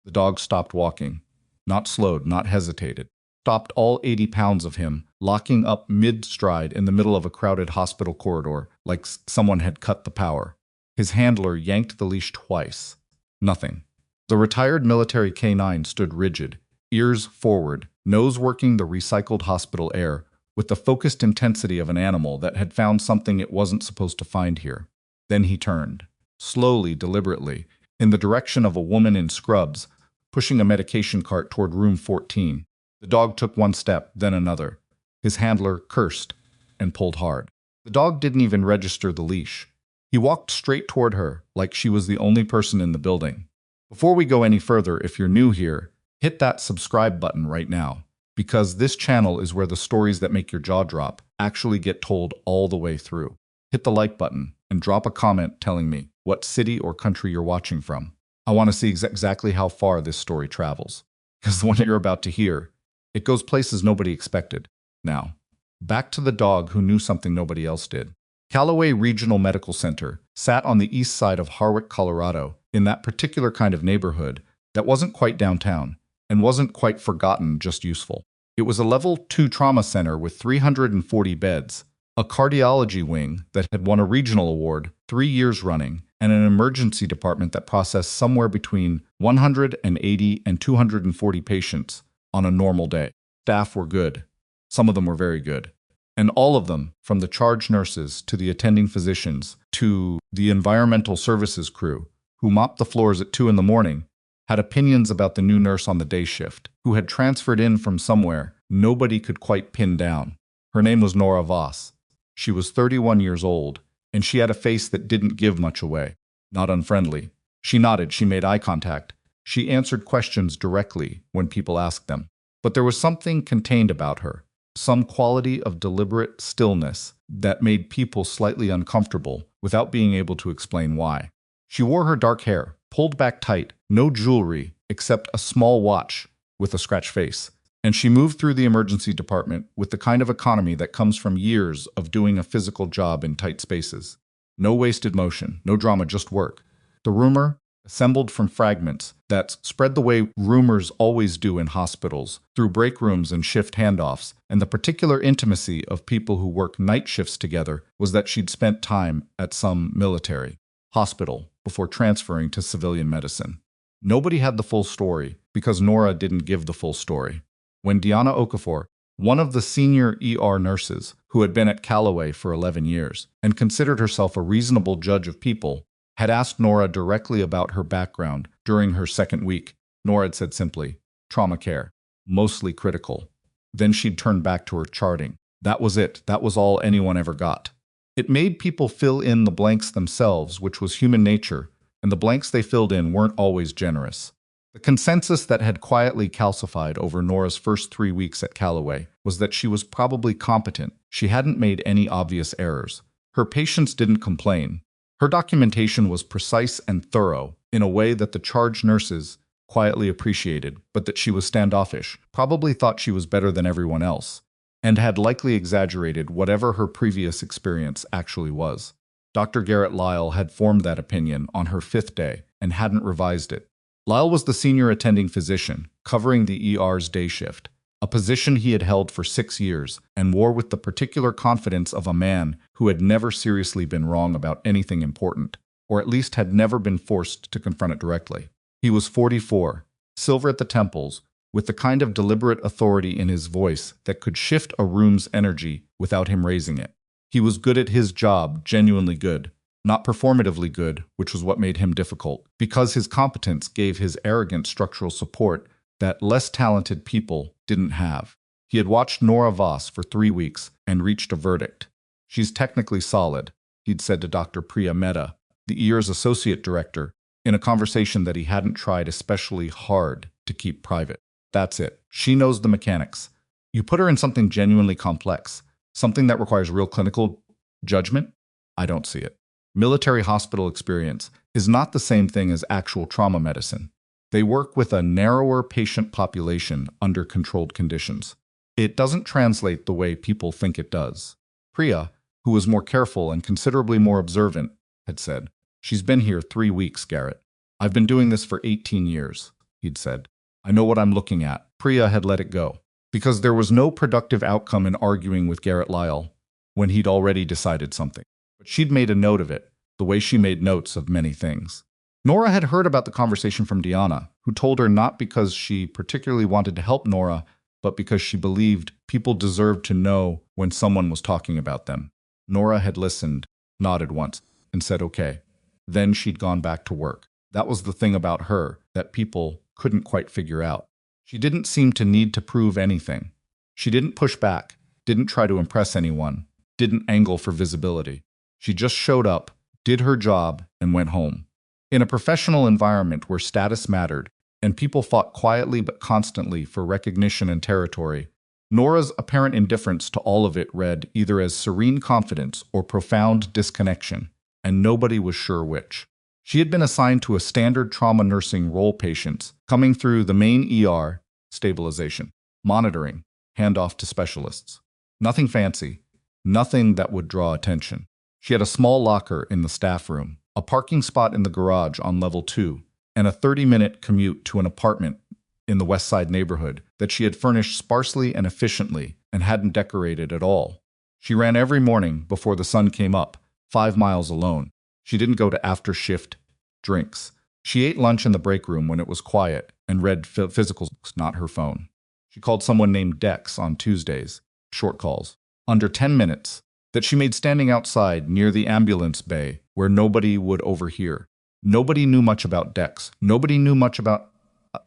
The dog stopped walking. Not slowed, not hesitated. Stopped all 80 pounds of him, locking up mid-stride in the middle of a crowded hospital corridor, like someone had cut the power. His handler yanked the leash twice. Nothing. The retired military canine stood rigid, ears forward, nose working the recycled hospital air, with the focused intensity of an animal that had found something it wasn't supposed to find here. Then he turned, slowly, deliberately, in the direction of a woman in scrubs, pushing a medication cart toward room 14. The dog took one step, then another. His handler cursed and pulled hard. The dog didn't even register the leash. He walked straight toward her, like she was the only person in the building. Before we go any further, if you're new here, hit that subscribe button right now, because this channel is where the stories that make your jaw drop actually get told all the way through. Hit the like button and drop a comment telling me what city or country you're watching from. I want to see exactly how far this story travels, because the one you're about to hear, it goes places nobody expected. Now, back to the dog who knew something nobody else did. Calloway Regional Medical Center sat on the east side of Harwick, Colorado, in that particular kind of neighborhood that wasn't quite downtown and wasn't quite forgotten, just useful. It was a level 2 trauma center with 340 beds, a cardiology wing that had won a regional award 3 years running, and an emergency department that processed somewhere between 180 and 240 patients on a normal day. Staff were good. Some of them were very good. And all of them, from the charge nurses to the attending physicians to the environmental services crew, who mopped the floors at 2 in the morning, had opinions about the new nurse on the day shift, who had transferred in from somewhere nobody could quite pin down. Her name was Nora Voss. She was 31 years old, and she had a face that didn't give much away. Not unfriendly. She nodded, she made eye contact. She answered questions directly when people asked them. But there was something contained about her, some quality of deliberate stillness that made people slightly uncomfortable without being able to explain why. She wore her dark hair, pulled back tight, no jewelry except a small watch with a scratch face. And she moved through the emergency department with the kind of economy that comes from years of doing a physical job in tight spaces. No wasted motion, no drama, just work. The rumor, assembled from fragments that spread the way rumors always do in hospitals, through break rooms and shift handoffs, and the particular intimacy of people who work night shifts together, was that she'd spent time at some military hospital before transferring to civilian medicine. Nobody had the full story because Nora didn't give the full story. When Deanna Okafor, one of the senior ER nurses who had been at Calloway for 11 years and considered herself a reasonable judge of people, had asked Nora directly about her background during her second week, Nora had said simply, trauma care, mostly critical. Then she'd turned back to her charting. That was it. That was all anyone ever got. It made people fill in the blanks themselves, which was human nature, and the blanks they filled in weren't always generous. The consensus that had quietly calcified over Nora's first 3 weeks at Calloway was that she was probably competent. She hadn't made any obvious errors. Her patients didn't complain. Her documentation was precise and thorough in a way that the charge nurses quietly appreciated, but that she was standoffish, probably thought she was better than everyone else, and had likely exaggerated whatever her previous experience actually was. Dr. Garrett Lyle had formed that opinion on her 5th day and hadn't revised it. Lyle was the senior attending physician, covering the ER's day shift, a position he had held for 6 years and wore with the particular confidence of a man who had never seriously been wrong about anything important, or at least had never been forced to confront it directly. He was 44, silver at the temples, with the kind of deliberate authority in his voice that could shift a room's energy without him raising it. He was good at his job, genuinely good. Not performatively good, which was what made him difficult, because his competence gave his arrogant structural support that less talented people didn't have. He had watched Nora Voss for 3 weeks and reached a verdict. She's technically solid, he'd said to Dr. Priya Mehta, the ER's associate director, in a conversation that he hadn't tried especially hard to keep private. That's it. She knows the mechanics. You put her in something genuinely complex, something that requires real clinical judgment? I don't see it. Military hospital experience is not the same thing as actual trauma medicine. They work with a narrower patient population under controlled conditions. It doesn't translate the way people think it does. Priya, who was more careful and considerably more observant, had said, "She's been here 3 weeks, Garrett. I've been doing this for 18 years. he'd said. I know what I'm looking at. Priya had let it go. Because there was no productive outcome in arguing with Garrett Lyle when he'd already decided something. But she'd made a note of it, the way she made notes of many things. Nora had heard about the conversation from Diana, who told her not because she particularly wanted to help Nora, but because she believed people deserved to know when someone was talking about them. Nora had listened, nodded once, and said okay. Then she'd gone back to work. That was the thing about her that people couldn't quite figure out. She didn't seem to need to prove anything. She didn't push back, didn't try to impress anyone, didn't angle for visibility. She just showed up, did her job, and went home. In a professional environment where status mattered, and people fought quietly but constantly for recognition and territory, Nora's apparent indifference to all of it read either as serene confidence or profound disconnection, and nobody was sure which. She had been assigned to a standard trauma nursing role patients, coming through the main ER, stabilization, monitoring, handoff to specialists. Nothing fancy, nothing that would draw attention. She had a small locker in the staff room, a parking spot in the garage on level 2, and a 30-minute commute to an apartment in the West Side neighborhood that she had furnished sparsely and efficiently and hadn't decorated at all. She ran every morning before the sun came up, 5 miles alone. She didn't go to after-shift drinks. She ate lunch in the break room when it was quiet and read physical books, not her phone. She called someone named Dex on Tuesdays, short calls, under 10 minutes, that she made standing outside near the ambulance bay where nobody would overhear. Nobody knew much about Dex. Nobody knew much about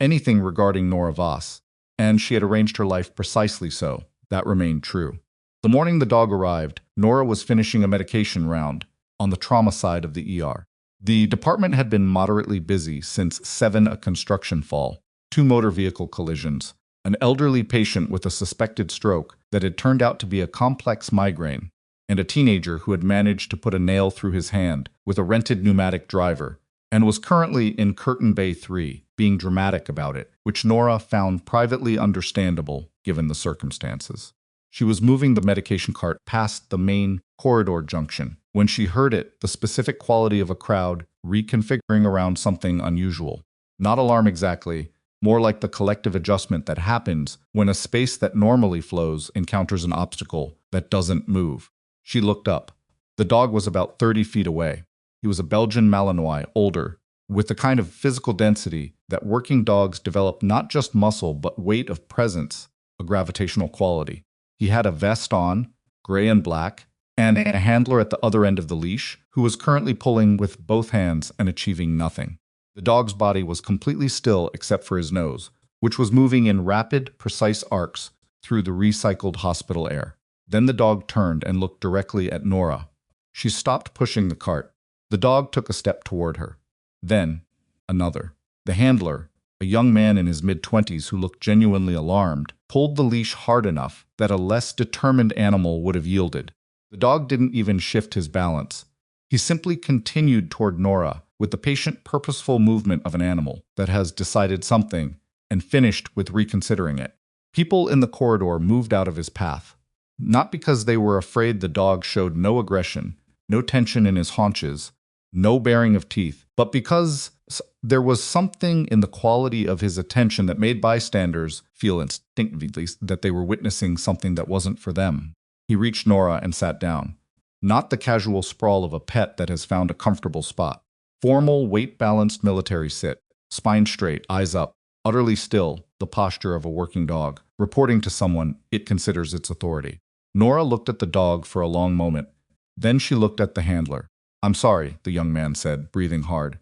anything regarding Nora Voss, and she had arranged her life precisely so. That remained true. The morning the dog arrived, Nora was finishing a medication round on the trauma side of the ER. The department had been moderately busy since 7 a construction fall, 2 motor vehicle collisions, an elderly patient with a suspected stroke that had turned out to be a complex migraine, and a teenager who had managed to put a nail through his hand with a rented pneumatic driver and was currently in Curtain Bay 3, being dramatic about it, which Nora found privately understandable given the circumstances. She was moving the medication cart past the main corridor junction when she heard it, the specific quality of a crowd reconfiguring around something unusual. Not alarm exactly, more like the collective adjustment that happens when a space that normally flows encounters an obstacle that doesn't move. She looked up. The dog was about 30 feet away. He was a Belgian Malinois, older, with the kind of physical density that working dogs develop not just muscle but weight of presence, a gravitational quality. He had a vest on, gray and black, and a handler at the other end of the leash, who was currently pulling with both hands and achieving nothing. The dog's body was completely still except for his nose, which was moving in rapid, precise arcs through the recycled hospital air. Then the dog turned and looked directly at Nora. She stopped pushing the cart. The dog took a step toward her. Then, another. The handler, a young man in his mid-20s who looked genuinely alarmed, pulled the leash hard enough that a less determined animal would have yielded. The dog didn't even shift his balance. He simply continued toward Nora with the patient, purposeful movement of an animal that has decided something and finished with reconsidering it. People in the corridor moved out of his path, not because they were afraid the dog showed no aggression, no tension in his haunches, no baring of teeth, but because there was something in the quality of his attention that made bystanders feel instinctively that they were witnessing something that wasn't for them. He reached Nora and sat down. Not the casual sprawl of a pet that has found a comfortable spot. Formal, weight-balanced military sit, spine straight, eyes up, utterly still, the posture of a working dog, reporting to someone it considers its authority. Nora looked at the dog for a long moment. Then she looked at the handler. "I'm sorry," the young man said, breathing hard.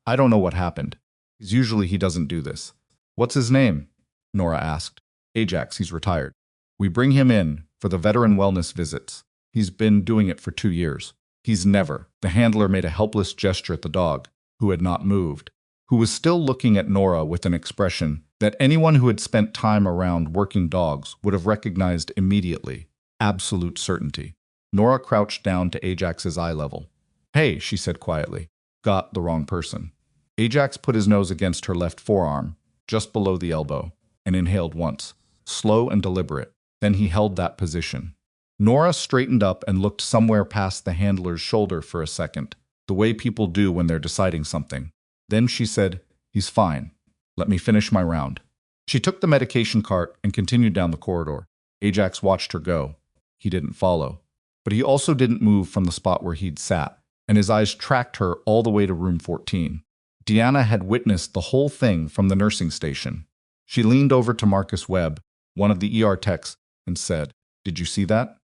I don't know what happened. Usually he doesn't do this." "What's his name?" Nora asked. "Ajax, he's retired. We bring him in for the veteran wellness visits. He's been doing it for 2 years. He's never." The handler made a helpless gesture at the dog, who had not moved, who was still looking at Nora with an expression that anyone who had spent time around working dogs would have recognized immediately. Absolute certainty. Nora crouched down to Ajax's eye level. "Hey," she said quietly. "Got the wrong person." Ajax put his nose against her left forearm, just below the elbow, and inhaled once, slow and deliberate. Then he held that position. Nora straightened up and looked somewhere past the handler's shoulder for a second, the way people do when they're deciding something. Then she said, "He's fine." Let me finish my round. She took the medication cart and continued down the corridor. Ajax watched her go. He didn't follow. But he also didn't move from the spot where he'd sat, and his eyes tracked her all the way to room 14. Deanna had witnessed the whole thing from the nursing station. She leaned over to Marcus Webb, one of the ER techs, and said, "Did you see that?"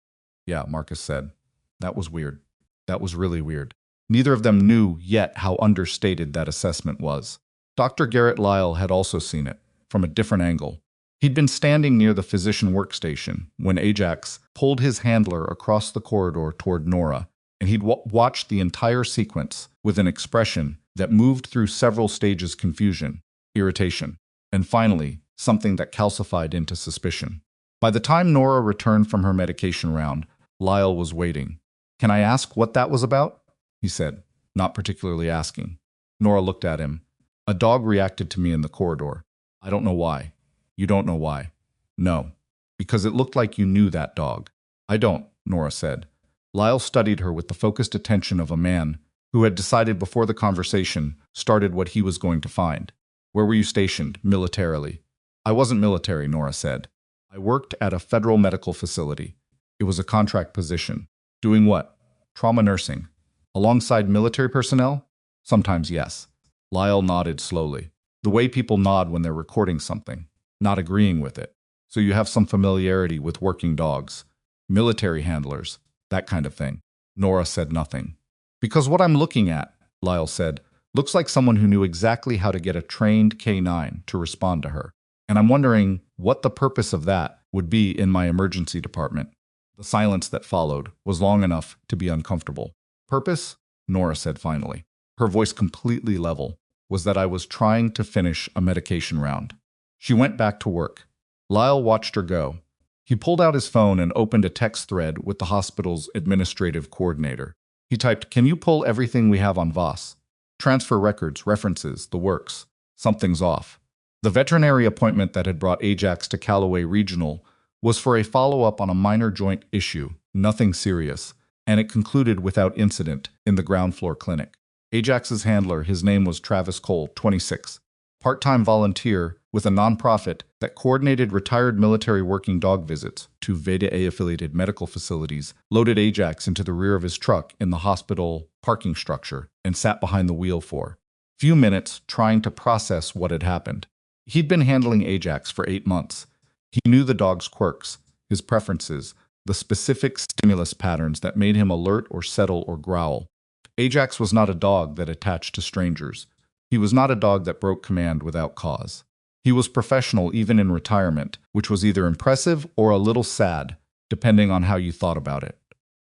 "Yeah," Marcus said. "That was weird. That was really weird." Neither of them knew yet how understated that assessment was. Dr. Garrett Lyle had also seen it, from a different angle. He'd been standing near the physician workstation when Ajax pulled his handler across the corridor toward Nora, and he'd watched the entire sequence with an expression that moved through several stages: confusion, irritation, and finally, something that calcified into suspicion. By the time Nora returned from her medication round, Lyle was waiting. "Can I ask what that was about?" he said, not particularly asking. Nora looked at him. "A dog reacted to me in the corridor. I don't know why." "You don't know why?" "No. Because it looked like you knew that dog." "I don't," Nora said. Lyle studied her with the focused attention of a man who had decided before the conversation started what he was going to find. "Where were you stationed, militarily?" "I wasn't military," Nora said. "I worked at a federal medical facility. It was a contract position." "Doing what?" "Trauma nursing." "Alongside military personnel?" "Sometimes, yes." Lyle nodded slowly, the way people nod when they're recording something, not agreeing with it. "So you have some familiarity with working dogs, military handlers, that kind of thing." Nora said nothing. "Because what I'm looking at," Lyle said, "looks like someone who knew exactly how to get a trained K9 to respond to her. And I'm wondering what the purpose of that would be in my emergency department." The silence that followed was long enough to be uncomfortable. "Purpose?" Nora said finally, her voice completely level, "was that I was trying to finish a medication round." She went back to work. Lyle watched her go. He pulled out his phone and opened a text thread with the hospital's administrative coordinator. He typed, "Can you pull everything we have on Voss? Transfer records, references, the works. Something's off." The veterinary appointment that had brought Ajax to Calloway Regional was for a follow-up on a minor joint issue, nothing serious, and it concluded without incident in the ground floor clinic. Ajax's handler, his name was Travis Cole, 26, part-time volunteer with a nonprofit that coordinated retired military working dog visits to VDA-affiliated medical facilities, loaded Ajax into the rear of his truck in the hospital parking structure and sat behind the wheel for few minutes trying to process what had happened. He'd been handling Ajax for 8 months. He knew the dog's quirks, his preferences, the specific stimulus patterns that made him alert or settle or growl. Ajax was not a dog that attached to strangers. He was not a dog that broke command without cause. He was professional even in retirement, which was either impressive or a little sad, depending on how you thought about it.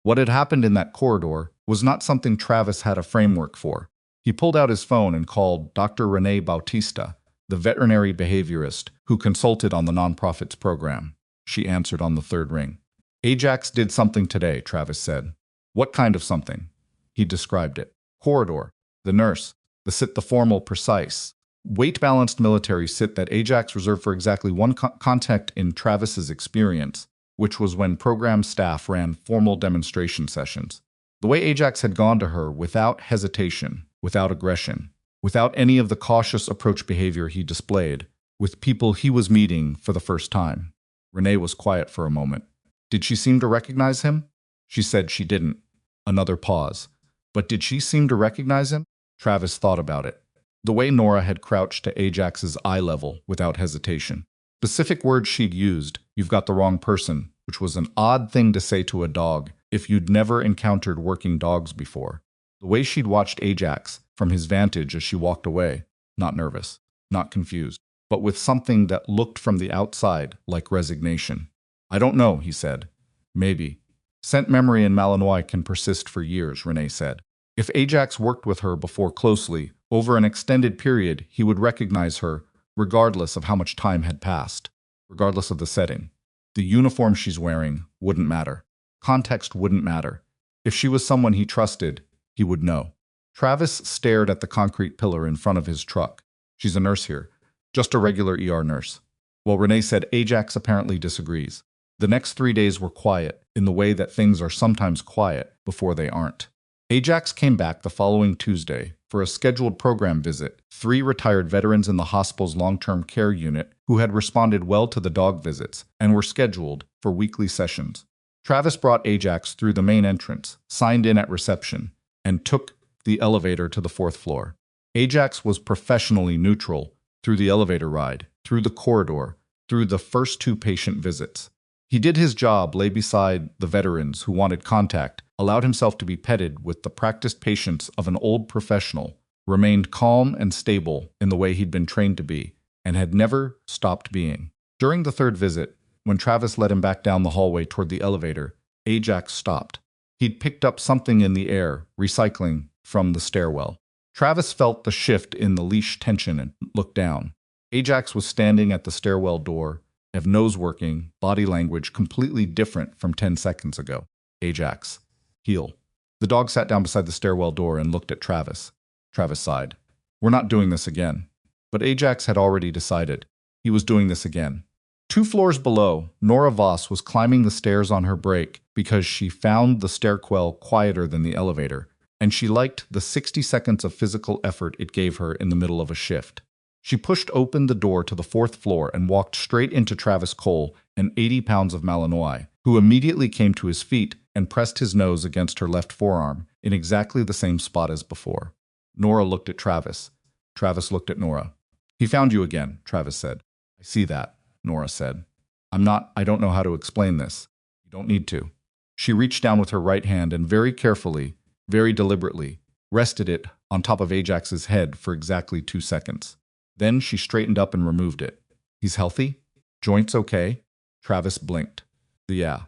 What had happened in that corridor was not something Travis had a framework for. He pulled out his phone and called Dr. Renee Bautista, the veterinary behaviorist who consulted on the nonprofit's program. She answered on the third ring. "Ajax did something today," Travis said. "What kind of something?" He described it. "Corridor, the nurse, the sit, the formal, precise, weight-balanced military sit that Ajax reserved for exactly one contact in Travis's experience, which was when program staff ran formal demonstration sessions. The way Ajax had gone to her without hesitation, without aggression, without any of the cautious approach behavior he displayed, with people he was meeting for the first time." Renee was quiet for a moment. "Did she seem to recognize him?" She said she didn't. Another pause. "But did she seem to recognize him?" Travis thought about it. The way Nora had crouched to Ajax's eye level without hesitation. Specific words she'd used, "You've got the wrong person," which was an odd thing to say to a dog if you'd never encountered working dogs before. The way she'd watched Ajax from his vantage as she walked away, not nervous, not confused, but with something that looked from the outside like resignation. "I don't know," he said. "Maybe. Scent memory in Malinois can persist for years," Renee said. "If Ajax worked with her before closely, over an extended period, he would recognize her, regardless of how much time had passed, regardless of the setting. The uniform she's wearing wouldn't matter. Context wouldn't matter. If she was someone he trusted, he would know." Travis stared at the concrete pillar in front of his truck. "She's a nurse here. Just a regular ER nurse." Well, Renee said Ajax apparently disagrees. The next 3 days were quiet, in the way that things are sometimes quiet before they aren't. Ajax came back the following Tuesday for for a scheduled program visit, 3 retired veterans in the hospital's long-term care unit who had responded well to the dog visits and were scheduled for weekly sessions. Travis brought Ajax through the main entrance, signed in at reception, and took the elevator to the 4th floor. Ajax was professionally neutral through the elevator ride, through the corridor, through the first 2 patient visits. He did his job, lay beside the veterans who wanted contact, allowed himself to be petted with the practiced patience of an old professional, remained calm and stable in the way he'd been trained to be, and had never stopped being. During the 3rd visit, when Travis led him back down the hallway toward the elevator, Ajax stopped. He'd picked up something in the air, recycling from the stairwell. Travis felt the shift in the leash tension and looked down. Ajax was standing at the stairwell door, have nose working, body language completely different from 10 seconds ago. Ajax. Heel. The dog sat down beside the stairwell door and looked at Travis. Travis sighed. We're not doing this again. But Ajax had already decided. He was doing this again. 2 floors below, Nora Voss was climbing the stairs on her break because she found the stairwell quieter than the elevator, and she liked the 60 seconds of physical effort it gave her in the middle of a shift. She pushed open the door to the 4th floor and walked straight into Travis Cole and 80 pounds of Malinois, who immediately came to his feet and pressed his nose against her left forearm in exactly the same spot as before. Nora looked at Travis. Travis looked at Nora. He found you again, Travis said. I see that, Nora said. I don't know how to explain this. You don't need to. She reached down with her right hand and very carefully, very deliberately, rested it on top of Ajax's head for exactly 2 seconds. Then she straightened up and removed it. He's healthy? Joints okay? Travis blinked. Yeah.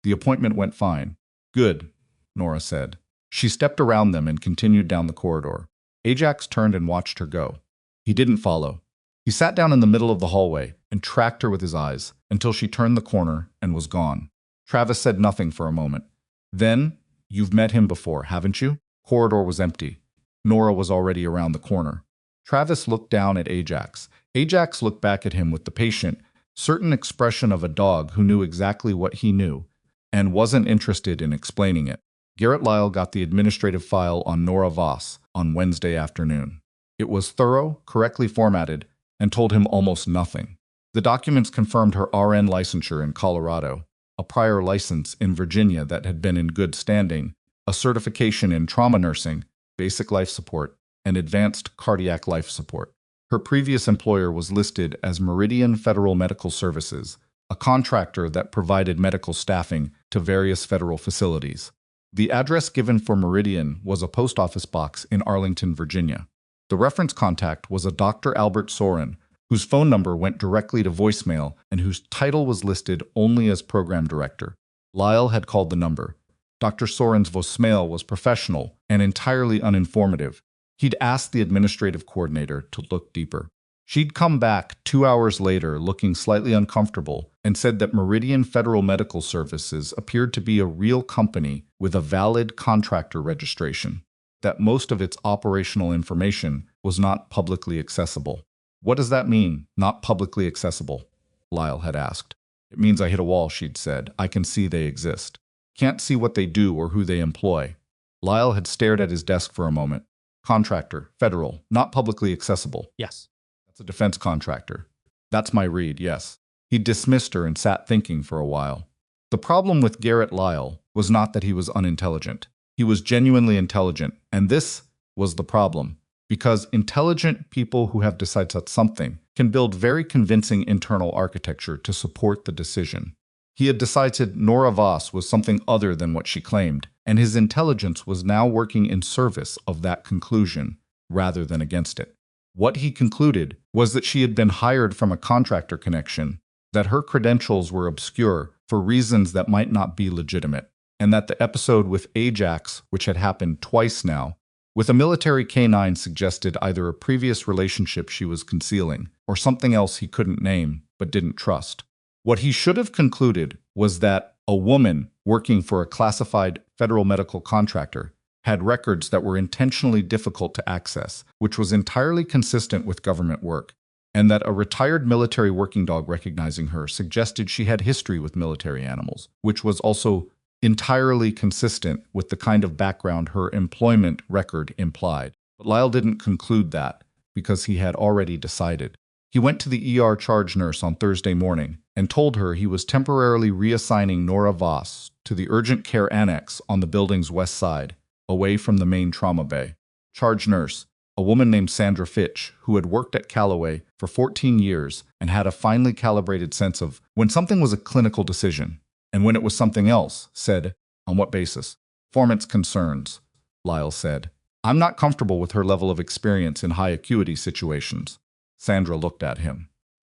The appointment went fine. Good, Nora said. She stepped around them and continued down the corridor. Ajax turned and watched her go. He didn't follow. He sat down in the middle of the hallway and tracked her with his eyes until she turned the corner and was gone. Travis said nothing for a moment. Then, you've met him before, haven't you? Corridor was empty. Nora was already around the corner. Travis looked down at Ajax. Ajax looked back at him with the patient, certain expression of a dog who knew exactly what he knew and wasn't interested in explaining it. Garrett Lyle got the administrative file on Nora Voss on Wednesday afternoon. It was thorough, correctly formatted, and told him almost nothing. The documents confirmed her RN licensure in Colorado, a prior license in Virginia that had been in good standing, a certification in trauma nursing, basic life support, and advanced cardiac life support. Her previous employer was listed as Meridian Federal Medical Services, a contractor that provided medical staffing to various federal facilities. The address given for Meridian was a post office box in Arlington, Virginia. The reference contact was a Dr. Albert Soren, whose phone number went directly to voicemail and whose title was listed only as program director. Lyle had called the number. Dr. Soren's voicemail was professional and entirely uninformative. He'd asked the administrative coordinator to look deeper. She'd come back 2 hours later looking slightly uncomfortable and said that Meridian Federal Medical Services appeared to be a real company with a valid contractor registration, that most of its operational information was not publicly accessible. What does that mean, not publicly accessible? Lyle had asked. It means I hit a wall, she'd said. I can see they exist. Can't see what they do or who they employ. Lyle had stared at his desk for a moment. Contractor, federal, not publicly accessible. Yes. That's a defense contractor. That's my read, yes. He dismissed her and sat thinking for a while. The problem with Garrett Lyle was not that he was unintelligent. He was genuinely intelligent, and this was the problem. Because intelligent people who have decided something can build very convincing internal architecture to support the decision. He had decided Nora Voss was something other than what she claimed, and his intelligence was now working in service of that conclusion rather than against it. What he concluded was that she had been hired from a contractor connection, that her credentials were obscure for reasons that might not be legitimate, and that the episode with Ajax, which had happened twice now, with a military canine suggested either a previous relationship she was concealing or something else he couldn't name but didn't trust. What he should have concluded was that a woman working for a classified federal medical contractor had records that were intentionally difficult to access, which was entirely consistent with government work, and that a retired military working dog recognizing her suggested she had history with military animals, which was also entirely consistent with the kind of background her employment record implied. But Lyle didn't conclude that, because he had already decided. He went to the ER charge nurse on Thursday morning and told her he was temporarily reassigning Nora Voss to the urgent care annex on the building's west side, away from the main trauma bay. Charge nurse, a woman named Sandra Fitch, who had worked at Calloway for 14 years and had a finely calibrated sense of when something was a clinical decision and when it was something else, said, "On what basis?" "Performance concerns," Lyle said. "I'm not comfortable with her level of experience in high acuity situations." Sandra looked at him.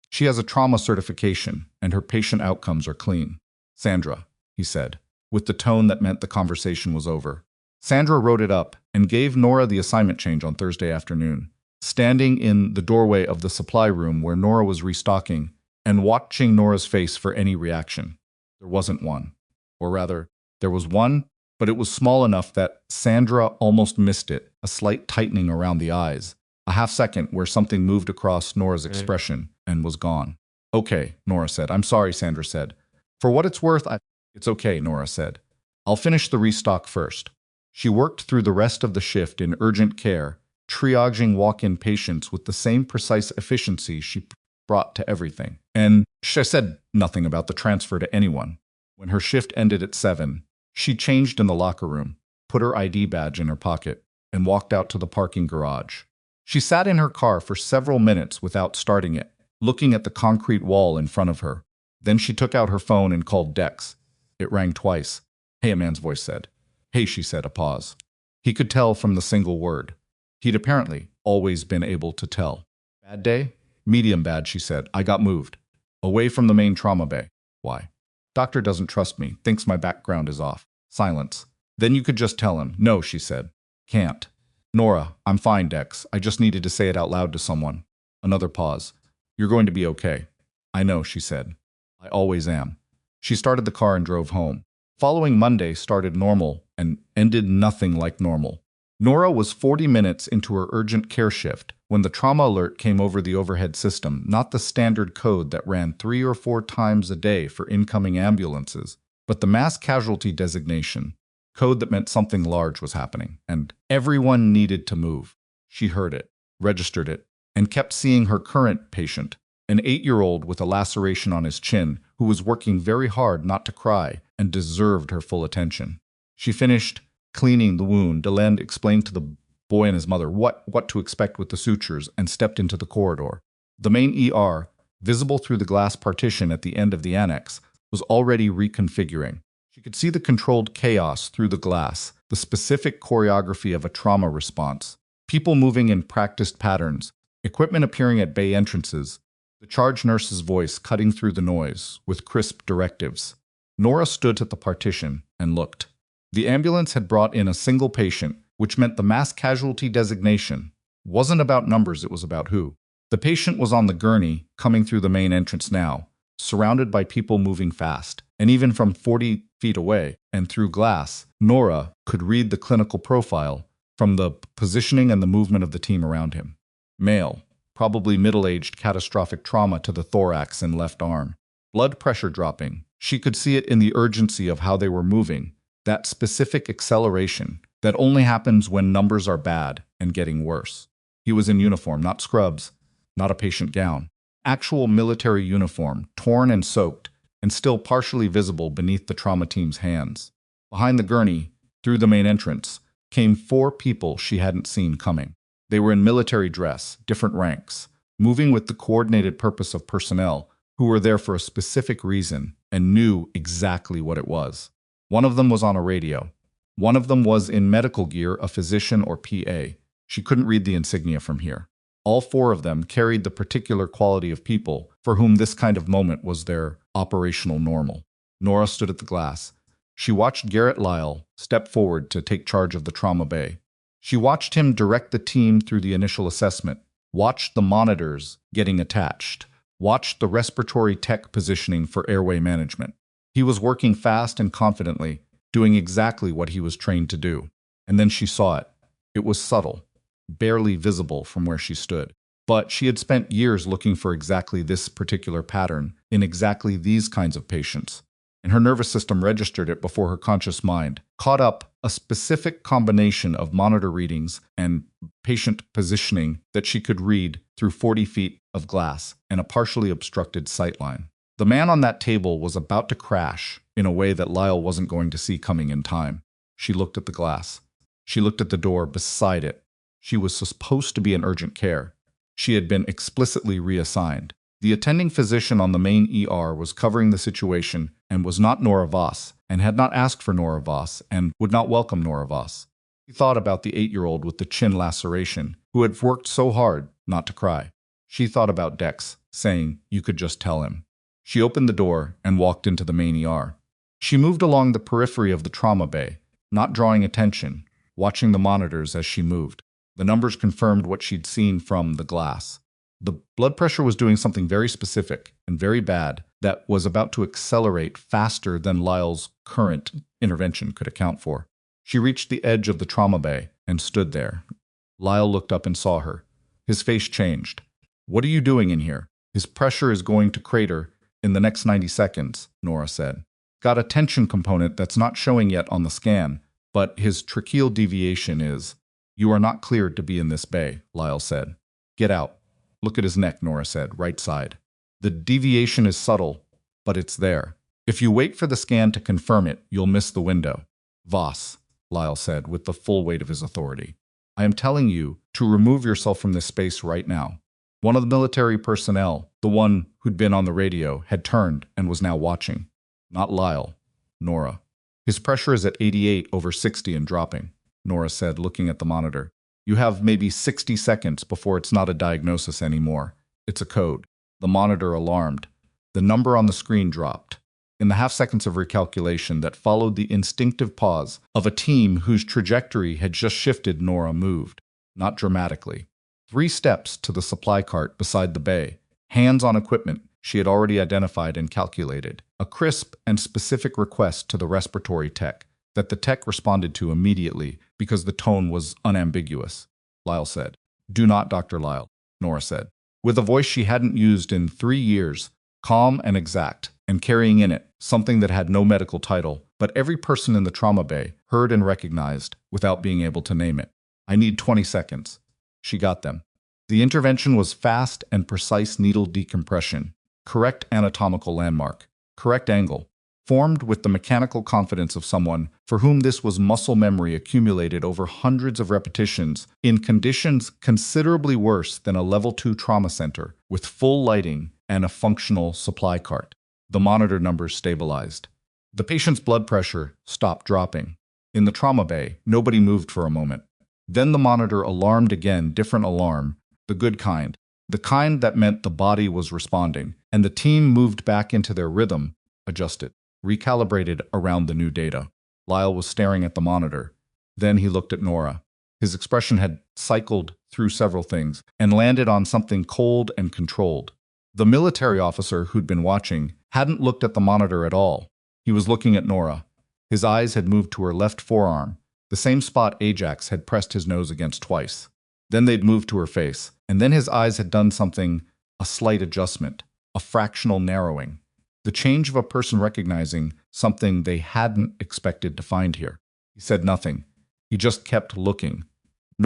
"She has a trauma certification, and her patient outcomes are clean." "Sandra," he said, with the tone that meant the conversation was over. Sandra wrote it up and gave Nora the assignment change on Thursday afternoon. Standing in the doorway of the supply room where Nora was restocking and watching Nora's face for any reaction. There wasn't one. Or rather, there was one, but it was small enough that Sandra almost missed it, a slight tightening around the eyes. A half second where something moved across Nora's expression and was gone. "Okay," Nora said. "I'm sorry," Sandra said. "For what it's worth, It's okay," Nora said. "I'll finish the restock first." She worked through the rest of the shift in urgent care, triaging walk-in patients with the same precise efficiency she brought to everything. And she said nothing about the transfer to anyone. When her shift ended at 7, she changed in the locker room, put her ID badge in her pocket, and walked out to the parking garage. She sat in her car for several minutes without starting it, looking at the concrete wall in front of her. Then she took out her phone and called Dex. It rang twice. "Hey," a man's voice said. "Hey," she said, a pause. He could tell from the single word. He'd apparently always been able to tell. "Bad day?" "Medium bad," she said. "I got moved. Away from the main trauma bay." "Why?" "Doctor doesn't trust me, thinks my background is off." Silence. "Then you could just tell him." "No," she said. "Can't." "Nora, I'm fine, Dex. I just needed to say it out loud to someone." Another pause. "You're going to be okay." "I know," she said. "I always am." She started the car and drove home. Following Monday started normal and ended nothing like normal. Nora was 40 minutes into her urgent care shift when the trauma alert came over the overhead system, not the standard code that ran 3 or 4 times a day for incoming ambulances, but the mass casualty designation, code that meant something large was happening, and everyone needed to move. She heard it, registered it, and kept seeing her current patient, an 8-year-old with a laceration on his chin who was working very hard not to cry and deserved her full attention. She finished cleaning the wound. Deland explained to the boy and his mother what to expect with the sutures and stepped into the corridor. The main ER, visible through the glass partition at the end of the annex, was already reconfiguring. She could see the controlled chaos through the glass, the specific choreography of a trauma response, people moving in practiced patterns, equipment appearing at bay entrances, the charge nurse's voice cutting through the noise with crisp directives. Nora stood at the partition and looked. The ambulance had brought in a single patient, which meant the mass casualty designation wasn't about numbers, it was about who. The patient was on the gurney, coming through the main entrance now, surrounded by people moving fast, and even from 40 feet away and through glass, Nora could read the clinical profile from the positioning and the movement of the team around him. Male, probably middle-aged, catastrophic trauma to the thorax and left arm. Blood pressure dropping. She could see it in the urgency of how they were moving, that specific acceleration that only happens when numbers are bad and getting worse. He was in uniform, not scrubs, not a patient gown. Actual military uniform, torn and soaked, and still partially visible beneath the trauma team's hands. Behind the gurney, through the main entrance, came 4 people she hadn't seen coming. They were in military dress, different ranks, moving with the coordinated purpose of personnel who were there for a specific reason and knew exactly what it was. One of them was on a radio. One of them was in medical gear, a physician or PA. She couldn't read the insignia from here. All 4 of them carried the particular quality of people for whom this kind of moment was their operational normal. Nora stood at the glass. She watched Garrett Lyle step forward to take charge of the trauma bay. She watched him direct the team through the initial assessment, watched the monitors getting attached, watched the respiratory tech positioning for airway management. He was working fast and confidently, doing exactly what he was trained to do. And then she saw it. It was subtle, barely visible from where she stood. But she had spent years looking for exactly this particular pattern in exactly these kinds of patients. and her nervous system registered it before her conscious mind caught up a specific combination of monitor readings and patient positioning that she could read through 40 feet of glass and a partially obstructed sightline. The man on that table was about to crash in a way that Lyle wasn't going to see coming in time. She looked at the glass. She looked at the door beside it. She was supposed to be in urgent care. She had been explicitly reassigned. The attending physician on the main ER was covering the situation and was not Nora Voss, and had not asked for Nora Voss, and would not welcome Nora Voss. He thought about the 8-year-old with the chin laceration, who had worked so hard not to cry. She thought about Dex, saying, "You could just tell him." She opened the door and walked into the main ER. She moved along the periphery of the trauma bay, not drawing attention, watching the monitors as she moved. The numbers confirmed what she'd seen from the glass. The blood pressure was doing something very specific and very bad that was about to accelerate faster than Lyle's current intervention could account for. She reached the edge of the trauma bay and stood there. Lyle looked up and saw her. His face changed. "What are you doing in here? His pressure is going to crater in the next 90 seconds, Nora said. Got a tension component that's not showing yet on the scan, but his tracheal deviation is. You are not cleared to be in this bay, Lyle said. Get out. Look at his neck, Nora said, right side. The deviation is subtle, but it's there. If you wait for the scan to confirm it, you'll miss the window. Voss, Lyle said with the full weight of his authority. I am telling you to remove yourself from this space right now. One of the military personnel, the one who'd been on the radio, had turned and was now watching. Not Lyle, Nora. His pressure is at 88/60 and dropping, Nora said, looking at the monitor. You have maybe 60 seconds before it's not a diagnosis anymore. It's a code. The monitor alarmed. The number on the screen dropped. In the half seconds of recalculation that followed the instinctive pause of a team whose trajectory had just shifted, Nora moved, not dramatically. 3 steps to the supply cart beside the bay, hands on equipment she had already identified and calculated, a crisp and specific request to the respiratory tech that the tech responded to immediately because the tone was unambiguous. Lyle said, Do not, Dr. Lyle, Nora said, with a voice she hadn't used in 3 years, calm and exact, and carrying in it something that had no medical title, but every person in the trauma bay heard and recognized without being able to name it. I need 20 seconds. She got them. The intervention was fast and precise needle decompression, correct anatomical landmark, correct angle, formed with the mechanical confidence of someone for whom this was muscle memory accumulated over hundreds of repetitions in conditions considerably worse than a level 2 trauma center with full lighting and a functional supply cart. The monitor numbers stabilized. The patient's blood pressure stopped dropping. In the trauma bay, nobody moved for a moment. Then the monitor alarmed again, different alarm, the good kind, the kind that meant the body was responding, and the team moved back into their rhythm, adjusted, recalibrated around the new data. Lyle was staring at the monitor. Then he looked at Nora. His expression had cycled through several things and landed on something cold and controlled. The military officer who'd been watching hadn't looked at the monitor at all. He was looking at Nora. His eyes had moved to her left forearm, the same spot Ajax had pressed his nose against twice. Then they'd moved to her face, and then his eyes had done something, a slight adjustment, a fractional narrowing. The change of a person recognizing something they hadn't expected to find here. He said nothing. He just kept looking.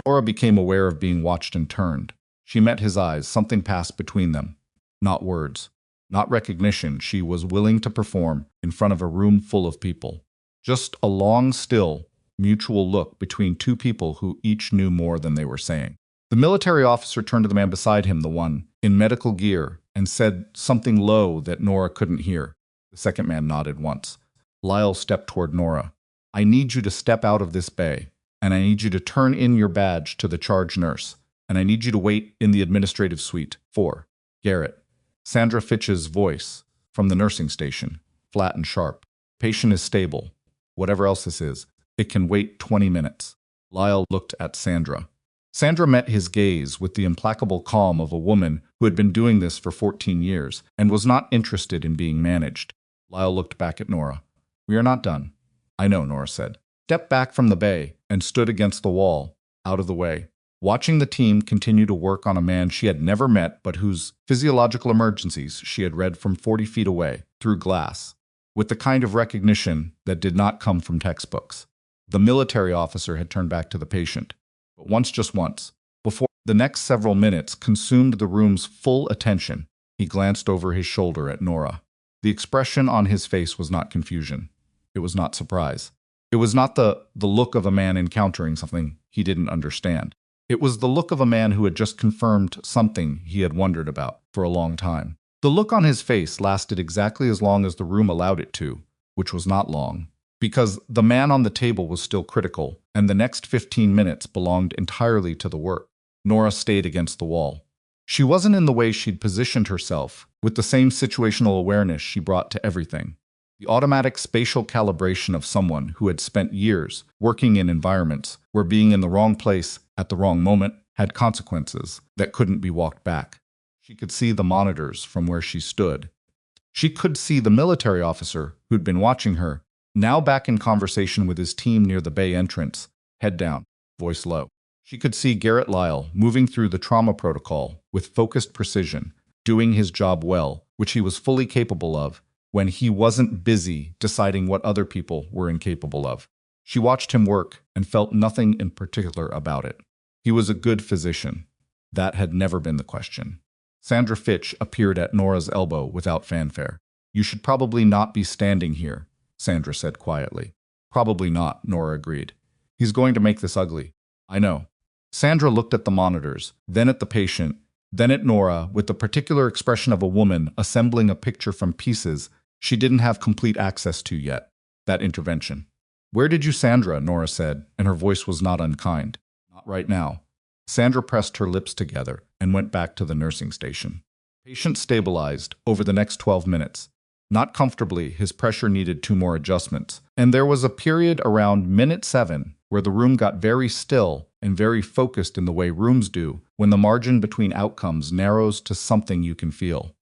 Nora became aware of being watched and turned. She met his eyes. Something passed between them. Not words. Not recognition she was willing to perform in front of a room full of people. Just a long, still, mutual look between two people who each knew more than they were saying. The military officer turned to the man beside him, the one in medical gear, and said something low that Nora couldn't hear. The second man nodded once. Lyle stepped toward Nora. I need you to step out of this bay, and I need you to turn in your badge to the charge nurse, and I need you to wait in the administrative suite for Garrett. Sandra Fitch's voice from the nursing station, flat and sharp. Patient is stable. Whatever else this is, it can wait 20 minutes. Lyle looked at Sandra. Sandra met his gaze with the implacable calm of a woman who had been doing this for 14 years and was not interested in being managed. Lyle looked back at Nora. We are not done. I know, Nora said. Stepped back from the bay and stood against the wall, out of the way, watching the team continue to work on a man she had never met but whose physiological emergencies she had read from 40 feet away, through glass. with the kind of recognition that did not come from textbooks. The military officer had turned back to the patient, but once, just once. Before the next several minutes consumed the room's full attention, he glanced over his shoulder at Nora. The expression on his face was not confusion. It was not surprise. It was not the look of a man encountering something he didn't understand. It was the look of a man who had just confirmed something he had wondered about for a long time. The look on his face lasted exactly as long as the room allowed it to, which was not long, because the man on the table was still critical, and the next 15 minutes belonged entirely to the work. Nora stayed against the wall. She wasn't in the way she'd positioned herself, with the same situational awareness she brought to everything. The automatic spatial calibration of someone who had spent years working in environments where being in the wrong place at the wrong moment had consequences that couldn't be walked back. She could see the monitors from where she stood. She could see the military officer who'd been watching her, now back in conversation with his team near the bay entrance, head down, voice low. She could see Garrett Lyle moving through the trauma protocol with focused precision, doing his job well, which he was fully capable of, when he wasn't busy deciding what other people were incapable of. She watched him work and felt nothing in particular about it. He was a good physician. That had never been the question. Sandra Fitch appeared at Nora's elbow without fanfare. "You should probably not be standing here," Sandra said quietly. "Probably not," Nora agreed. "He's going to make this ugly." "I know." Sandra looked at the monitors, then at the patient, then at Nora with the particular expression of a woman assembling a picture from pieces she didn't have complete access to yet. That intervention. "Where did you, Sandra?" Nora said, and her voice was not unkind. "Not right now." Sandra pressed her lips together and went back to the nursing station. Patient stabilized over the next 12 minutes. Not comfortably, his pressure needed 2 more adjustments, and there was a period around minute 7 where the room got very still and very focused in the way rooms do when the margin between outcomes narrows to something you can feel.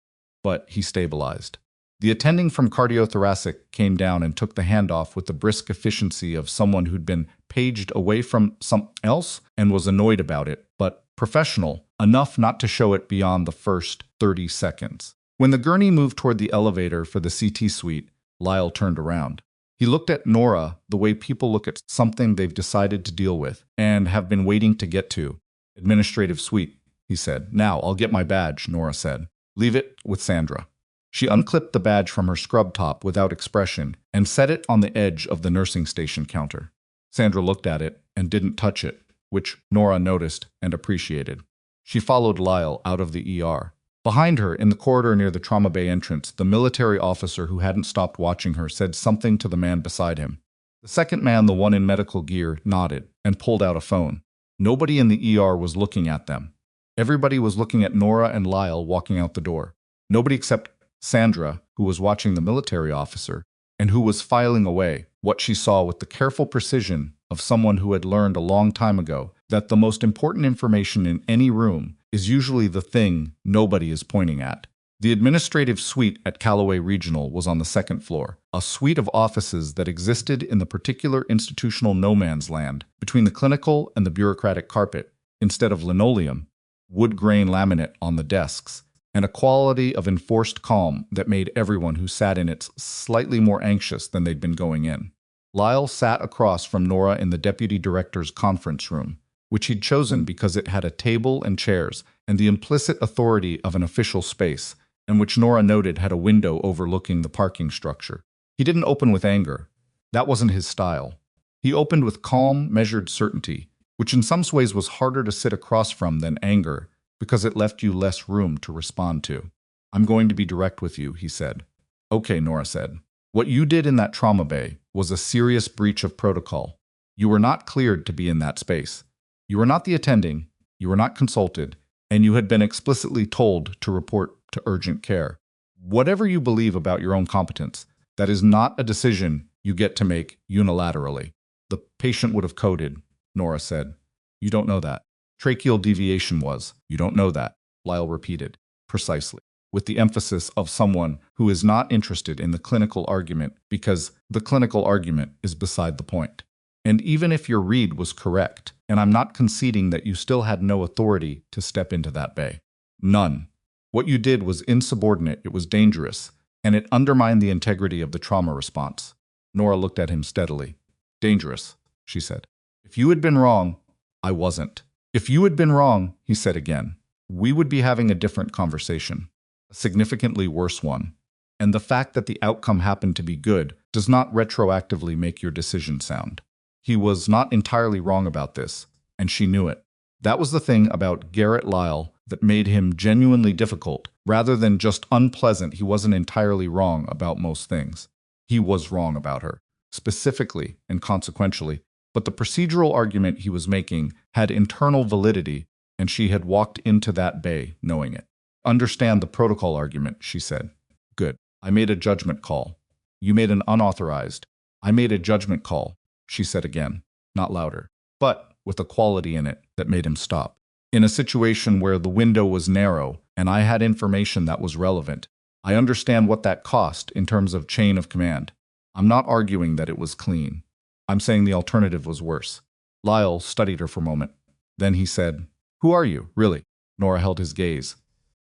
But he stabilized. The attending from cardiothoracic came down and took the handoff with the brisk efficiency of someone who'd been paged away from something else and was annoyed about it, but professional enough not to show it beyond the first 30 seconds. When the gurney moved toward the elevator for the CT suite, Lyle turned around. He looked at Nora the way people look at something they've decided to deal with and have been waiting to get to. "Administrative suite," he said. "Now, I'll get my badge," Nora said. "Leave it with Sandra." She unclipped the badge from her scrub top without expression and set it on the edge of the nursing station counter. Sandra looked at it and didn't touch it, which Nora noticed and appreciated. She followed Lyle out of the ER. Behind her, in the corridor near the trauma bay entrance, the military officer who hadn't stopped watching her said something to the man beside him. The second man, the one in medical gear, nodded and pulled out a phone. Nobody in the ER was looking at them. Everybody was looking at Nora and Lyle walking out the door. Nobody except Sandra, who was watching the military officer, and who was filing away what she saw with the careful precision of someone who had learned a long time ago that the most important information in any room is usually the thing nobody is pointing at. The administrative suite at Calloway Regional was on the 2nd floor, a suite of offices that existed in the particular institutional no man's land between the clinical and the bureaucratic carpet, instead of linoleum, wood grain laminate on the desks, and a quality of enforced calm that made everyone who sat in it slightly more anxious than they'd been going in. Lyle sat across from Nora in the deputy director's conference room, which he'd chosen because it had a table and chairs and the implicit authority of an official space, and which Nora noted had a window overlooking the parking structure. He didn't open with anger. That wasn't his style. He opened with calm, measured certainty, which in some ways was harder to sit across from than anger, because it left you less room to respond to. "I'm going to be direct with you," he said. "Okay," Nora said. "What you did in that trauma bay was a serious breach of protocol. You were not cleared to be in that space. You were not the attending, you were not consulted, and you had been explicitly told to report to urgent care. Whatever you believe about your own competence, that is not a decision you get to make unilaterally." "The patient would have coded," Nora said. "You don't know that." "Tracheal deviation was." "You don't know that," Lyle repeated. "Precisely," with the emphasis of someone who is not interested in the clinical argument because the clinical argument is beside the point. "And even if your read was correct, and I'm not conceding that you still had no authority to step into that bay. None. What you did was insubordinate, it was dangerous, and it undermined the integrity of the trauma response. Nora looked at him steadily. Dangerous, she said. If you had been wrong, I wasn't. If you had been wrong, he said again, we would be having a different conversation, a significantly worse one. And the fact that the outcome happened to be good does not retroactively make your decision sound. He was not entirely wrong about this, and she knew it. That was the thing about Garrett Lyle that made him genuinely difficult. Rather than just unpleasant, he wasn't entirely wrong about most things. He was wrong about her, specifically and consequentially, but the procedural argument he was making had internal validity, and she had walked into that bay knowing it. Understand the protocol argument, she said. Good. I made a judgment call. You made an unauthorized. I made a judgment call, she said again, not louder, but with a quality in it that made him stop. In a situation where the window was narrow and I had information that was relevant, I understand what that cost in terms of chain of command. I'm not arguing that it was clean. I'm saying the alternative was worse. Lyle studied her for a moment. Then he said, Who are you, really? Nora held his gaze.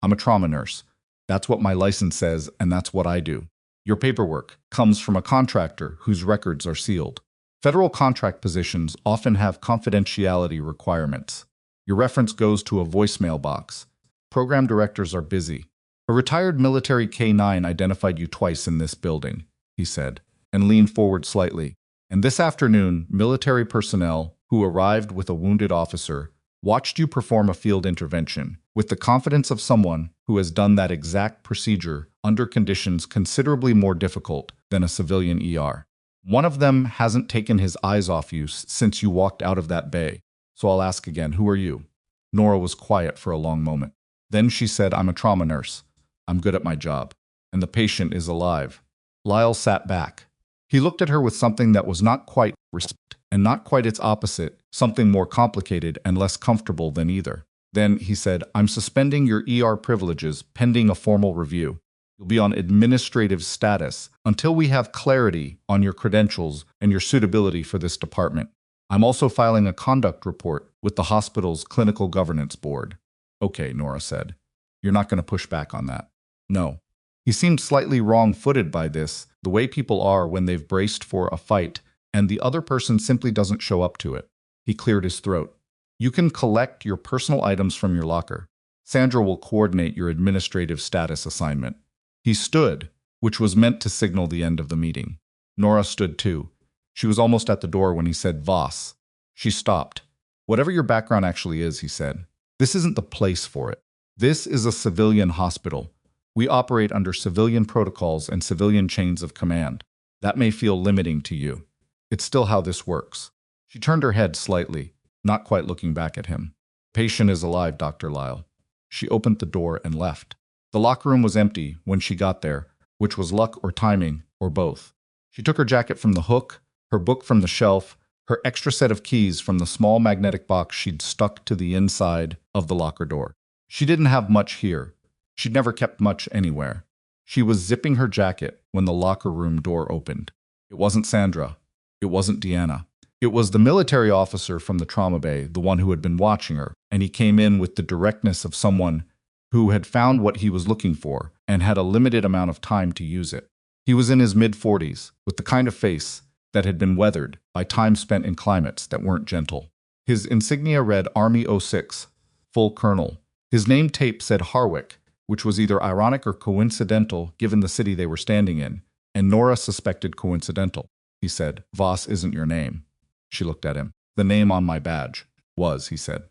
I'm a trauma nurse. That's what my license says, and that's what I do. Your paperwork comes from a contractor whose records are sealed. Federal contract positions often have confidentiality requirements. Your reference goes to a voicemail box. Program directors are busy. A retired military K-9 identified you twice in this building, he said, and leaned forward slightly. And this afternoon, military personnel who arrived with a wounded officer watched you perform a field intervention with the confidence of someone who has done that exact procedure under conditions considerably more difficult than a civilian ER. One of them hasn't taken his eyes off you since you walked out of that bay. So I'll ask again, who are you? Nora was quiet for a long moment. Then she said, I'm a trauma nurse. I'm good at my job. And the patient is alive. Lyle sat back. He looked at her with something that was not quite respect and not quite its opposite, something more complicated and less comfortable than either. Then he said, I'm suspending your ER privileges pending a formal review. You'll be on administrative status until we have clarity on your credentials and your suitability for this department. I'm also filing a conduct report with the hospital's clinical governance board. Okay, Nora said. You're not going to push back on that. No. He seemed slightly wrong-footed by this, the way people are when they've braced for a fight and the other person simply doesn't show up to it. He cleared his throat. You can collect your personal items from your locker. Sandra will coordinate your administrative status assignment. He stood, which was meant to signal the end of the meeting. Nora stood too. She was almost at the door when he said, Voss. She stopped. Whatever your background actually is, he said, this isn't the place for it. This is a civilian hospital. We operate under civilian protocols and civilian chains of command. That may feel limiting to you. It's still how this works. She turned her head slightly, not quite looking back at him. Patient is alive, Dr. Lyle. She opened the door and left. The locker room was empty when she got there, which was luck or timing, or both. She took her jacket from the hook, her book from the shelf, her extra set of keys from the small magnetic box she'd stuck to the inside of the locker door. She didn't have much here. She'd never kept much anywhere. She was zipping her jacket when the locker room door opened. It wasn't Sandra. It wasn't Deanna. It was the military officer from the trauma bay, the one who had been watching her, and he came in with the directness of someone who had found what he was looking for and had a limited amount of time to use it. He was in his mid-40s, with the kind of face that had been weathered by time spent in climates that weren't gentle. His insignia read Army 06, full colonel. His name tape said Harwick, which was either ironic or coincidental given the city they were standing in, and Nora suspected coincidental. He said, Voss isn't your name. She looked at him. The name on my badge was, he said.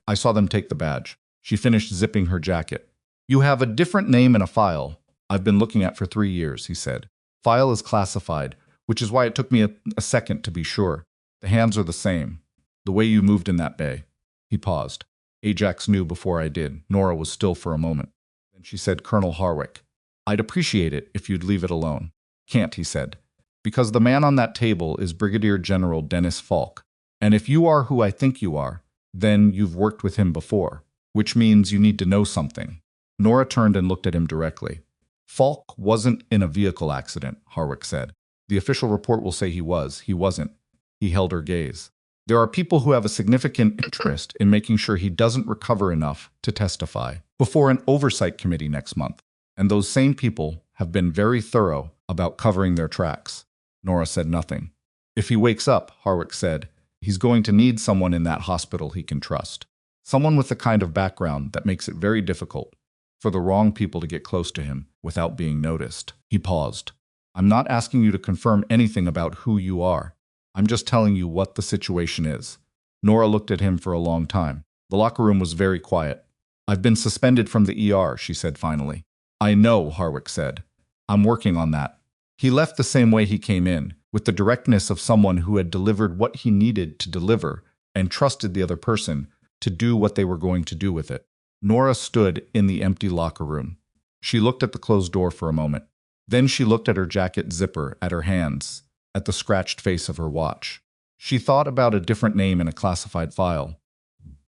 I saw them take the badge. She finished zipping her jacket. You have a different name in a file I've been looking at for 3 years, he said. File is classified, which is why it took me a second to be sure. The hands are the same. The way you moved in that bay. He paused. Ajax knew before I did. Nora was still for a moment. Then she said, Colonel Harwick. I'd appreciate it if you'd leave it alone. Can't, he said. Because the man on that table is Brigadier General Dennis Falk. And if you are who I think you are, then you've worked with him before, which means you need to know something. Nora turned and looked at him directly. Falk wasn't in a vehicle accident, Harwick said. The official report will say he was. He wasn't. He held her gaze. There are people who have a significant interest in making sure he doesn't recover enough to testify before an oversight committee next month. And those same people have been very thorough about covering their tracks. Nora said nothing. If he wakes up, Harwick said, he's going to need someone in that hospital he can trust. Someone with the kind of background that makes it very difficult for the wrong people to get close to him without being noticed. He paused. I'm not asking you to confirm anything about who you are. I'm just telling you what the situation is. Nora looked at him for a long time. The locker room was very quiet. I've been suspended from the ER, she said finally. I know, Harwick said. I'm working on that. He left the same way he came in, with the directness of someone who had delivered what he needed to deliver and trusted the other person to do what they were going to do with it. Nora stood in the empty locker room. She looked at the closed door for a moment. Then she looked at her jacket zipper, at her hands, at the scratched face of her watch. She thought about a different name in a classified file.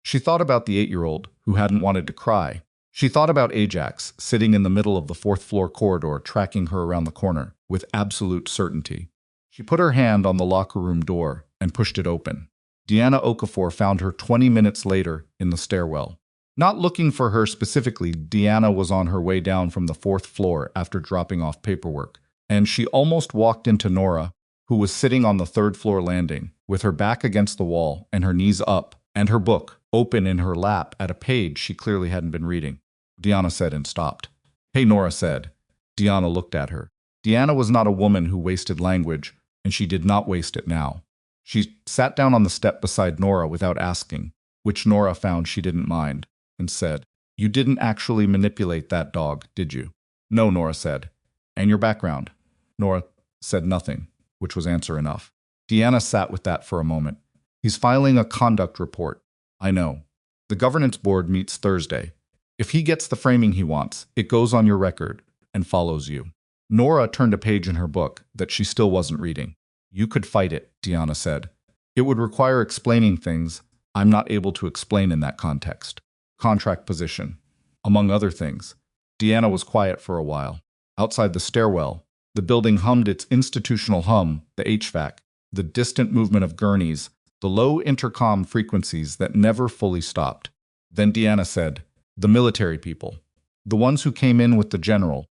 She thought about the 8-year-old who hadn't wanted to cry. She thought about Ajax, sitting in the middle of the 4th-floor corridor, tracking her around the corner with absolute certainty. She put her hand on the locker room door and pushed it open. Deanna Okafor found her 20 minutes later in the stairwell. Not looking for her specifically, Deanna was on her way down from the 4th floor after dropping off paperwork, and she almost walked into Nora, who was sitting on the 3rd-floor landing, with her back against the wall and her knees up, and her book open in her lap at a page she clearly hadn't been reading. Deanna said and stopped. Hey, Nora said. Deanna looked at her. Deanna was not a woman who wasted language, and she did not waste it now. She sat down on the step beside Nora without asking, which Nora found she didn't mind, and said, You didn't actually manipulate that dog, did you? No, Nora said. And your background? Nora said nothing, which was answer enough. Deanna sat with that for a moment. He's filing a conduct report. I know. The governance board meets Thursday. If he gets the framing he wants, it goes on your record and follows you. Nora turned a page in her book that she still wasn't reading. You could fight it, Deanna said. It would require explaining things I'm not able to explain in that context. Contract position. Among other things. Deanna was quiet for a while. Outside the stairwell, the building hummed its institutional hum, the HVAC, the distant movement of gurneys, the low intercom frequencies that never fully stopped. Then Deanna said, The military people. The ones who came in with the general.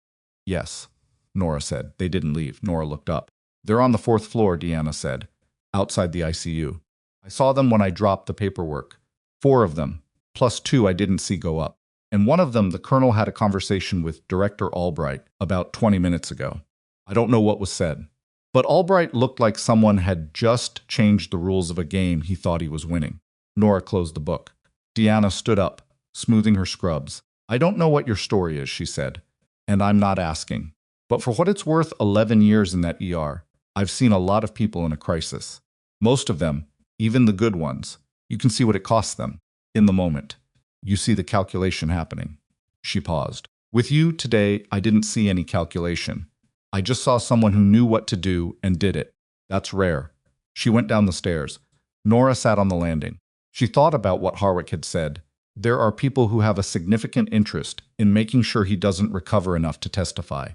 Yes, Nora said. They didn't leave. Nora looked up. They're on the 4th floor, Deanna said, outside the ICU. I saw them when I dropped the paperwork. 4 of them, plus 2 I didn't see go up. And one of them, the colonel had a conversation with Director Albright about 20 minutes ago. I don't know what was said. But Albright looked like someone had just changed the rules of a game he thought he was winning. Nora closed the book. Deanna stood up, smoothing her scrubs. I don't know what your story is, she said, and I'm not asking. But for what it's worth, 11 years in that ER, I've seen a lot of people in a crisis. Most of them, even the good ones, you can see what it costs them. In the moment, you see the calculation happening. She paused. With you today, I didn't see any calculation. I just saw someone who knew what to do and did it. That's rare. She went down the stairs. Nora sat on the landing. She thought about what Harwick had said. There are people who have a significant interest in making sure he doesn't recover enough to testify.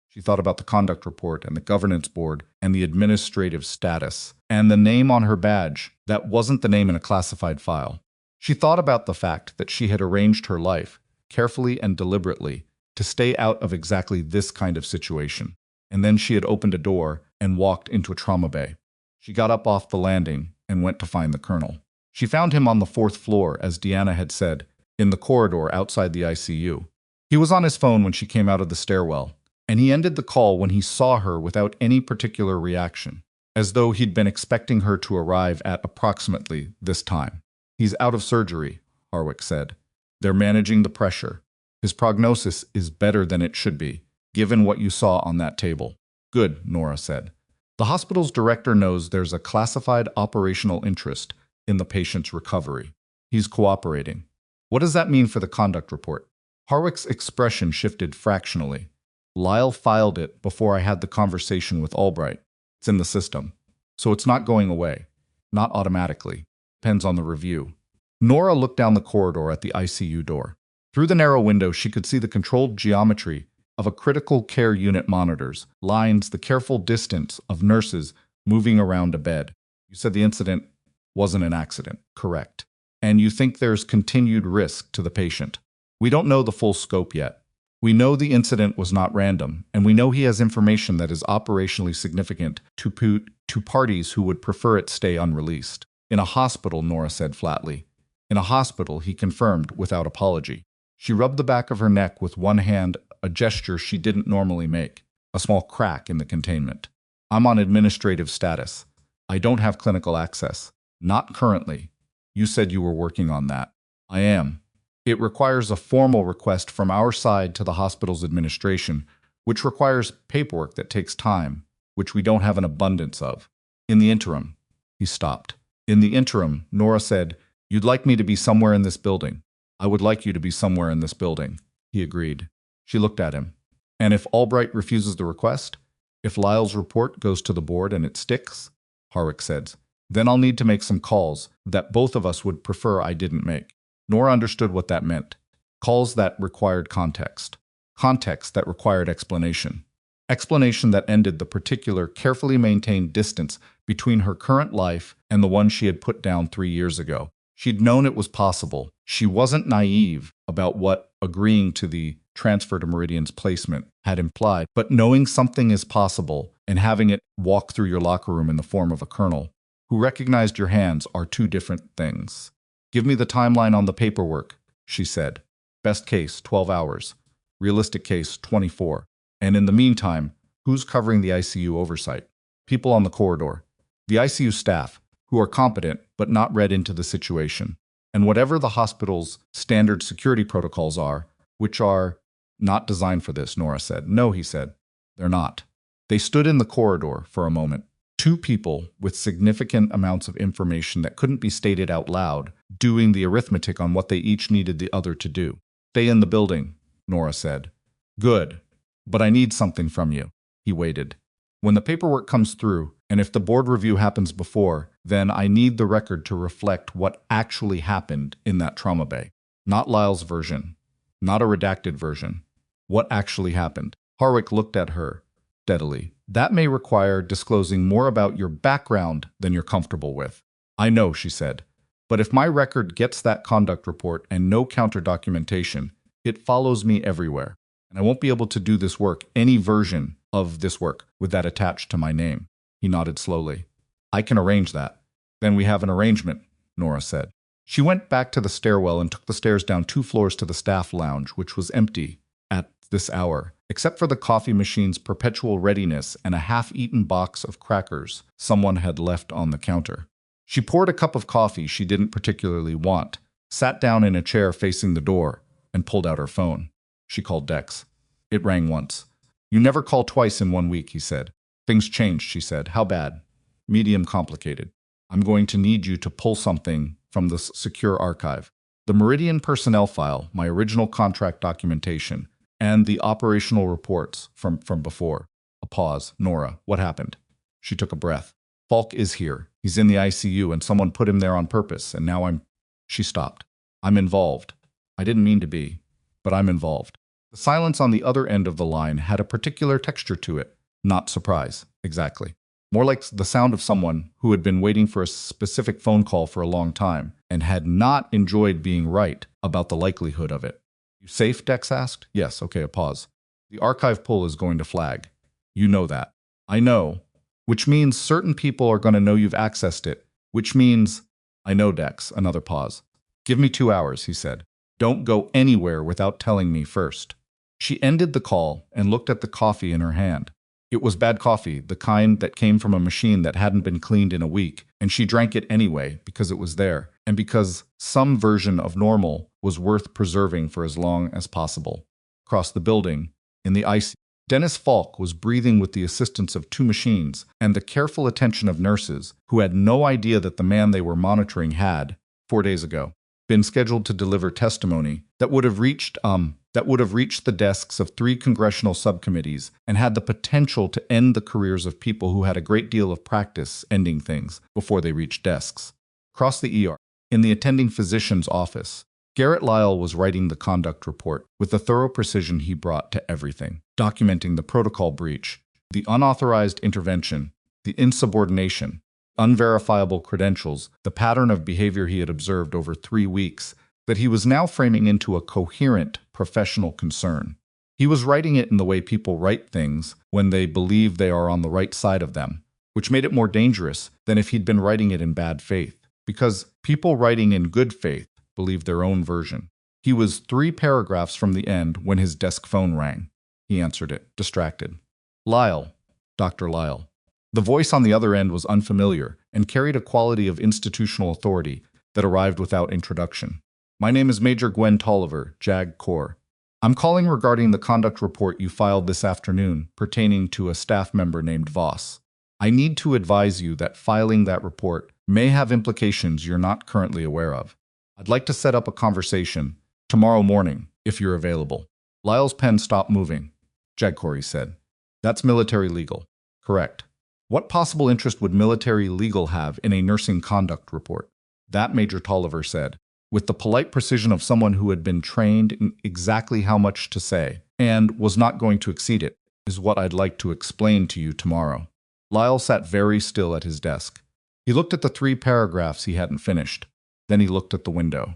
She thought about the conduct report and the governance board and the administrative status and the name on her badge that wasn't the name in a classified file. She thought about the fact that she had arranged her life, carefully and deliberately, to stay out of exactly this kind of situation. And then she had opened a door and walked into a trauma bay. She got up off the landing and went to find the colonel. She found him on the 4th floor, as Deanna had said, in the corridor outside the ICU. He was on his phone when she came out of the stairwell, and he ended the call when he saw her without any particular reaction, as though he'd been expecting her to arrive at approximately this time. He's out of surgery, Harwick said. They're managing the pressure. His prognosis is better than it should be, given what you saw on that table. Good, Nora said. The hospital's director knows there's a classified operational interest in the patient's recovery. He's cooperating. What does that mean for the conduct report? Harwick's expression shifted fractionally. Lyle filed it before I had the conversation with Albright. It's in the system. So it's not going away. Not automatically. Depends on the review. Nora looked down the corridor at the ICU door. Through the narrow window, she could see the controlled geometry of a critical care unit monitors, lines, the careful distance of nurses moving around a bed. You said the incident wasn't an accident, correct? And you think there's continued risk to the patient. We don't know the full scope yet. We know the incident was not random, and we know he has information that is operationally significant to parties who would prefer it stay unreleased. In a hospital, Nora said flatly. In a hospital, he confirmed without apology. She rubbed the back of her neck with one hand, a gesture she didn't normally make, a small crack in the containment. I'm on administrative status. I don't have clinical access. Not currently. You said you were working on that. I am. It requires a formal request from our side to the hospital's administration, which requires paperwork that takes time, which we don't have an abundance of. In the interim, he stopped. In the interim, Nora said, you'd like me to be somewhere in this building. I would like you to be somewhere in this building. He agreed. She looked at him. And if Albright refuses the request? If Lyle's report goes to the board and it sticks? Harwick said. Then I'll need to make some calls that both of us would prefer I didn't make. Nora understood what that meant. Calls that required context. Context that required explanation. Explanation that ended the particular, carefully maintained distance between her current life and the one she had put down 3 years ago. She'd known it was possible. She wasn't naive about what agreeing to the transfer to Meridian's placement had implied, but knowing something is possible and having it walk through your locker room in the form of a colonel who recognized your hands are two different things. Give me the timeline on the paperwork, she said. Best case, 12 hours. Realistic case, 24. And in the meantime, who's covering the ICU oversight? People on the corridor. The ICU staff, who are competent but not read into the situation. And whatever the hospital's standard security protocols are, which are not designed for this, Nora said. No, he said. They're not. They stood in the corridor for a moment. Two people with significant amounts of information that couldn't be stated out loud, doing the arithmetic on what they each needed the other to do. Stay in the building, Nora said. Good. But I need something from you. He waited. When the paperwork comes through, and if the board review happens before, then I need the record to reflect what actually happened in that trauma bay. Not Lyle's version. Not a redacted version. What actually happened? Harwick looked at her steadily. That may require disclosing more about your background than you're comfortable with. I know, she said. But if my record gets that conduct report and no counter-documentation, it follows me everywhere. And I won't be able to do this work, any version of this work, with that attached to my name. He nodded slowly. I can arrange that. Then we have an arrangement, Nora said. She went back to the stairwell and took the stairs down 2 floors to the staff lounge, which was empty at this hour, except for the coffee machine's perpetual readiness and a half-eaten box of crackers someone had left on the counter. She poured a cup of coffee she didn't particularly want, sat down in a chair facing the door, and pulled out her phone. She called Dex. It rang once. You never call twice in 1 week, he said. Things changed, she said. How bad? Medium complicated. I'm going to need you to pull something from the secure archive. The Meridian personnel file, my original contract documentation, and the operational reports from before. A pause. Nora, what happened? She took a breath. Falk is here. He's in the ICU and someone put him there on purpose, and now She stopped. I'm involved. I didn't mean to be, but I'm involved. The silence on the other end of the line had a particular texture to it. Not surprise, exactly. More like the sound of someone who had been waiting for a specific phone call for a long time and had not enjoyed being right about the likelihood of it. You safe, Dex asked. Yes, okay, a pause. The archive pull is going to flag. You know that. I know. Which means certain people are going to know you've accessed it. Which means, I know, Dex. Another pause. Give me 2 hours, he said. Don't go anywhere without telling me first. She ended the call and looked at the coffee in her hand. It was bad coffee, the kind that came from a machine that hadn't been cleaned in a week, and she drank it anyway because it was there, and because some version of normal was worth preserving for as long as possible. Across the building, in the ICU, Dennis Falk was breathing with the assistance of 2 machines and the careful attention of nurses who had no idea that the man they were monitoring had, 4 days ago, been scheduled to deliver testimony that would have reached the desks of 3 congressional subcommittees and had the potential to end the careers of people who had a great deal of practice ending things before they reached desks. Across the ER, in the attending physician's office, Garrett Lyle was writing the conduct report with the thorough precision he brought to everything, documenting the protocol breach, the unauthorized intervention, the insubordination, unverifiable credentials, the pattern of behavior he had observed over 3 weeks that he was now framing into a coherent professional concern. He was writing it in the way people write things when they believe they are on the right side of them, which made it more dangerous than if he'd been writing it in bad faith, because people writing in good faith believe their own version. He was 3 paragraphs from the end when his desk phone rang. He answered it, distracted. Lyle, Dr. Lyle. The voice on the other end was unfamiliar and carried a quality of institutional authority that arrived without introduction. My name is Major Gwen Tolliver, JAG Corps. I'm calling regarding the conduct report you filed this afternoon pertaining to a staff member named Voss. I need to advise you that filing that report may have implications you're not currently aware of. I'd like to set up a conversation tomorrow morning, if you're available. Lyle's pen stopped moving. JAG Corps said. That's military legal. Correct. What possible interest would military legal have in a nursing conduct report? That, Major Tolliver said, with the polite precision of someone who had been trained in exactly how much to say, and was not going to exceed it, is what I'd like to explain to you tomorrow. Lyle sat very still at his desk. He looked at the 3 paragraphs he hadn't finished. Then he looked at the window.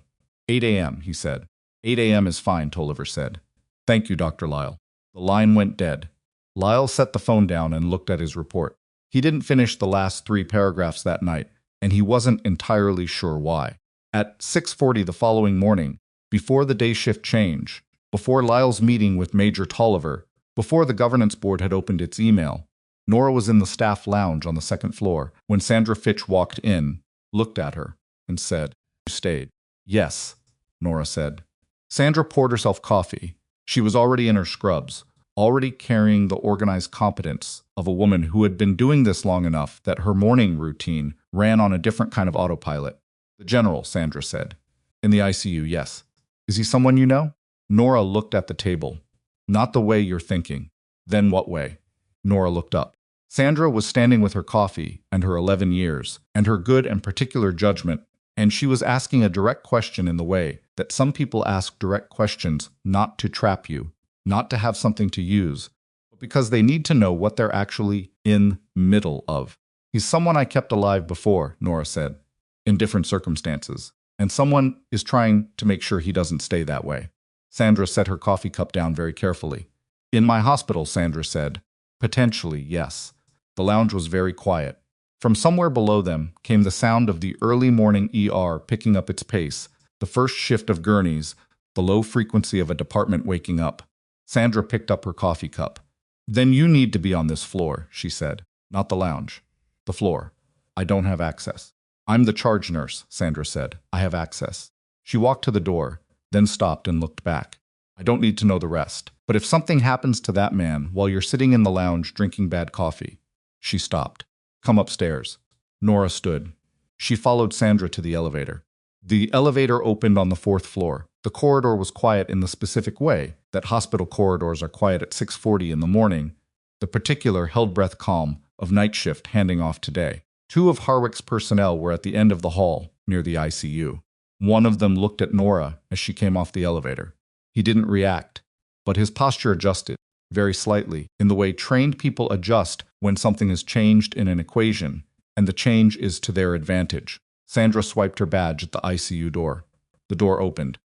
8 a.m., he said. 8 a.m. is fine, Tolliver said. Thank you, Dr. Lyle. The line went dead. Lyle set the phone down and looked at his report. He didn't finish the last 3 paragraphs that night, and he wasn't entirely sure why. At 6:40 the following morning, before the day shift change, before Lyle's meeting with Major Tolliver, before the governance board had opened its email, Nora was in the staff lounge on the 2nd floor when Sandra Fitch walked in, looked at her, and said, "You stayed." "Yes," Nora said. Sandra poured herself coffee. She was already in her scrubs, already carrying the organized competence of a woman who had been doing this long enough that her morning routine ran on a different kind of autopilot. "The general," Sandra said. "In the ICU, yes. Is he someone you know?" Nora looked at the table. "Not the way you're thinking." "Then what way?" Nora looked up. Sandra was standing with her coffee and her 11 years and her good and particular judgment, and she was asking a direct question in the way that some people ask direct questions not to trap you, not to have something to use, but because they need to know what they're actually in middle of. "He's someone I kept alive before," Nora said, "in different circumstances, and someone is trying to make sure he doesn't stay that way." Sandra set her coffee cup down very carefully. "In my hospital," Sandra said. "Potentially, yes." The lounge was very quiet. From somewhere below them came the sound of the early morning ER picking up its pace, the first shift of gurneys, the low frequency of a department waking up. Sandra picked up her coffee cup. "Then you need to be on this floor," she said. "Not the lounge. The floor. I don't have access." "I'm the charge nurse," Sandra said. "I have access." She walked to the door, then stopped and looked back. "I don't need to know the rest. But if something happens to that man while you're sitting in the lounge drinking bad coffee..." She stopped. "Come upstairs." Nora stood. She followed Sandra to the elevator. The elevator opened on the 4th floor. The corridor was quiet in the specific way that hospital corridors are quiet at 6:40 in the morning, the particular held-breath calm of night shift handing off to day. 2 of Harwick's personnel were at the end of the hall, near the ICU. One of them looked at Nora as she came off the elevator. He didn't react, but his posture adjusted, very slightly, in the way trained people adjust when something is changed in an equation, and the change is to their advantage. Sandra swiped her badge at the ICU door. The door opened.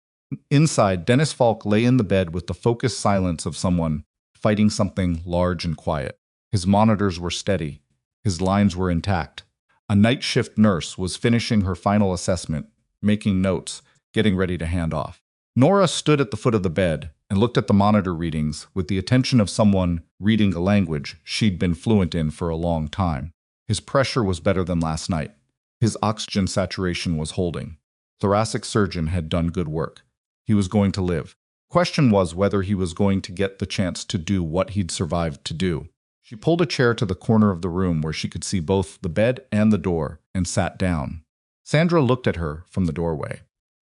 Inside, Dennis Falk lay in the bed with the focused silence of someone fighting something large and quiet. His monitors were steady. His lines were intact. A night shift nurse was finishing her final assessment, making notes, getting ready to hand off. Nora stood at the foot of the bed and looked at the monitor readings with the attention of someone reading a language she'd been fluent in for a long time. His pressure was better than last night. His oxygen saturation was holding. Thoracic surgeon had done good work. He was going to live. Question was whether he was going to get the chance to do what he'd survived to do. She pulled a chair to the corner of the room where she could see both the bed and the door and sat down. Sandra looked at her from the doorway.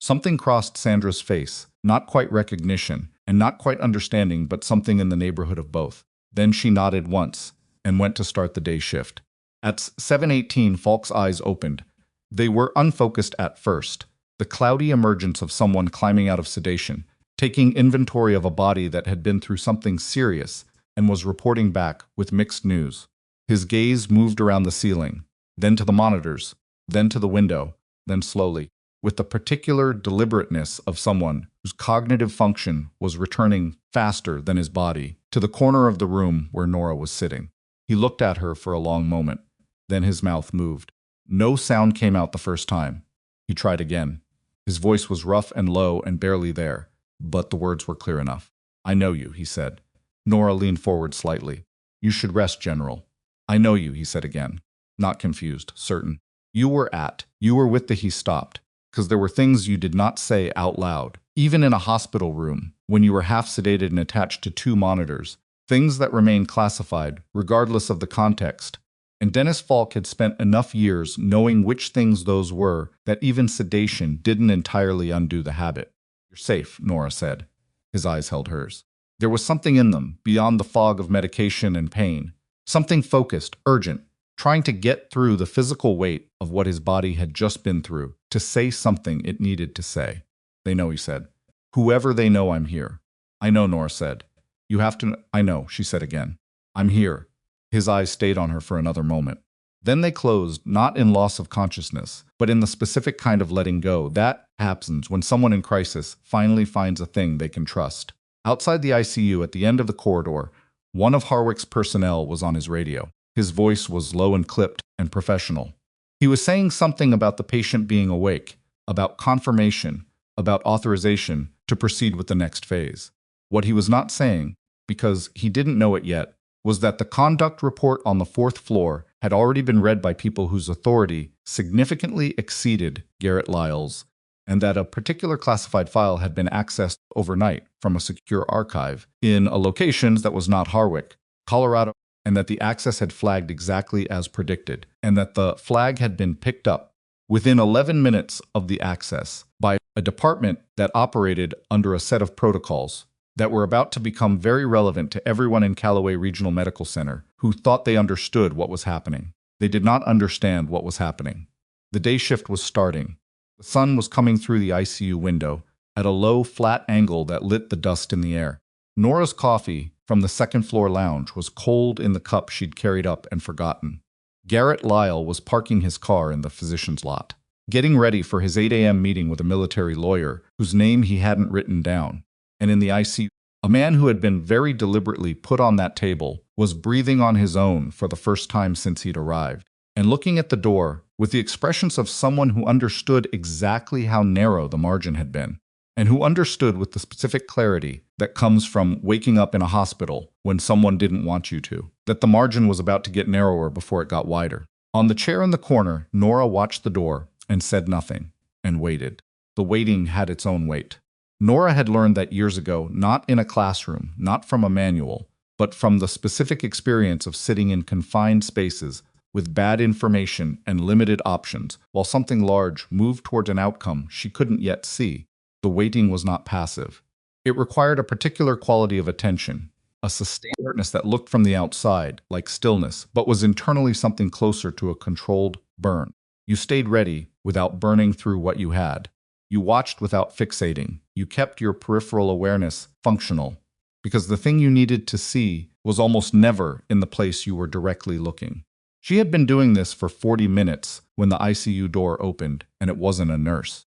Something crossed Sandra's face, not quite recognition and not quite understanding, but something in the neighborhood of both. Then she nodded once and went to start the day shift. At 7:18, Falk's eyes opened. They were unfocused at first. The cloudy emergence of someone climbing out of sedation, taking inventory of a body that had been through something serious and was reporting back with mixed news. His gaze moved around the ceiling, then to the monitors, then to the window, then slowly, with the particular deliberateness of someone whose cognitive function was returning faster than his body, to the corner of the room where Nora was sitting. He looked at her for a long moment. Then his mouth moved. No sound came out the first time. He tried again. His voice was rough and low and barely there, but the words were clear enough. "I know you," he said. Nora leaned forward slightly. "You should rest, General." "I know you," he said again, not confused, certain. You were with the." He stopped, because there were things you did not say out loud, even in a hospital room, when you were half sedated and attached to 2 monitors, things that remained classified, regardless of the context. And Dennis Falk had spent enough years knowing which things those were that even sedation didn't entirely undo the habit. "You're safe," Nora said. His eyes held hers. There was something in them, beyond the fog of medication and pain. Something focused, urgent, trying to get through the physical weight of what his body had just been through, to say something it needed to say. "They know," he said. "Whoever they know, I'm here." "I know," Nora said. "You have to." "I know," she said again. "I'm here." His eyes stayed on her for another moment. Then they closed, not in loss of consciousness, but in the specific kind of letting go that happens when someone in crisis finally finds a thing they can trust. Outside the ICU at the end of the corridor, one of Harwick's personnel was on his radio. His voice was low and clipped and professional. He was saying something about the patient being awake, about confirmation, about authorization to proceed with the next phase. What he was not saying, because he didn't know it yet, was that the conduct report on the 4th floor had already been read by people whose authority significantly exceeded Garrett Lyle's, and that a particular classified file had been accessed overnight from a secure archive in a location that was not Harwick, Colorado, and that the access had flagged exactly as predicted, and that the flag had been picked up within 11 minutes of the access by a department that operated under a set of protocols that were about to become very relevant to everyone in Calloway Regional Medical Center who thought they understood what was happening. They did not understand what was happening. The day shift was starting. The sun was coming through the ICU window at a low, flat angle that lit the dust in the air. Nora's coffee from the 2nd floor lounge was cold in the cup she'd carried up and forgotten. Garrett Lyle was parking his car in the physician's lot, getting ready for his 8 a.m. meeting with a military lawyer whose name he hadn't written down. And in the ICU, a man who had been very deliberately put on that table was breathing on his own for the first time since he'd arrived, and looking at the door with the expressions of someone who understood exactly how narrow the margin had been, and who understood with the specific clarity that comes from waking up in a hospital when someone didn't want you to, that the margin was about to get narrower before it got wider. On the chair in the corner, Nora watched the door and said nothing, and waited. The waiting had its own weight. Nora had learned that years ago, not in a classroom, not from a manual, but from the specific experience of sitting in confined spaces with bad information and limited options, while something large moved towards an outcome she couldn't yet see. The waiting was not passive. It required a particular quality of attention, a sustained alertness that looked from the outside like stillness, but was internally something closer to a controlled burn. You stayed ready without burning through what you had. You watched without fixating. You kept your peripheral awareness functional, because the thing you needed to see was almost never in the place you were directly looking. She had been doing this for 40 minutes when the ICU door opened, and it wasn't a nurse.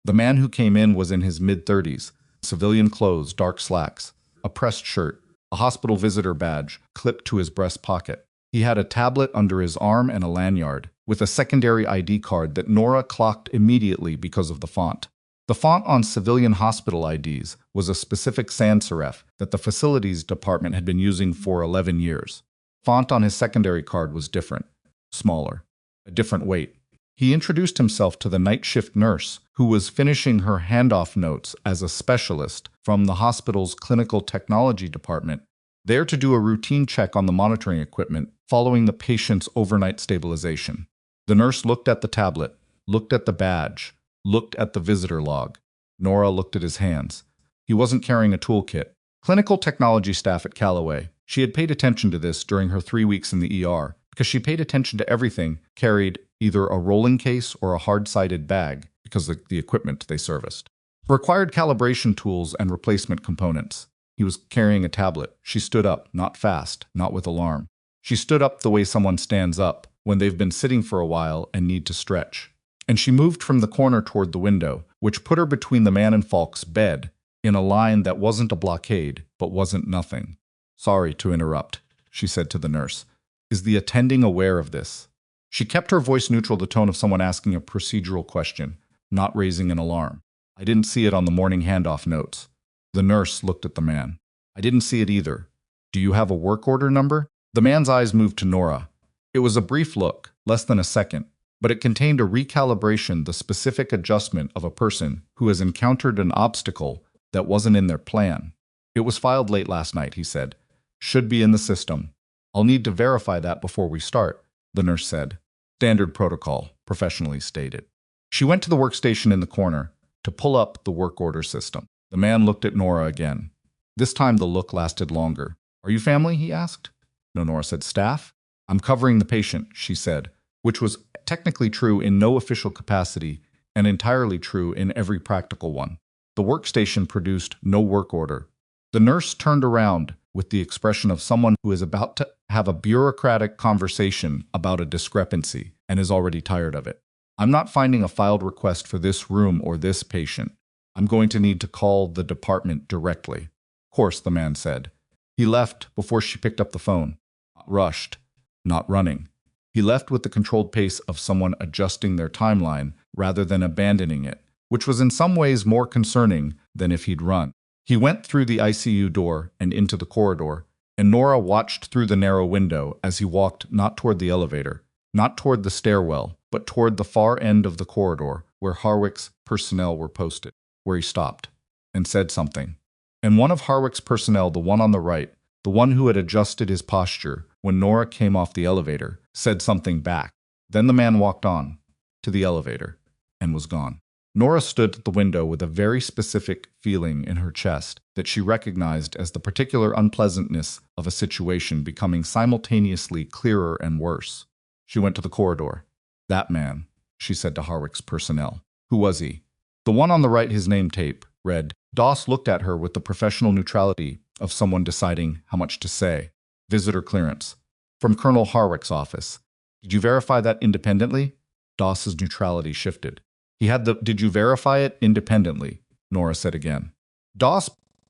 The man who came in was in his mid-30s, civilian clothes, dark slacks, a pressed shirt, a hospital visitor badge clipped to his breast pocket. He had a tablet under his arm and a lanyard, with a secondary ID card that Nora clocked immediately because of the font. The font on civilian hospital IDs was a specific sans serif that the facilities department had been using for 11 years. Font on his secondary card was different, smaller, a different weight. He introduced himself to the night shift nurse, who was finishing her handoff notes as a specialist from the hospital's clinical technology department, there to do a routine check on the monitoring equipment following the patient's overnight stabilization. The nurse looked at the tablet, looked at the badge, looked at the visitor log. Nora looked at his hands. He wasn't carrying a toolkit. Clinical technology staff at Calloway. She had paid attention to this during her 3 weeks in the ER, because she paid attention to everything carried either a rolling case or a hard-sided bag because of the equipment they serviced. Required calibration tools and replacement components. He was carrying a tablet. She stood up, not fast, not with alarm. She stood up the way someone stands up when they've been sitting for a while and need to stretch. and she moved from the corner toward the window, which put her between the man and Falk's bed, in a line that wasn't a blockade, but wasn't nothing. "Sorry to interrupt," she said to the nurse. "Is the attending aware of this?" She kept her voice neutral, the tone of someone asking a procedural question, not raising an alarm. "I didn't see it on the morning handoff notes." The nurse looked at the man. "I didn't see it either. Do you have a work order number?" The man's eyes moved to Nora. It was a brief look, less than a second, but it contained a recalibration, the specific adjustment of a person who has encountered an obstacle that wasn't in their plan. "It was filed late last night," he said. "Should be in the system." "I'll need to verify that before we start," the nurse said. "Standard protocol," professionally stated. She went to the workstation in the corner to pull up the work order system. The man looked at Nora again. This time the look lasted longer. "Are you family?" he asked. "No," Nora said. "Staff?" "I'm covering the patient," she said, which was technically true in no official capacity and entirely true in every practical one. The workstation produced no work order. The nurse turned around with the expression of someone who is about to have a bureaucratic conversation about a discrepancy and is already tired of it. "I'm not finding a filed request for this room or this patient. I'm going to need to call the department directly." "Of course," the man said. He left before she picked up the phone. Not rushed, not running. He left with the controlled pace of someone adjusting their timeline rather than abandoning it, which was in some ways more concerning than if he'd run. He went through the ICU door and into the corridor, and Nora watched through the narrow window as he walked not toward the elevator, not toward the stairwell, but toward the far end of the corridor where Harwick's personnel were posted, where he stopped and said something. And one of Harwick's personnel, the one on the right, the one who had adjusted his posture when Nora came off the elevator, said something back. Then the man walked on to the elevator and was gone. Nora stood at the window with a very specific feeling in her chest that she recognized as the particular unpleasantness of a situation becoming simultaneously clearer and worse. She went to the corridor. "That man," she said to Harwick's personnel. "Who was he?" The one on the right, his name tape, read. Doss looked at her with the professional neutrality of someone deciding how much to say. "Visitor clearance. From Colonel Harwick's office. Did you verify that independently?" Doss's neutrality shifted. "Did you verify it independently?" Nora said again. Doss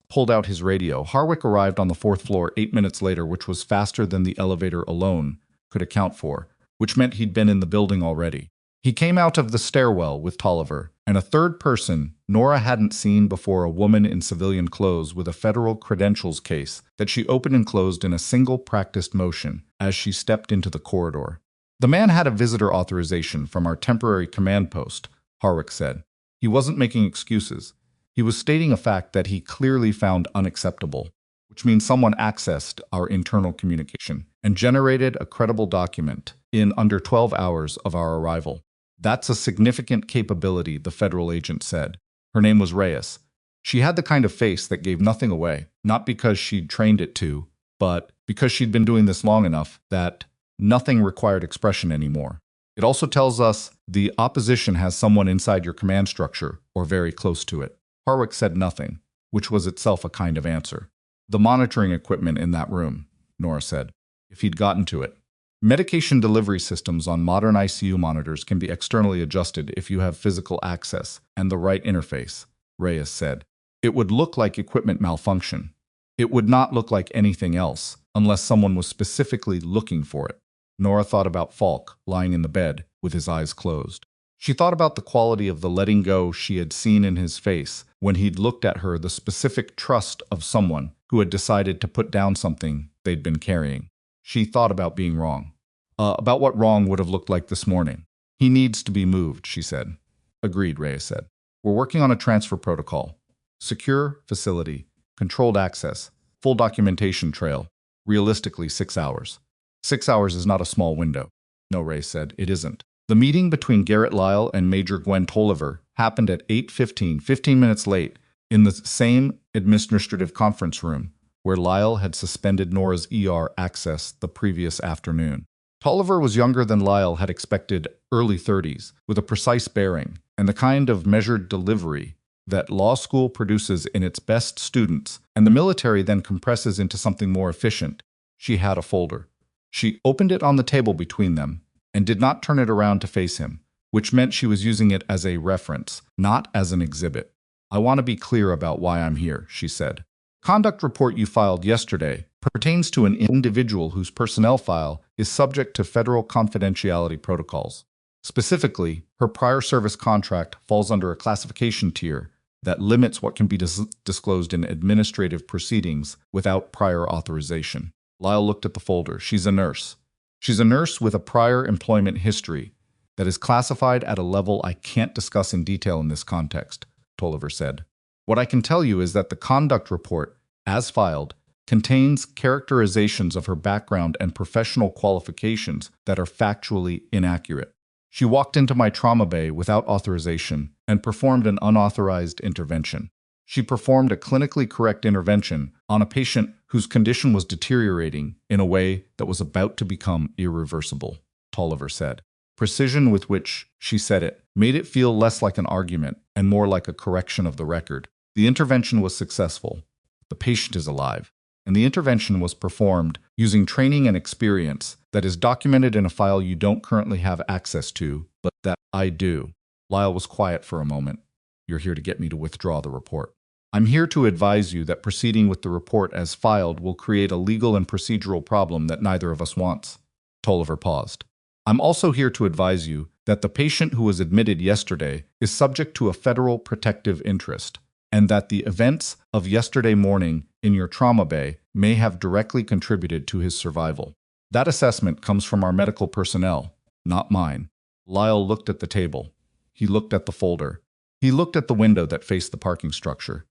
pulled out his radio. Harwick arrived on the 4th floor 8 minutes later, which was faster than the elevator alone could account for, which meant he'd been in the building already. He came out of the stairwell with Tolliver and a third person Nora hadn't seen before, a woman in civilian clothes with a federal credentials case that she opened and closed in a single practiced motion as she stepped into the corridor. "The man had a visitor authorization from our temporary command post," Harwick said. He wasn't making excuses. He was stating a fact that he clearly found unacceptable, which means someone accessed our internal communication and generated a credible document in under 12 hours of our arrival. "That's a significant capability," the federal agent said. Her name was Reyes. She had the kind of face that gave nothing away, not because she'd trained it to, but because she'd been doing this long enough that nothing required expression anymore. "It also tells us the opposition has someone inside your command structure, or very close to it." Harwick said nothing, which was itself a kind of answer. "The monitoring equipment in that room," Nora said, "if he'd gotten to it. Medication delivery systems on modern ICU monitors can be externally adjusted if you have physical access and the right interface," Reyes said. "It would look like equipment malfunction. It would not look like anything else, unless someone was specifically looking for it." Nora thought about Falk lying in the bed with his eyes closed. She thought about the quality of the letting go she had seen in his face when he'd looked at her, the specific trust of someone who had decided to put down something they'd been carrying. She thought about being wrong. About what wrong would have looked like this morning. "He needs to be moved," she said. "Agreed," Reyes said. "We're working on a transfer protocol. Secure facility, controlled access, full documentation trail. Realistically, 6 hours. 6 hours is not a small window." "No," Reyes said, "it isn't." The meeting between Garrett Lyle and Major Gwen Tolliver happened at 8:15, 15 minutes late, in the same administrative conference room where Lyle had suspended Nora's ER access the previous afternoon. Tolliver was younger than Lyle had expected, early 30s, with a precise bearing and the kind of measured delivery that law school produces in its best students and the military then compresses into something more efficient. She had a folder. She opened it on the table between them and did not turn it around to face him, which meant she was using it as a reference, not as an exhibit. "I want to be clear about why I'm here," she said. "Conduct report you filed yesterday pertains to an individual whose personnel file is subject to federal confidentiality protocols. Specifically, her prior service contract falls under a classification tier that limits what can be disclosed in administrative proceedings without prior authorization." Lyle looked at the folder. "She's a nurse. She's a nurse with a prior employment history that is classified at a level I can't discuss in detail in this context," Tolliver said. "What I can tell you is that the conduct report, as filed, contains characterizations of her background and professional qualifications that are factually inaccurate. She walked into my trauma bay without authorization and performed an unauthorized intervention. She performed a clinically correct intervention on a patient whose condition was deteriorating in a way that was about to become irreversible," Tolliver said. Precision with which she said it made it feel less like an argument and more like a correction of the record. "The intervention was successful. The patient is alive. And the intervention was performed using training and experience that is documented in a file you don't currently have access to, but that I do." Lyle was quiet for a moment. "You're here to get me to withdraw the report." "I'm here to advise you that proceeding with the report as filed will create a legal and procedural problem that neither of us wants." Tolliver paused. "I'm also here to advise you that the patient who was admitted yesterday is subject to a federal protective interest, and that the events of yesterday morning in your trauma bay may have directly contributed to his survival. That assessment comes from our medical personnel, not mine." Lyle looked at the table. He looked at the folder. He looked at the window that faced the parking structure.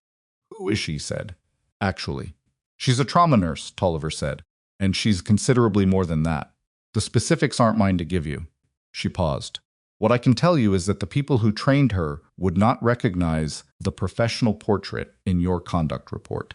"Who is she?" said. "Actually, she's a trauma nurse," Tolliver said, "and she's considerably more than that. The specifics aren't mine to give you." She paused. "What I can tell you is that the people who trained her would not recognize the professional portrait in your conduct report."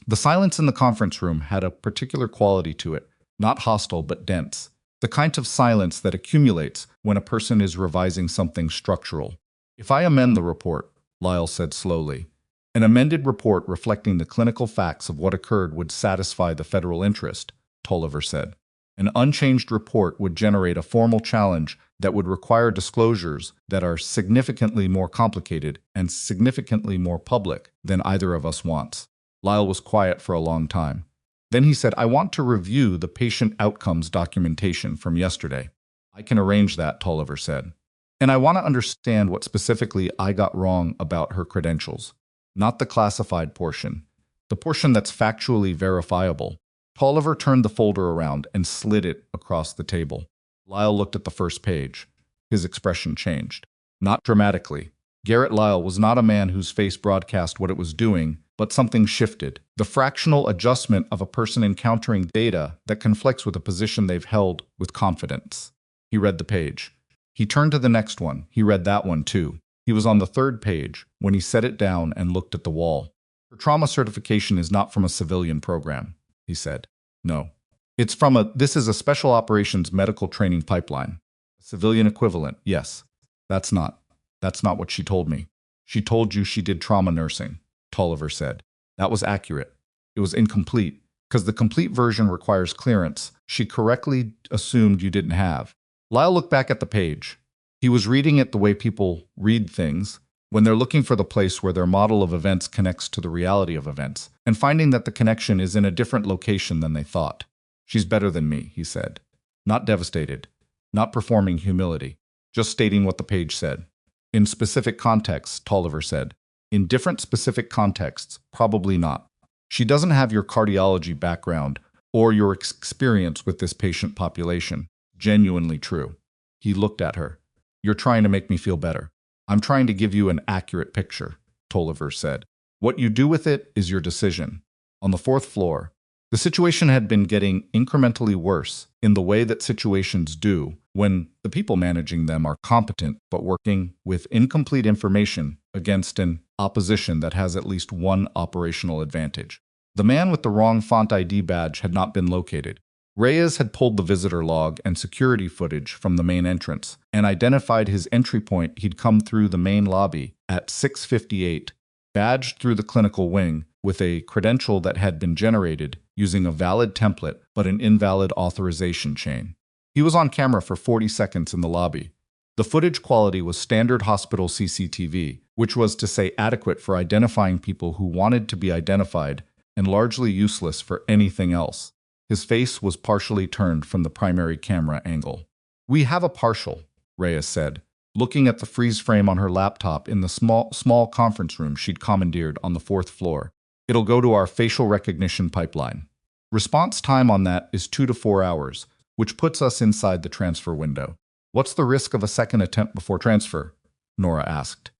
The silence in the conference room had a particular quality to it, not hostile but dense, the kind of silence that accumulates when a person is revising something structural. "If I amend the report," Lyle said slowly, "an amended report reflecting the clinical facts of what occurred would satisfy the federal interest," Tolliver said. "An unchanged report would generate a formal challenge that would require disclosures that are significantly more complicated and significantly more public than either of us wants." Lyle was quiet for a long time. Then he said, "I want to review the patient outcomes documentation from yesterday." "I can arrange that," Tolliver said. "And I want to understand what specifically I got wrong about her credentials. Not the classified portion, the portion that's factually verifiable." Tolliver turned the folder around and slid it across the table. Lyle looked at the first page. His expression changed. Not dramatically. Garrett Lyle was not a man whose face broadcast what it was doing, but something shifted. The fractional adjustment of a person encountering data that conflicts with a position they've held with confidence. He read the page. He turned to the next one. He read that one too. He was on the third page when he set it down and looked at the wall. "Her trauma certification is not from a civilian program," he said. "No. This is a special operations medical training pipeline. A civilian equivalent, yes. That's not what she told me. She told you she did trauma nursing," Tolliver said. "That was accurate. It was incomplete, because the complete version requires clearance she correctly assumed you didn't have." Lyle looked back at the page. He was reading it the way people read things, when they're looking for the place where their model of events connects to the reality of events, and finding that the connection is in a different location than they thought. "She's better than me," he said. Not devastated, not performing humility, just stating what the page said. "In specific contexts," Tolliver said. "In different specific contexts, probably not. She doesn't have your cardiology background or your experience with this patient population. Genuinely true." He looked at her. "You're trying to make me feel better." "I'm trying to give you an accurate picture," Tolliver said. "What you do with it is your decision." On the fourth floor, the situation had been getting incrementally worse in the way that situations do when the people managing them are competent but working with incomplete information against an opposition that has at least one operational advantage. The man with the wrong font ID badge had not been located. Reyes had pulled the visitor log and security footage from the main entrance and identified his entry point. He'd come through the main lobby at 6:58, badged through the clinical wing with a credential that had been generated using a valid template but an invalid authorization chain. He was on camera for 40 seconds in the lobby. The footage quality was standard hospital CCTV, which was to say adequate for identifying people who wanted to be identified and largely useless for anything else. His face was partially turned from the primary camera angle. "We have a partial," Reyes said, looking at the freeze frame on her laptop in the small conference room she'd commandeered on the 4th floor. "It'll go to our facial recognition pipeline. Response time on that is 2 to 4 hours, which puts us inside the transfer window." "What's the risk of a second attempt before transfer?" Nora asked.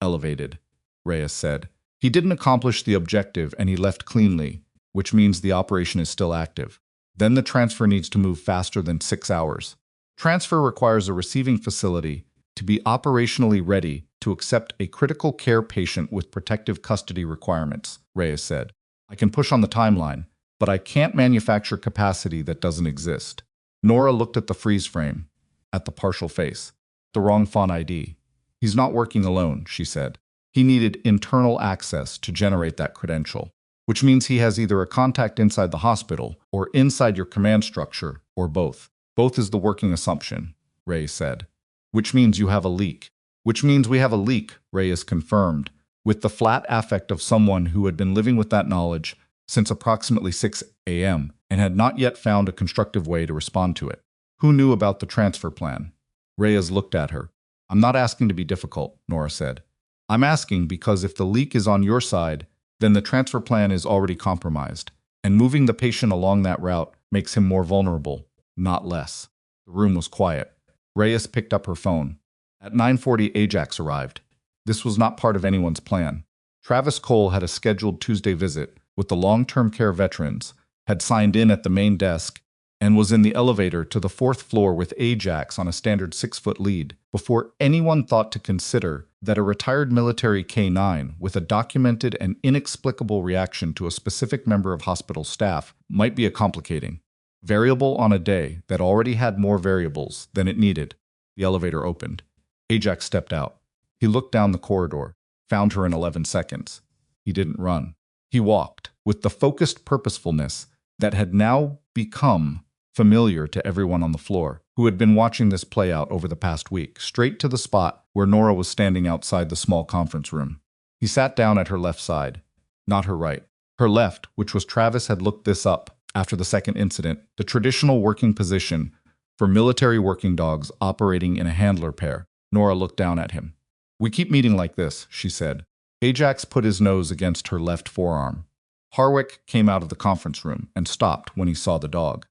"Elevated," Reyes said. "He didn't accomplish the objective and he left cleanly, which means the operation is still active. Then the transfer needs to move faster than 6 hours. Transfer requires a receiving facility to be operationally ready to accept a critical care patient with protective custody requirements," Reyes said. "I can push on the timeline, but I can't manufacture capacity that doesn't exist." Nora looked at the freeze frame, at the partial face. "The wrong font ID. He's not working alone," she said. "He needed internal access to generate that credential, which means he has either a contact inside the hospital or inside your command structure, or both." "Both is the working assumption," Reyes said. "Which means you have a leak." "Which means we have a leak," Reyes confirmed, with the flat affect of someone who had been living with that knowledge since approximately 6 a.m. and had not yet found a constructive way to respond to it. "Who knew about the transfer plan?" Reyes looked at her. "I'm not asking to be difficult," Nora said. "I'm asking because if the leak is on your side, then the transfer plan is already compromised, and moving the patient along that route makes him more vulnerable, not less." The room was quiet. Reyes picked up her phone. At 9:40, Ajax arrived. This was not part of anyone's plan. Travis Cole had a scheduled Tuesday visit with the long-term care veterans, had signed in at the main desk, and was in the elevator to the 4th floor with Ajax on a standard 6-foot lead before anyone thought to consider that a retired military K-9 with a documented and inexplicable reaction to a specific member of hospital staff might be a complicating variable on a day that already had more variables than it needed. The elevator opened. Ajax stepped out. He looked down the corridor, found her in 11 seconds. He didn't run. He walked, with the focused purposefulness that had now become familiar to everyone on the floor, who had been watching this play out over the past week, straight to the spot where Nora was standing outside the small conference room. He sat down at her left side, not her right. Her left, which was Travis had looked this up after the second incident, the traditional working position for military working dogs operating in a handler pair. Nora looked down at him. "We keep meeting like this," she said. Ajax put his nose against her left forearm. Harwick came out of the conference room and stopped when he saw the dog.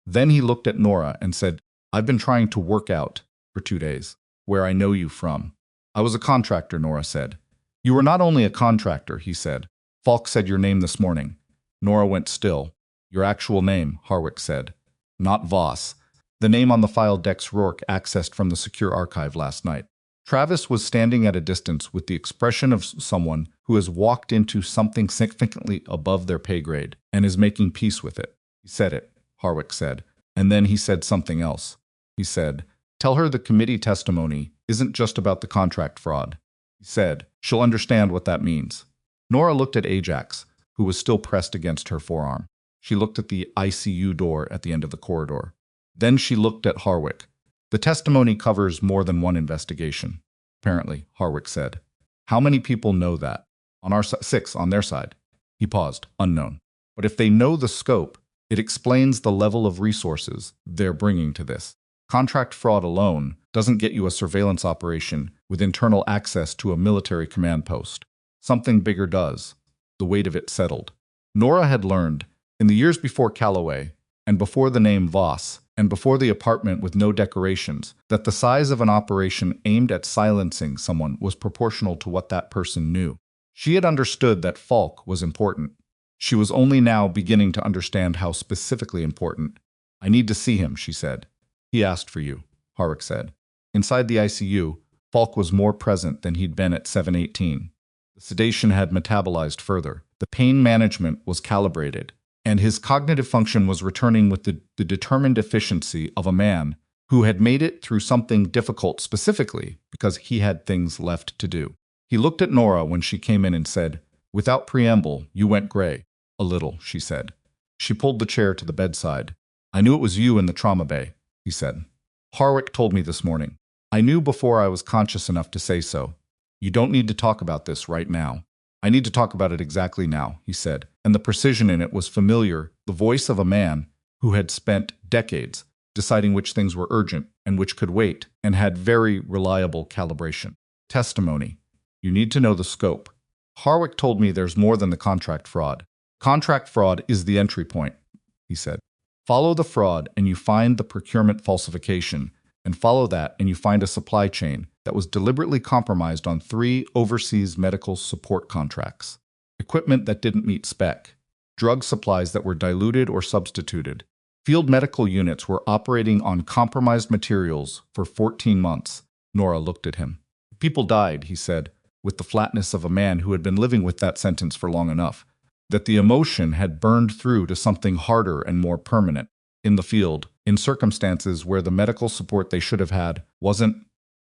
Then he looked at Nora and said, "I've been trying to work out for 2 days where I know you from." "I was a contractor," Nora said. "You were not only a contractor," he said. "Falk said your name this morning." Nora went still. "Your actual name," Harwick said. "Not Voss. The name on the file Dex Rourke accessed from the secure archive last night." Travis was standing at a distance with the expression of someone who has walked into something significantly above their pay grade and is making peace with it. "He said it," Harwick said, and then he said something else. He said, "Tell her the committee testimony isn't just about the contract fraud." He said, "She'll understand what that means." Nora looked at Ajax, who was still pressed against her forearm. She looked at the ICU door at the end of the corridor. Then she looked at Harwick. "The testimony covers more than one investigation." "Apparently," Harwick said. "How many people know that?" "On our side, 6 on their side." He paused, unknown. "But if they know the scope, it explains the level of resources they're bringing to this. Contract fraud alone doesn't get you a surveillance operation with internal access to a military command post. Something bigger does." The weight of it settled. Nora had learned, in the years before Calloway, and before the name Voss, and before the apartment with no decorations, that the size of an operation aimed at silencing someone was proportional to what that person knew. She had understood that Falk was important. She was only now beginning to understand how specifically important. "I need to see him," she said. "He asked for you," Harwick said. Inside the ICU, Falk was more present than he'd been at 718. The sedation had metabolized further. The pain management was calibrated, and his cognitive function was returning with the determined efficiency of a man who had made it through something difficult specifically because he had things left to do. He looked at Nora when she came in and said, "Without preamble, you went gray." "A little," she said. She pulled the chair to the bedside. "I knew it was you in the trauma bay," he said. "Harwick told me this morning." I knew before I was conscious enough to say so. You don't need to talk about this right now. I need to talk about it exactly now, he said, and the precision in it was familiar, the voice of a man who had spent decades deciding which things were urgent and which could wait, and had very reliable calibration. Testimony. You need to know the scope. Harwick told me there's more than the contract fraud. Contract fraud is the entry point, he said. Follow the fraud and you find the procurement falsification, and follow that and you find a supply chain that was deliberately compromised on 3 overseas medical support contracts. Equipment that didn't meet spec. Drug supplies that were diluted or substituted. Field medical units were operating on compromised materials for 14 months. Nora looked at him. People died, he said, with the flatness of a man who had been living with that sentence for long enough, that the emotion had burned through to something harder and more permanent. In the field, in circumstances where the medical support they should have had wasn't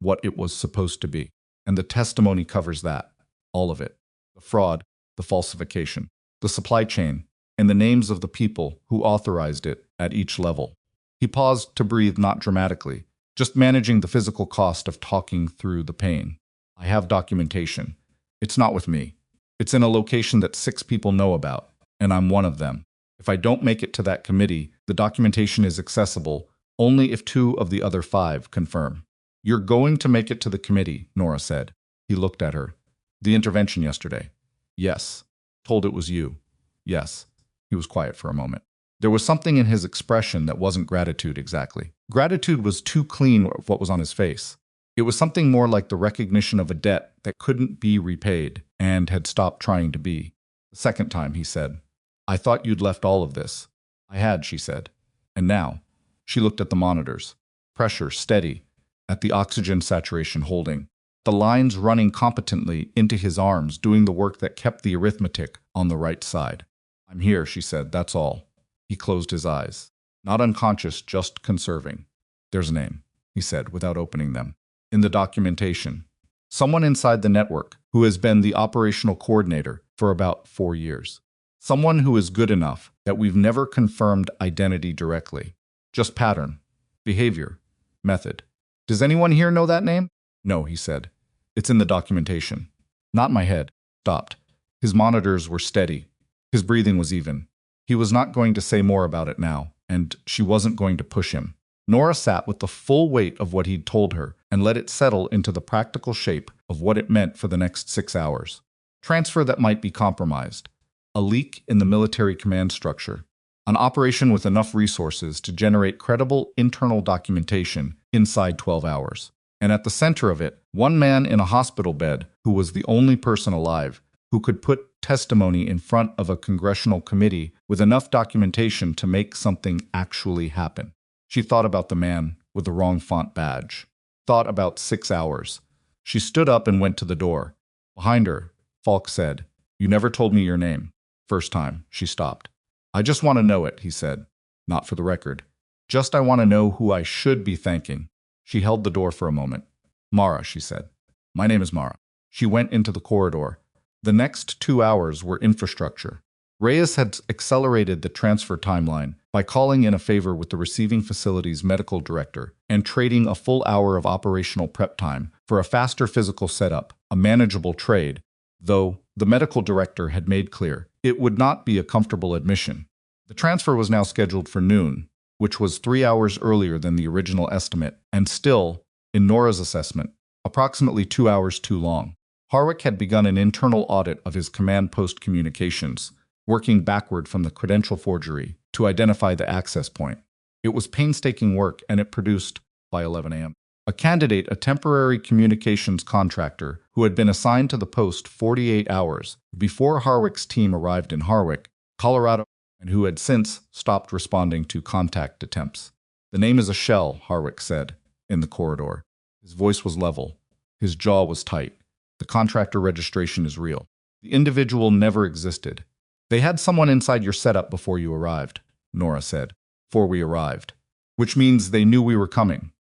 what it was supposed to be. And the testimony covers that, all of it. The fraud, the falsification, the supply chain, and the names of the people who authorized it at each level. He paused to breathe, not dramatically, just managing the physical cost of talking through the pain. I have documentation. It's not with me. It's in a location that 6 people know about, and I'm one of them. If I don't make it to that committee, the documentation is accessible only if 2 of the other 5 confirm. You're going to make it to the committee, Nora said. He looked at her. The intervention yesterday. Yes. Told it was you. Yes. He was quiet for a moment. There was something in his expression that wasn't gratitude exactly. Gratitude was too clean of what was on his face. It was something more like the recognition of a debt that couldn't be repaid and had stopped trying to be. The second time, he said, I thought you'd left all of this. I had, she said. And now? She looked at the monitors. Pressure steady, at the oxygen saturation holding. The lines running competently into his arms, doing the work that kept the arithmetic on the right side. I'm here, she said, that's all. He closed his eyes. Not unconscious, just conserving. There's a name, he said, without opening them. In the documentation. Someone inside the network who has been the operational coordinator for about 4 years. Someone who is good enough that we've never confirmed identity directly. Just pattern, behavior, method. Does anyone here know that name? No, he said. It's in the documentation. Not my head. Stopped. His monitors were steady. His breathing was even. He was not going to say more about it now, and she wasn't going to push him. Nora sat with the full weight of what he'd told her and let it settle into the practical shape of what it meant for the next 6 hours. Transfer that might be compromised. A leak in the military command structure. An operation with enough resources to generate credible internal documentation inside 12 hours. And at the center of it, one man in a hospital bed who was the only person alive who could put testimony in front of a congressional committee with enough documentation to make something actually happen. She thought about the man with the wrong font badge. Thought about 6 hours. She stood up and went to the door. Behind her, Falk said, You never told me your name. First time, she stopped. I just want to know it, he said. Not for the record. Just I want to know who I should be thanking. She held the door for a moment. Mara, she said. My name is Mara. She went into the corridor. The next 2 hours were infrastructure. Reyes had accelerated the transfer timeline by calling in a favor with the receiving facility's medical director and trading a full hour of operational prep time for a faster physical setup, a manageable trade, though the medical director had made clear it would not be a comfortable admission. The transfer was now scheduled for noon, which was 3 hours earlier than the original estimate, and still, in Nora's assessment, approximately 2 hours too long. Harwick had begun an internal audit of his command post communications, working backward from the credential forgery to identify the access point. It was painstaking work, and it produced, by 11 a.m., a candidate, a temporary communications contractor who had been assigned to the post 48 hours before Harwick's team arrived in Harwick, Colorado, and who had since stopped responding to contact attempts. The name is a shell, Harwick said, in the corridor. His voice was level. His jaw was tight. The contractor registration is real. The individual never existed. They had someone inside your setup before you arrived, Nora said. Before we arrived. Which means they knew we were coming.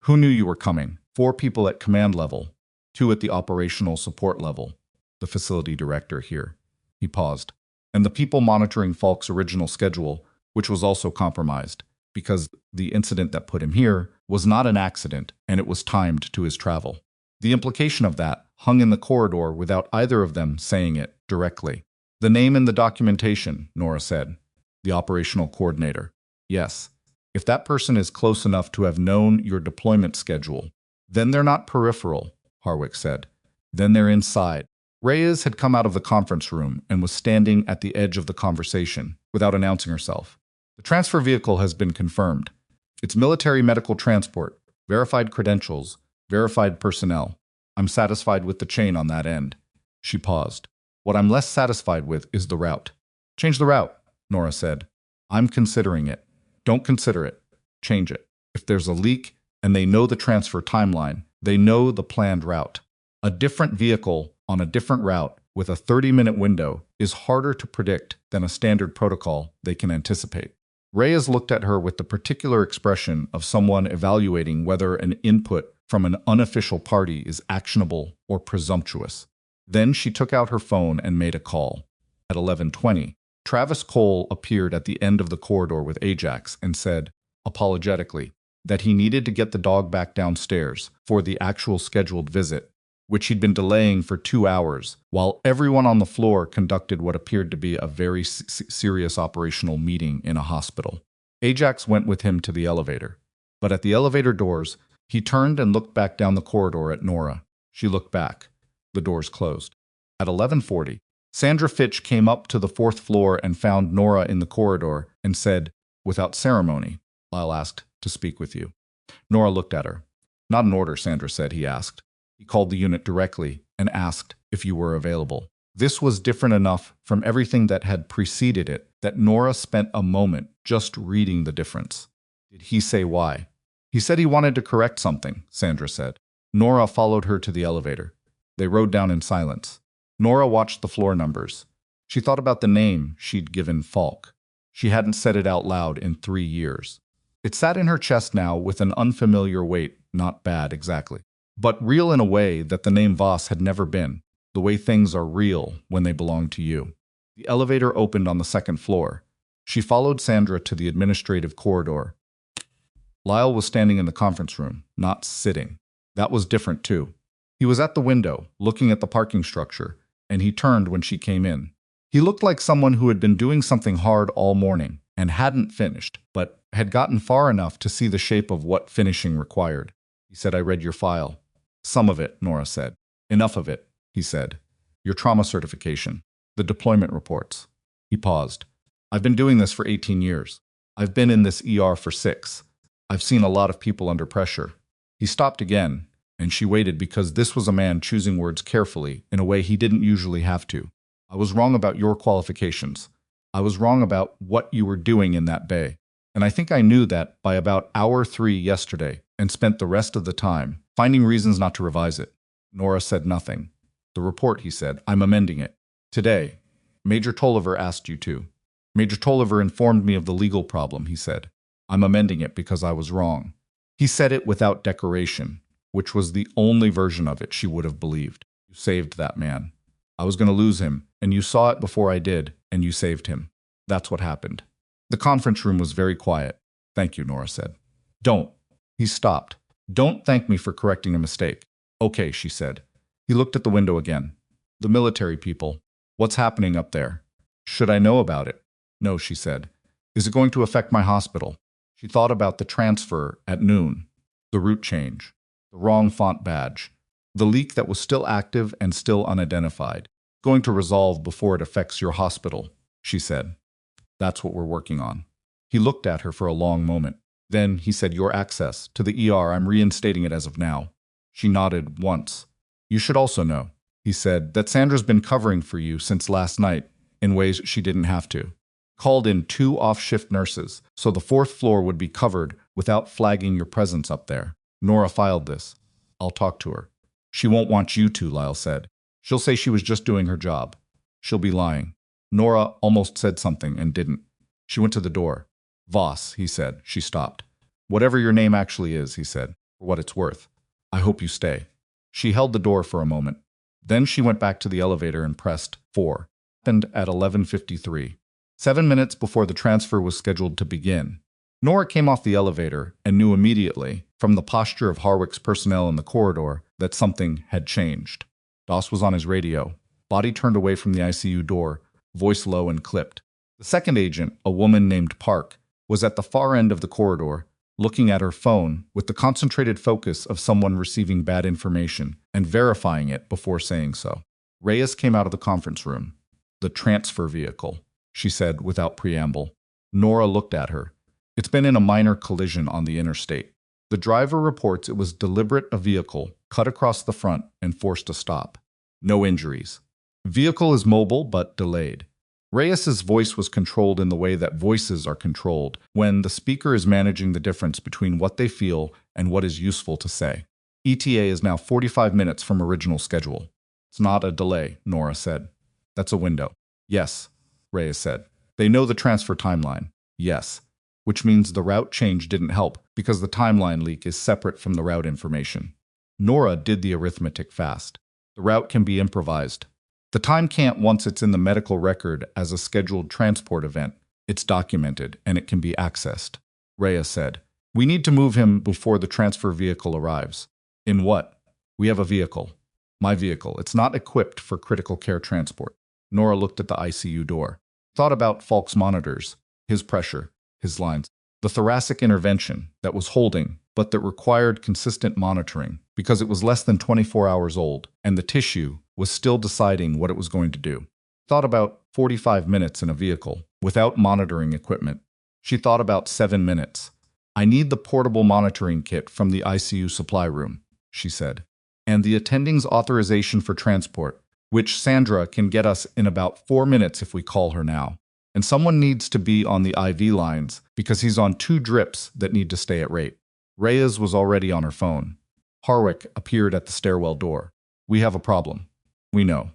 Who knew you were coming? 4 people at command level, 2 at the operational support level. The facility director here. He paused. And the people monitoring Falk's original schedule, which was also compromised. because the incident that put him here was not an accident and it was timed to his travel. The implication of that hung in the corridor without either of them saying it directly. The name in the documentation, Nora said. The operational coordinator. Yes. If that person is close enough to have known your deployment schedule, then they're not peripheral, Harwick said. Then they're inside. Reyes had come out of the conference room and was standing at the edge of the conversation without announcing herself. The transfer vehicle has been confirmed. It's military medical transport, verified credentials, verified personnel. I'm satisfied with the chain on that end. She paused. What I'm less satisfied with is the route. Change the route, Nora said. I'm considering it. Don't consider it. Change it. If there's a leak and they know the transfer timeline, they know the planned route. A different vehicle on a different route with a 30-minute window is harder to predict than a standard protocol they can anticipate. Reyes looked at her with the particular expression of someone evaluating whether an input from an unofficial party is actionable or presumptuous. Then she took out her phone and made a call. At 11:20, Travis Cole appeared at the end of the corridor with Ajax and said, apologetically, that he needed to get the dog back downstairs for the actual scheduled visit, which he'd been delaying for 2 hours, while everyone on the floor conducted what appeared to be a very serious operational meeting in a hospital. Ajax went with him to the elevator. But at the elevator doors, he turned and looked back down the corridor at Nora. She looked back. The doors closed. At 11:40, Sandra Fitch came up to the 4th floor and found Nora in the corridor and said, without ceremony, Lyle asked to speak with you. Nora looked at her. Not an order, Sandra said, he asked. He called the unit directly and asked if you were available. This was different enough from everything that had preceded it that Nora spent a moment just reading the difference. Did he say why? He said he wanted to correct something, Sandra said. Nora followed her to the elevator. They rode down in silence. Nora watched the floor numbers. She thought about the name she'd given Falk. She hadn't said it out loud in 3 years. It sat in her chest now with an unfamiliar weight, not bad exactly, but real in a way that the name Voss had never been, the way things are real when they belong to you. The elevator opened on the 2nd floor. She followed Sandra to the administrative corridor. Lyle was standing in the conference room, not sitting. That was different too. He was at the window, looking at the parking structure, and he turned when she came in. He looked like someone who had been doing something hard all morning and hadn't finished, but had gotten far enough to see the shape of what finishing required. He said, I read your file. Some of it, Nora said. Enough of it, he said. Your trauma certification. The deployment reports. He paused. I've been doing this for 18 years. I've been in this ER for 6. I've seen a lot of people under pressure. He stopped again, and she waited because this was a man choosing words carefully in a way he didn't usually have to. I was wrong about your qualifications. I was wrong about what you were doing in that bay. And I think I knew that by about hour 3 yesterday and spent the rest of the time finding reasons not to revise it. Nora said nothing. The report, he said, I'm amending it. Today, Major Tolliver asked you to. Major Tolliver informed me of the legal problem, he said. I'm amending it because I was wrong. He said it without decoration, which was the only version of it she would have believed. You saved that man. I was going to lose him, and you saw it before I did, and you saved him. That's what happened. The conference room was very quiet. Thank you, Nora said. Don't. He stopped. Don't thank me for correcting a mistake. Okay, she said. He looked at the window again. The military people. What's happening up there? Should I know about it? No, she said. Is it going to affect my hospital? She thought about the transfer at noon, the route change, the wrong font badge, the leak that was still active and still unidentified. Going to resolve before it affects your hospital, she said. That's what we're working on. He looked at her for a long moment. Then he said, your access to the ER, I'm reinstating it as of now. She nodded once. You should also know, he said, that Sandra's been covering for you since last night in ways she didn't have to. Called in 2 off-shift nurses, so the 4th floor would be covered without flagging your presence up there. Nora filed this. I'll talk to her. She won't want you to, Lyle said. She'll say she was just doing her job. She'll be lying. Nora almost said something and didn't. She went to the door. Voss, he said. She stopped. Whatever your name actually is, he said, for what it's worth. I hope you stay. She held the door for a moment. Then she went back to the elevator and pressed 4. Happened at 11:53. 7 minutes before the transfer was scheduled to begin. Nora came off the elevator and knew immediately, from the posture of Harwick's personnel in the corridor, that something had changed. Doss was on his radio, body turned away from the ICU door, voice low and clipped. The second agent, a woman named Park, was at the far end of the corridor, looking at her phone with the concentrated focus of someone receiving bad information and verifying it before saying so. Reyes came out of the conference room. "The transfer vehicle," she said without preamble. Nora looked at her. "It's been in a minor collision on the interstate. The driver reports it was deliberate a vehicle cut across the front and forced to stop. No injuries. Vehicle is mobile but delayed." Reyes's voice was controlled in the way that voices are controlled when the speaker is managing the difference between what they feel and what is useful to say. "ETA is now 45 minutes from original schedule." "It's not a delay," Nora said. "That's a window." "Yes," Reyes said. "They know the transfer timeline." "Yes." Which means the route change didn't help because the timeline leak is separate from the route information. Nora did the arithmetic fast. The route can be improvised. The time can't once it's in the medical record as a scheduled transport event. It's documented and it can be accessed. Reyes said, "We need to move him before the transfer vehicle arrives." "In what?" "We have a vehicle. My vehicle. It's not equipped for critical care transport." Nora looked at the ICU door. Thought about Falk's monitors, his pressure, his lines, the thoracic intervention that was holding, but that required consistent monitoring because it was less than 24 hours old and the tissue was still deciding what it was going to do. Thought about 45 minutes in a vehicle without monitoring equipment. She thought about 7 minutes. "I need the portable monitoring kit from the ICU supply room," she said, "and the attending's authorization for transport, which Sandra can get us in about 4 minutes if we call her now. And someone needs to be on the IV lines because he's on 2 drips that need to stay at rate." Reyes was already on her phone. Harwick appeared at the stairwell door. "We have a problem." "We know,"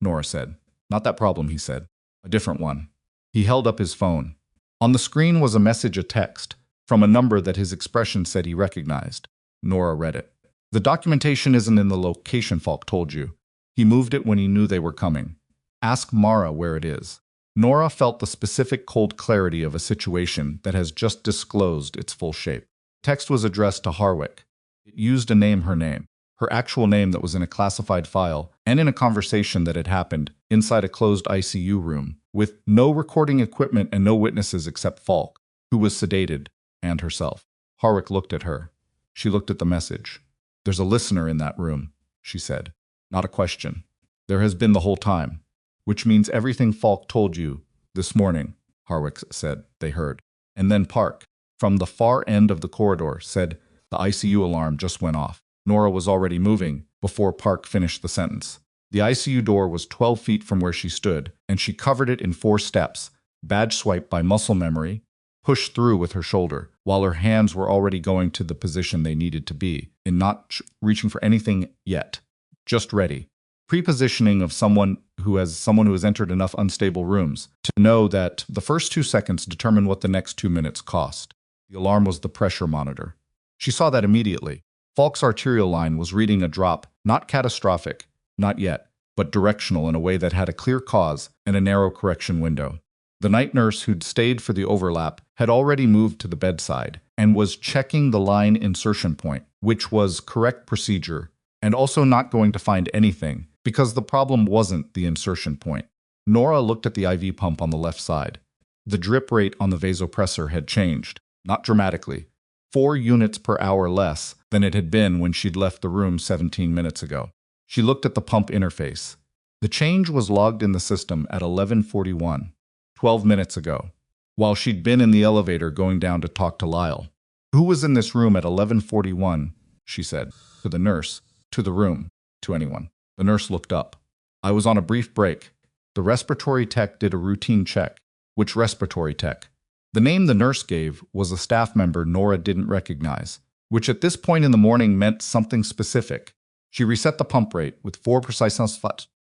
Nora said. "Not that problem," he said. "A different one." He held up his phone. On the screen was a message, a text, from a number that his expression said he recognized. Nora read it. "The documentation isn't in the location Falk told you. He moved it when he knew they were coming. Ask Mara where it is." Nora felt the specific cold clarity of a situation that has just disclosed its full shape. The text was addressed to Harwick. It used a name, her actual name that was in a classified file, and in a conversation that had happened inside a closed ICU room, with no recording equipment and no witnesses except Falk, who was sedated, and herself. Harwick looked at her. She looked at the message. "There's a listener in that room," she said. "Not a question. There has been the whole time. Which means everything Falk told you this morning," Harwick said. They heard. And then Park, from the far end of the corridor, said, "The ICU alarm just went off." Nora was already moving before Park finished the sentence. The ICU door was 12 feet from where she stood, and she covered it in 4 steps, badge swipe by muscle memory, pushed through with her shoulder, while her hands were already going to the position they needed to be, in not reaching for anything yet, just ready. Pre-positioning of someone who has entered enough unstable rooms to know that the first 2 seconds determine what the next 2 minutes cost. The alarm was the pressure monitor. She saw that immediately. Falk's arterial line was reading a drop, not catastrophic, not yet, but directional in a way that had a clear cause and a narrow correction window. The night nurse who'd stayed for the overlap had already moved to the bedside and was checking the line insertion point, which was correct procedure, and also not going to find anything, because the problem wasn't the insertion point. Nora looked at the IV pump on the left side. The drip rate on the vasopressor had changed, not dramatically, 4 units per hour less than it had been when she'd left the room 17 minutes ago. She looked at the pump interface. The change was logged in the system at 11:41, 12 minutes ago, while she'd been in the elevator going down to talk to Lyle. "Who was in this room at 11:41, she said, to the nurse, to the room, to anyone. The nurse looked up. "I was on a brief break. The respiratory tech did a routine check." "Which respiratory tech?" The name the nurse gave was a staff member Nora didn't recognize, which at this point in the morning meant something specific. She reset the pump rate with 4 precise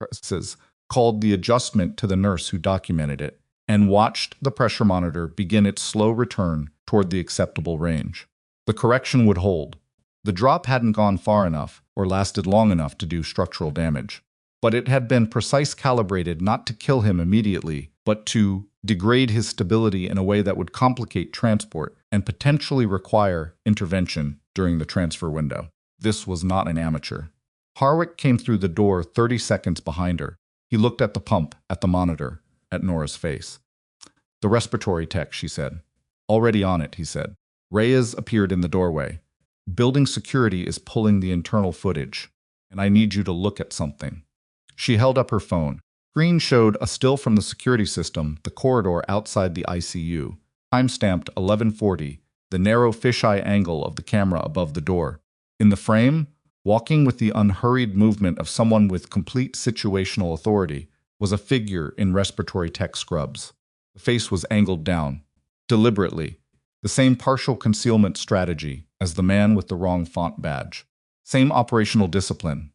presses, called the adjustment to the nurse who documented it, and watched the pressure monitor begin its slow return toward the acceptable range. The correction would hold. The drop hadn't gone far enough or lasted long enough to do structural damage, but it had been precise calibrated not to kill him immediately, but to degrade his stability in a way that would complicate transport and potentially require intervention during the transfer window. This was not an amateur. Harwick came through the door 30 seconds behind her. He looked at the pump, at the monitor, at Nora's face. "The respiratory tech," she said. "Already on it," he said. Reyes appeared in the doorway. "Building security is pulling the internal footage, and I need you to look at something." She held up her phone. Screen showed a still from the security system, the corridor outside the ICU. Time-stamped 11:40, the narrow fisheye angle of the camera above the door. In the frame, walking with the unhurried movement of someone with complete situational authority, was a figure in respiratory tech scrubs. The face was angled down, deliberately, the same partial concealment strategy as the man with the wrong font badge. Same operational discipline.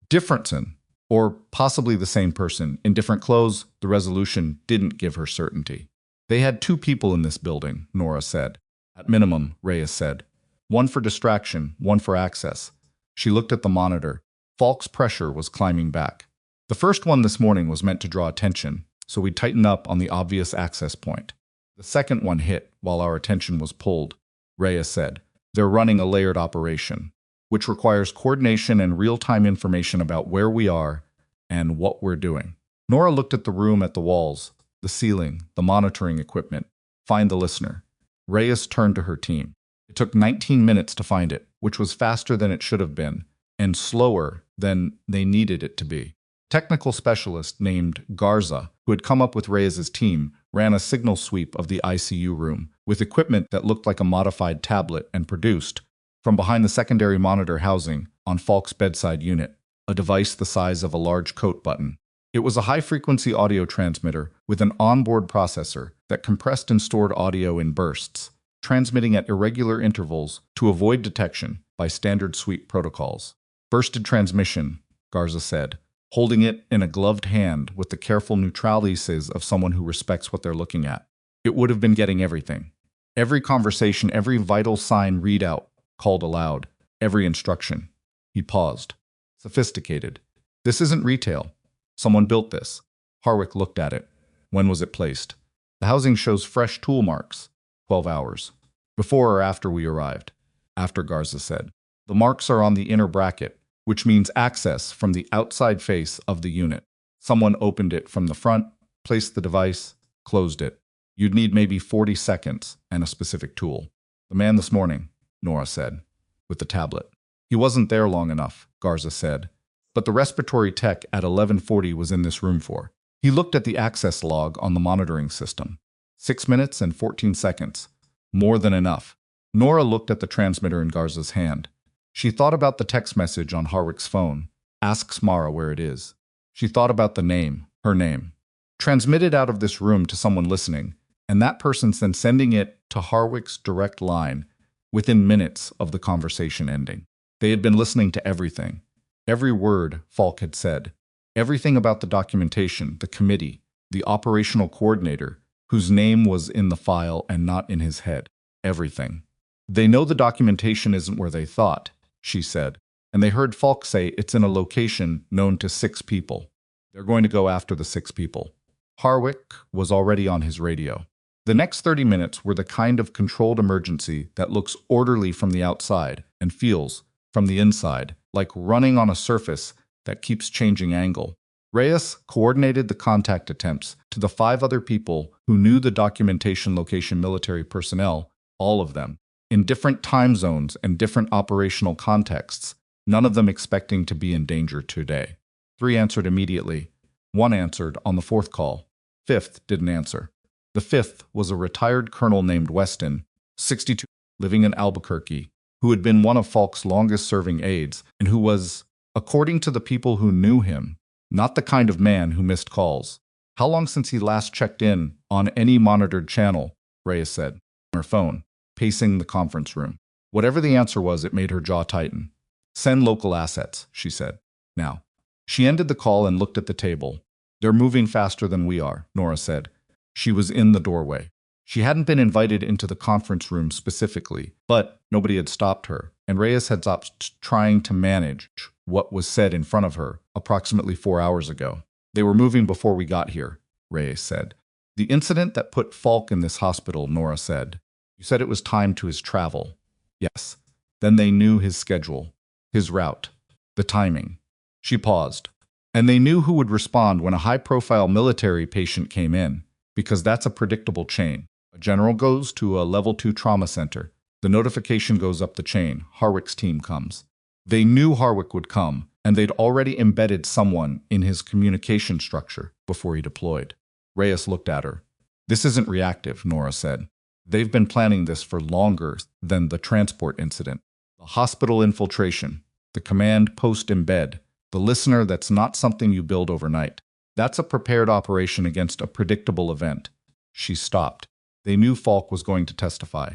Difference in, or possibly the same person, in different clothes. The resolution didn't give her certainty. "They had 2 people in this building," Nora said. "At minimum," Reyes said. "One for distraction, one for access." She looked at the monitor. Falk's pressure was climbing back. "The first one this morning was meant to draw attention, so we'd tighten up on the obvious access point. The second one hit while our attention was pulled," Reyes said. "They're running a layered operation, which requires coordination and real-time information about where we are and what we're doing." Nora looked at the room, at the walls, the ceiling, the monitoring equipment. "Find the listener." Reyes turned to her team. It took 19 minutes to find it, which was faster than it should have been, and slower than they needed it to be. Technical specialist named Garza, who had come up with Reyes's team, ran a signal sweep of the ICU room, with equipment that looked like a modified tablet, and produced, from behind the secondary monitor housing on Falk's bedside unit, a device the size of a large coat button. It was a high-frequency audio transmitter with an onboard processor that compressed and stored audio in bursts, transmitting at irregular intervals to avoid detection by standard sweep protocols. "Bursted transmission," Garza said, holding it in a gloved hand with the careful neutralities of someone who respects what they're looking at. "It would have been getting everything. Every conversation, every vital sign readout, called aloud, every instruction." He paused. "Sophisticated. This isn't retail. Someone built this." Harwick looked at it. "When was it placed?" "The housing shows fresh tool marks. 12 hours. Before or after we arrived?" "After," Garza said. "The marks are on the inner bracket, which means access from the outside face of the unit. Someone opened it from the front, placed the device, closed it. You'd need maybe 40 seconds and a specific tool." "The man this morning," Nora said, "with the tablet." "He wasn't there long enough," Garza said. "But the respiratory tech at 11:40 was in this room for." He looked at the access log on the monitoring system. 6 minutes and 14 seconds. More than enough. Nora looked at the transmitter in Garza's hand. She thought about the text message on Harwick's phone. "Ask Smara where it is." She thought about the name, her name. Transmitted out of this room to someone listening, and that person's then sending it to Harwick's direct line within minutes of the conversation ending. They had been listening to everything. Every word Falk had said. Everything about the documentation, the committee, the operational coordinator, whose name was in the file and not in his head. Everything. "They know the documentation isn't where they thought," she said, "and they heard Falk say it's in a location known to 6 people. They're going to go after the 6 people." Harwick was already on his radio. The next 30 minutes were the kind of controlled emergency that looks orderly from the outside and feels, from the inside, like running on a surface that keeps changing angle. Reyes coordinated the contact attempts to the 5 other people who knew the documentation location military personnel, all of them, in different time zones and different operational contexts, none of them expecting to be in danger today. 3 answered immediately. 1 answered on the 4th call. 5th didn't answer. The 5th was a retired colonel named Weston, 62, living in Albuquerque, who had been one of Falk's longest-serving aides and who was, according to the people who knew him, not the kind of man who missed calls. "How long since he last checked in on any monitored channel?" Reyes said, on her phone, pacing the conference room. Whatever the answer was, it made her jaw tighten. "Send local assets," she said. "Now." She ended the call and looked at the table. "They're moving faster than we are," Nora said. She was in the doorway. She hadn't been invited into the conference room specifically, but nobody had stopped her, and Reyes had stopped trying to manage what was said in front of her approximately 4 hours ago. "They were moving before we got here," Reyes said. "The incident that put Falk in this hospital," Nora said. You said it was timed to his travel. Yes. Then they knew his schedule, his route, the timing. She paused. And they knew who would respond when a high-profile military patient came in, because that's a predictable chain. A general goes to a level 2 trauma center. The notification goes up the chain. Harwick's team comes. They knew Harwick would come, and they'd already embedded someone in his communication structure before he deployed. Reyes looked at her. This isn't reactive, Nora said. They've been planning this for longer than the transport incident. The hospital infiltration, the command post embed, the listener that's not something you build overnight. That's a prepared operation against a predictable event. She stopped. They knew Falk was going to testify.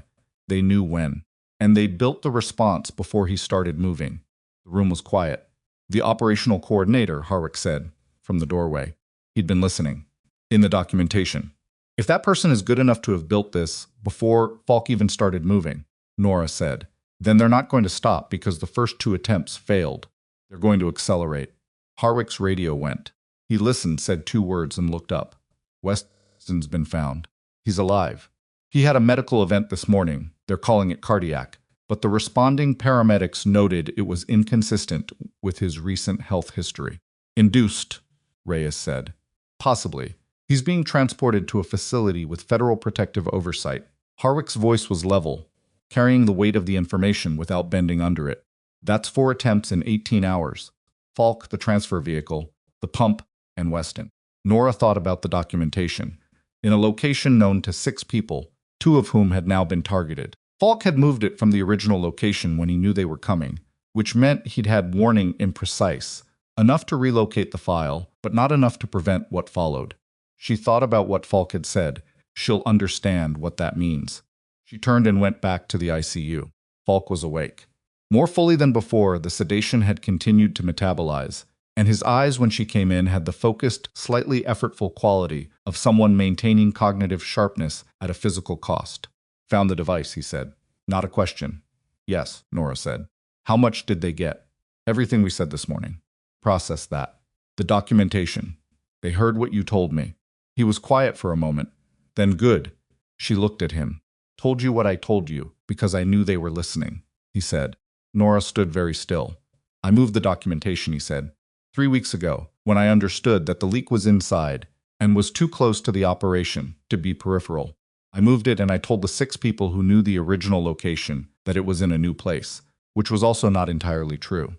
They knew when. And they built the response before he started moving. The room was quiet. The operational coordinator, Harwick said, from the doorway. He'd been listening. In the documentation. If that person is good enough to have built this before Falk even started moving, Nora said, then they're not going to stop because the first 2 attempts failed. They're going to accelerate. Harwick's radio went. He listened, said 2 words, and looked up. Weston's been found. He's alive. He had a medical event this morning. They're calling it cardiac. But the responding paramedics noted it was inconsistent with his recent health history. Induced, Reyes said. Possibly. He's being transported to a facility with federal protective oversight. Harwick's voice was level, carrying the weight of the information without bending under it. That's 4 attempts in 18 hours. Falk, the transfer vehicle, the pump, and Weston. Nora thought about the documentation. In a location known to 6 people, 2 of whom had now been targeted. Falk had moved it from the original location when he knew they were coming, which meant he'd had warning imprecise, enough to relocate the file, but not enough to prevent what followed. She thought about what Falk had said. She'll understand what that means. She turned and went back to the ICU. Falk was awake. More fully than before, the sedation had continued to metabolize, and his eyes when she came in had the focused, slightly effortful quality of someone maintaining cognitive sharpness at a physical cost. Found the device, he said. Not a question. Yes, Nora said. How much did they get? Everything we said this morning. Process that. The documentation. They heard what you told me. He was quiet for a moment. Then good. She looked at him. Told you what I told you, because I knew they were listening, he said. Nora stood very still. I moved the documentation, he said. 3 weeks ago, when I understood that the leak was inside and was too close to the operation to be peripheral. I moved it and I told the 6 people who knew the original location that it was in a new place, which was also not entirely true.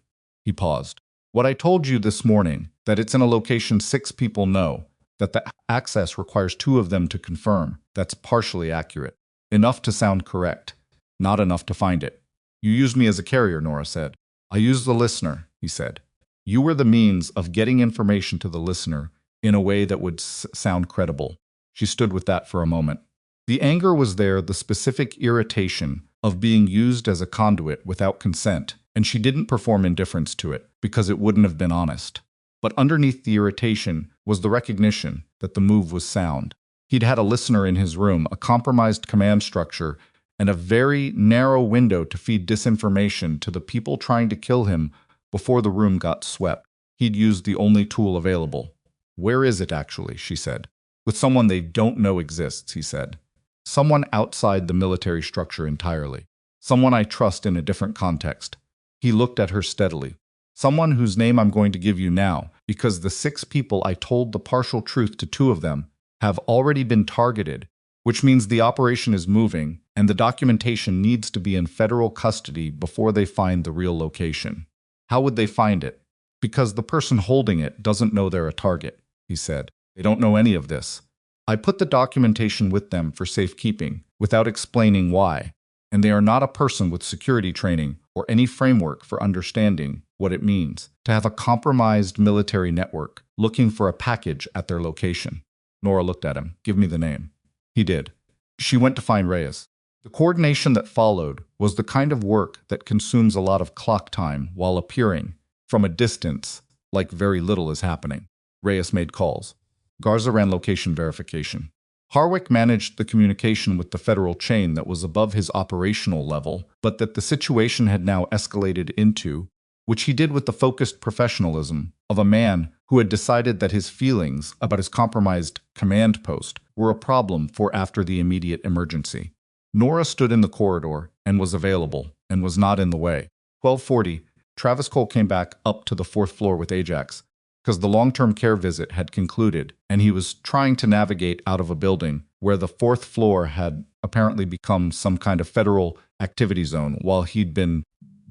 He paused. What I told you this morning, that it's in a location 6 people know, that the access requires 2 of them to confirm, that's partially accurate. Enough to sound correct, not enough to find it. You used me as a carrier, Nora said. I used the listener, he said. You were the means of getting information to the listener in a way that would sound credible. She stood with that for a moment. The anger was there, the specific irritation of being used as a conduit without consent, and she didn't perform indifference to it because it wouldn't have been honest. But underneath the irritation was the recognition that the move was sound. He'd had a listener in his room, a compromised command structure, and a very narrow window to feed disinformation to the people trying to kill him before the room got swept. He'd used the only tool available. Where is it actually, she said. With someone they don't know exists, he said. Someone outside the military structure entirely. Someone I trust in a different context. He looked at her steadily. Someone whose name I'm going to give you now, because the 6 people I told the partial truth to 2 of them have already been targeted, which means the operation is moving and the documentation needs to be in federal custody before they find the real location. How would they find it? Because the person holding it doesn't know they're a target, he said. They don't know any of this. I put the documentation with them for safekeeping without explaining why, and they are not a person with security training or any framework for understanding what it means to have a compromised military network looking for a package at their location. Nora looked at him. Give me the name. He did. She went to find Reyes. The coordination that followed was the kind of work that consumes a lot of clock time while appearing, from a distance, like very little is happening. Reyes made calls. Garza ran location verification. Harwick managed the communication with the federal chain that was above his operational level, but that the situation had now escalated into, which he did with the focused professionalism of a man who had decided that his feelings about his compromised command post were a problem for after the immediate emergency. Nora stood in the corridor and was available and was not in the way. 12:40, Travis Cole came back up to the fourth floor with Ajax because the long-term care visit had concluded and he was trying to navigate out of a building where the fourth floor had apparently become some kind of federal activity zone while he'd been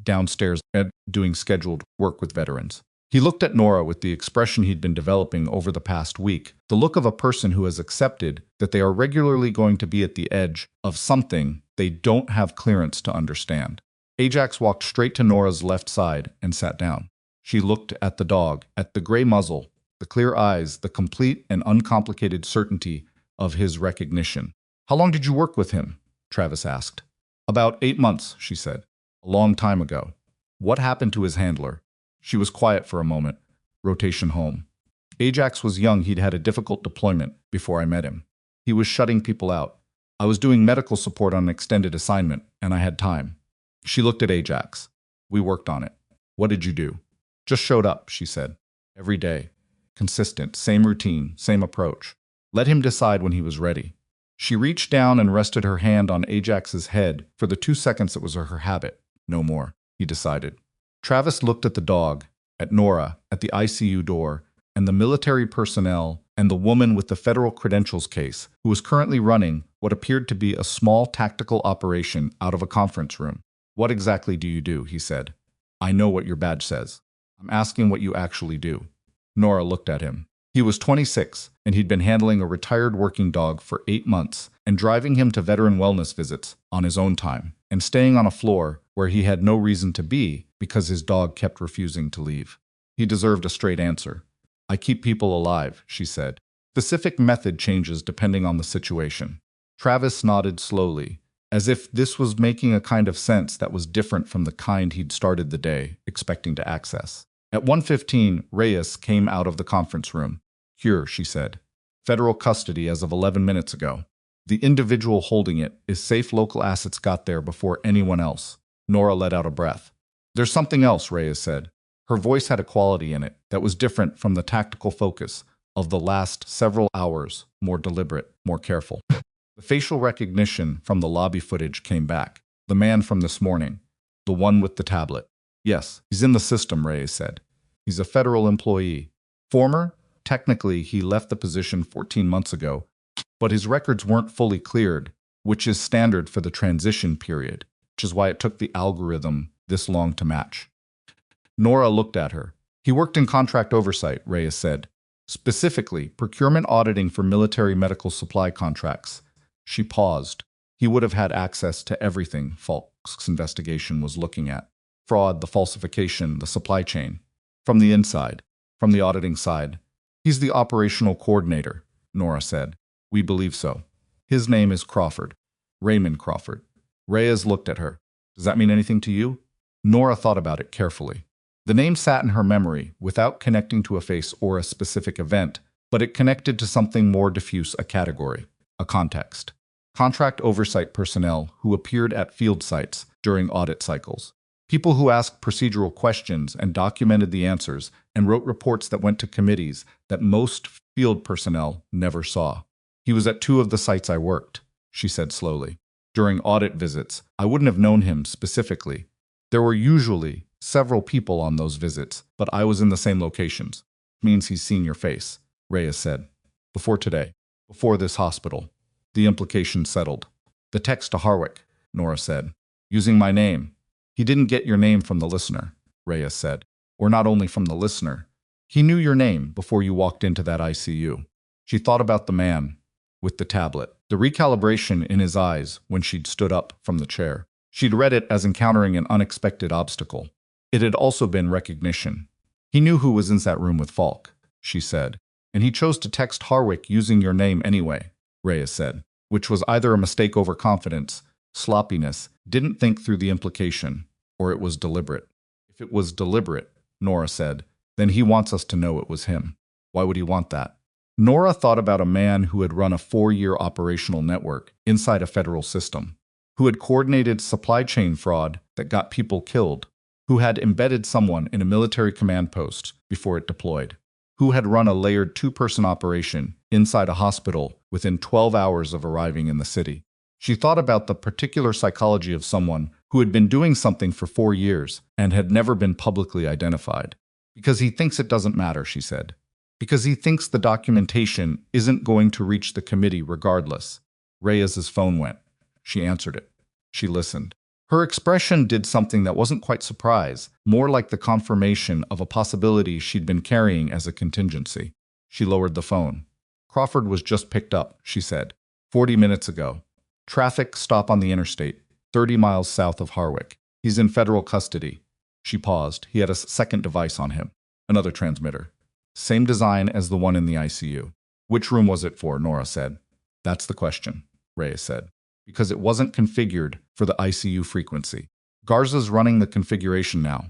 downstairs doing scheduled work with veterans. He looked at Nora with the expression he'd been developing over the past week, the look of a person who has accepted that they are regularly going to be at the edge of something they don't have clearance to understand. Ajax walked straight to Nora's left side and sat down. She looked at the dog, at the gray muzzle, the clear eyes, the complete and uncomplicated certainty of his recognition. "How long did you work with him?" Travis asked. "About 8 months," she said. "A long time ago." "What happened to his handler?" She was quiet for a moment. "Rotation home." Ajax was young. He'd had a difficult deployment before I met him. He was shutting people out. I was doing medical support on an extended assignment, and I had time. She looked at Ajax. "We worked on it." "What did you do?" "Just showed up," she said. "Every day. Consistent. Same routine. Same approach. Let him decide when he was ready." She reached down and rested her hand on Ajax's head for the 2 seconds that was her habit. "No more," he decided. Travis looked at the dog, at Nora, at the ICU door, and the military personnel and the woman with the federal credentials case who was currently running what appeared to be a small tactical operation out of a conference room. "What exactly do you do?" he said. "I know what your badge says. I'm asking what you actually do." Nora looked at him. He was 26, and he'd been handling a retired working dog for 8 months and driving him to veteran wellness visits on his own time and staying on a floor where he had no reason to be because his dog kept refusing to leave. He deserved a straight answer. "I keep people alive," she said. "Specific method changes depending on the situation." Travis nodded slowly, as if this was making a kind of sense that was different from the kind he'd started the day expecting to access. At 1:15, Reyes came out of the conference room. "Here," she said. "Federal custody as of 11 minutes ago. The individual holding it is safe. Local assets got there before anyone else." Nora let out a breath. "There's something else," Reyes said. Her voice had a quality in it that was different from the tactical focus of the last several hours, more deliberate, more careful. The facial recognition from the lobby footage came back. "The man from this morning. The one with the tablet." "Yes, he's in the system," Reyes said. "He's a federal employee. Former? Technically, he left the position 14 months ago, but his records weren't fully cleared, which is standard for the transition period, which is why it took the algorithm this long to match." Nora looked at her. "He worked in contract oversight," Reyes said. "Specifically, procurement auditing for military medical supply contracts." She paused. "He would have had access to everything Falk's investigation was looking at. Fraud, the falsification, the supply chain. From the inside, from the auditing side. He's the operational coordinator," Nora said. "We believe so. His name is Crawford. Raymond Crawford." Reyes looked at her. "Does that mean anything to you?" Nora thought about it carefully. The name sat in her memory without connecting to a face or a specific event, but it connected to something more diffuse, a category, a context. Contract oversight personnel who appeared at field sites during audit cycles. People who asked procedural questions and documented the answers and wrote reports that went to committees that most field personnel never saw. "He was at 2 of the sites I worked," she said slowly. "During audit visits, I wouldn't have known him specifically. There were usually several people on those visits, but I was in the same locations." "Means he's seen your face," Reyes said. "Before today. Before this hospital." The implication settled. "The text to Harwick," Nora said. "Using my name." "He didn't get your name from the listener," Reyes said. "Or not only from the listener. He knew your name before you walked into that ICU." She thought about the man with the tablet, the recalibration in his eyes when she'd stood up from the chair. She'd read it as encountering an unexpected obstacle. It had also been recognition. "He knew who was in that room with Falk," she said. "And he chose to text Harwick using your name anyway," Reyes said, which was either a mistake over confidence, sloppiness, didn't think through the implication, or it was deliberate. "If it was deliberate," Nora said, "then he wants us to know it was him." "Why would he want that?" Nora thought about a man who had run a 4-year operational network inside a federal system, who had coordinated supply chain fraud that got people killed, who had embedded someone in a military command post before it deployed, who had run a layered 2-person operation inside a hospital within 12 hours of arriving in the city. She thought about the particular psychology of someone who had been doing something for 4 years and had never been publicly identified. Because he thinks it doesn't matter, she said. Because he thinks the documentation isn't going to reach the committee regardless. Reyes's phone went. She answered it. She listened. Her expression did something that wasn't quite surprise, more like the confirmation of a possibility she'd been carrying as a contingency. She lowered the phone. Crawford was just picked up, she said. 40 minutes ago. Traffic stop on the interstate, 30 miles south of Harwick. He's in federal custody. She paused. He had a second device on him. Another transmitter. Same design as the one in the ICU. Which room was it for? Nora said. That's the question, Reyes said. Because it wasn't configured for the ICU frequency. Garza's running the configuration now.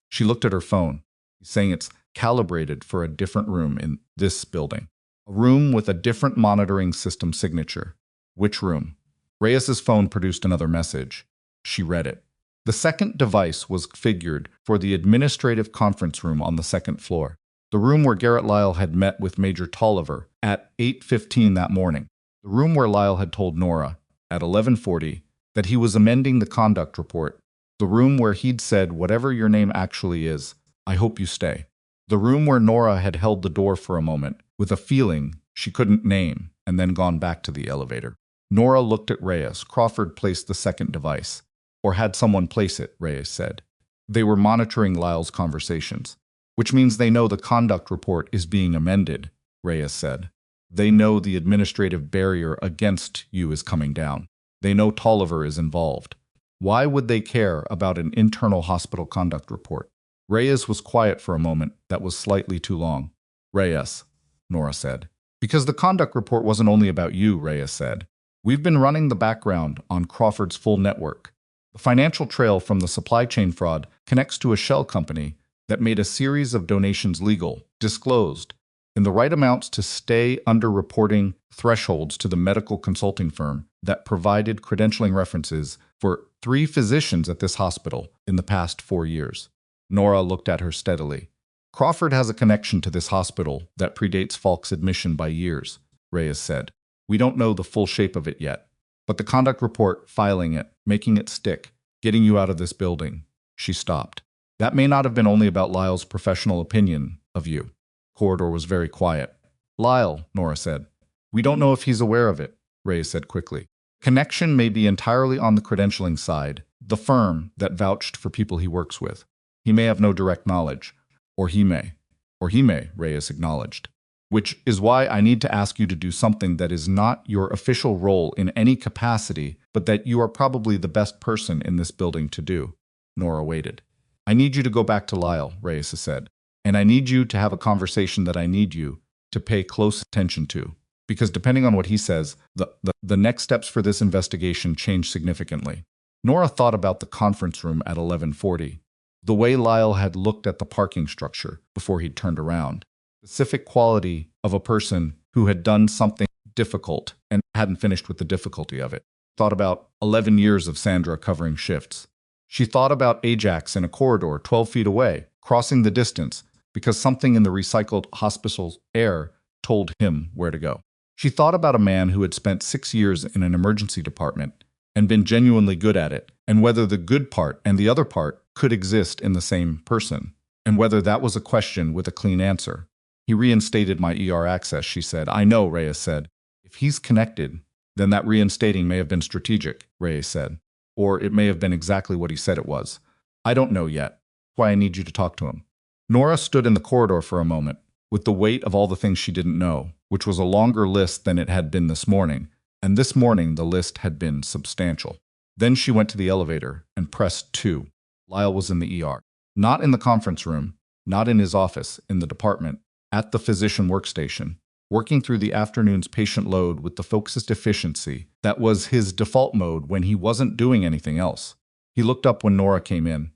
She looked at her phone, saying it's calibrated for a different room in this building. A room with a different monitoring system signature. Which room? Reyes's phone produced another message. She read it. The second device was configured for the administrative conference room on the second floor. The room where Garrett Lyle had met with Major Tolliver at 8:15 that morning. The room where Lyle had told Nora, at 11:40, that he was amending the conduct report. The room where he'd said, whatever your name actually is, I hope you stay. The room where Nora had held the door for a moment, with a feeling she couldn't name, and then gone back to the elevator. Nora looked at Reyes. Crawford placed the second device. Or had someone place it, Reyes said. They were monitoring Lyle's conversations. Which means they know the conduct report is being amended, Reyes said. They know the administrative barrier against you is coming down. They know Tolliver is involved. Why would they care about an internal hospital conduct report? Reyes was quiet for a moment that was slightly too long. Reyes, Nora said. Because the conduct report wasn't only about you, Reyes said. We've been running the background on Crawford's full network. The financial trail from the supply chain fraud connects to a shell company that made a series of donations legal, disclosed, in the right amounts to stay under reporting thresholds to the medical consulting firm that provided credentialing references for 3 physicians at this hospital in the past 4 years. Nora looked at her steadily. Crawford has a connection to this hospital that predates Falk's admission by years, Reyes said. We don't know the full shape of it yet, but the conduct report, filing it, making it stick, getting you out of this building. She stopped. That may not have been only about Lyle's professional opinion of you. Corridor was very quiet. Lyle, Nora said. We don't know if he's aware of it, Reyes said quickly. Connection may be entirely on the credentialing side, the firm that vouched for people he works with. He may have no direct knowledge. Or he may, Reyes acknowledged. Which is why I need to ask you to do something that is not your official role in any capacity, but that you are probably the best person in this building to do. Nora waited. I need you to go back to Lyle, Reyes said. And I need you to have a conversation that I need you to pay close attention to. Because depending on what he says, the next steps for this investigation change significantly. Nora thought about the conference room at 11:40. The way Lyle had looked at the parking structure before he'd turned around. The specific quality of a person who had done something difficult and hadn't finished with the difficulty of it. Thought about 11 years of Sandra covering shifts. She thought about Ajax in a corridor 12 feet away, crossing the distance, because something in the recycled hospital's air told him where to go. She thought about a man who had spent 6 years in an emergency department and been genuinely good at it, and whether the good part and the other part could exist in the same person, and whether that was a question with a clean answer. He reinstated my ER access, she said. I know, Reyes said. If he's connected, then that reinstating may have been strategic, Reyes said. Or it may have been exactly what he said it was. I don't know yet. That's why I need you to talk to him. Nora stood in the corridor for a moment, with the weight of all the things she didn't know, which was a longer list than it had been this morning, and this morning the list had been substantial. Then she went to the elevator and pressed 2. Lyle was in the ER. Not in the conference room, not in his office, in the department, at the physician workstation, working through the afternoon's patient load with the focused efficiency that was his default mode when he wasn't doing anything else. He looked up when Nora came in,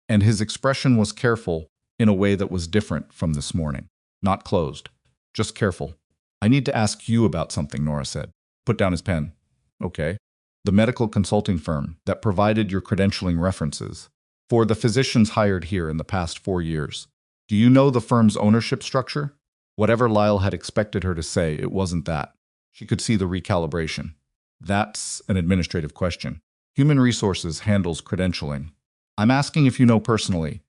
and his expression was careful in a way that was different from this morning. Not closed, just careful. I need to ask you about something, Nora said. Put down his pen. Okay. The medical consulting firm that provided your credentialing references for the physicians hired here in the past 4 years. Do you know the firm's ownership structure? Whatever Lyle had expected her to say, it wasn't that. She could see the recalibration. That's an administrative question. Human Resources handles credentialing. I'm asking if you know personally.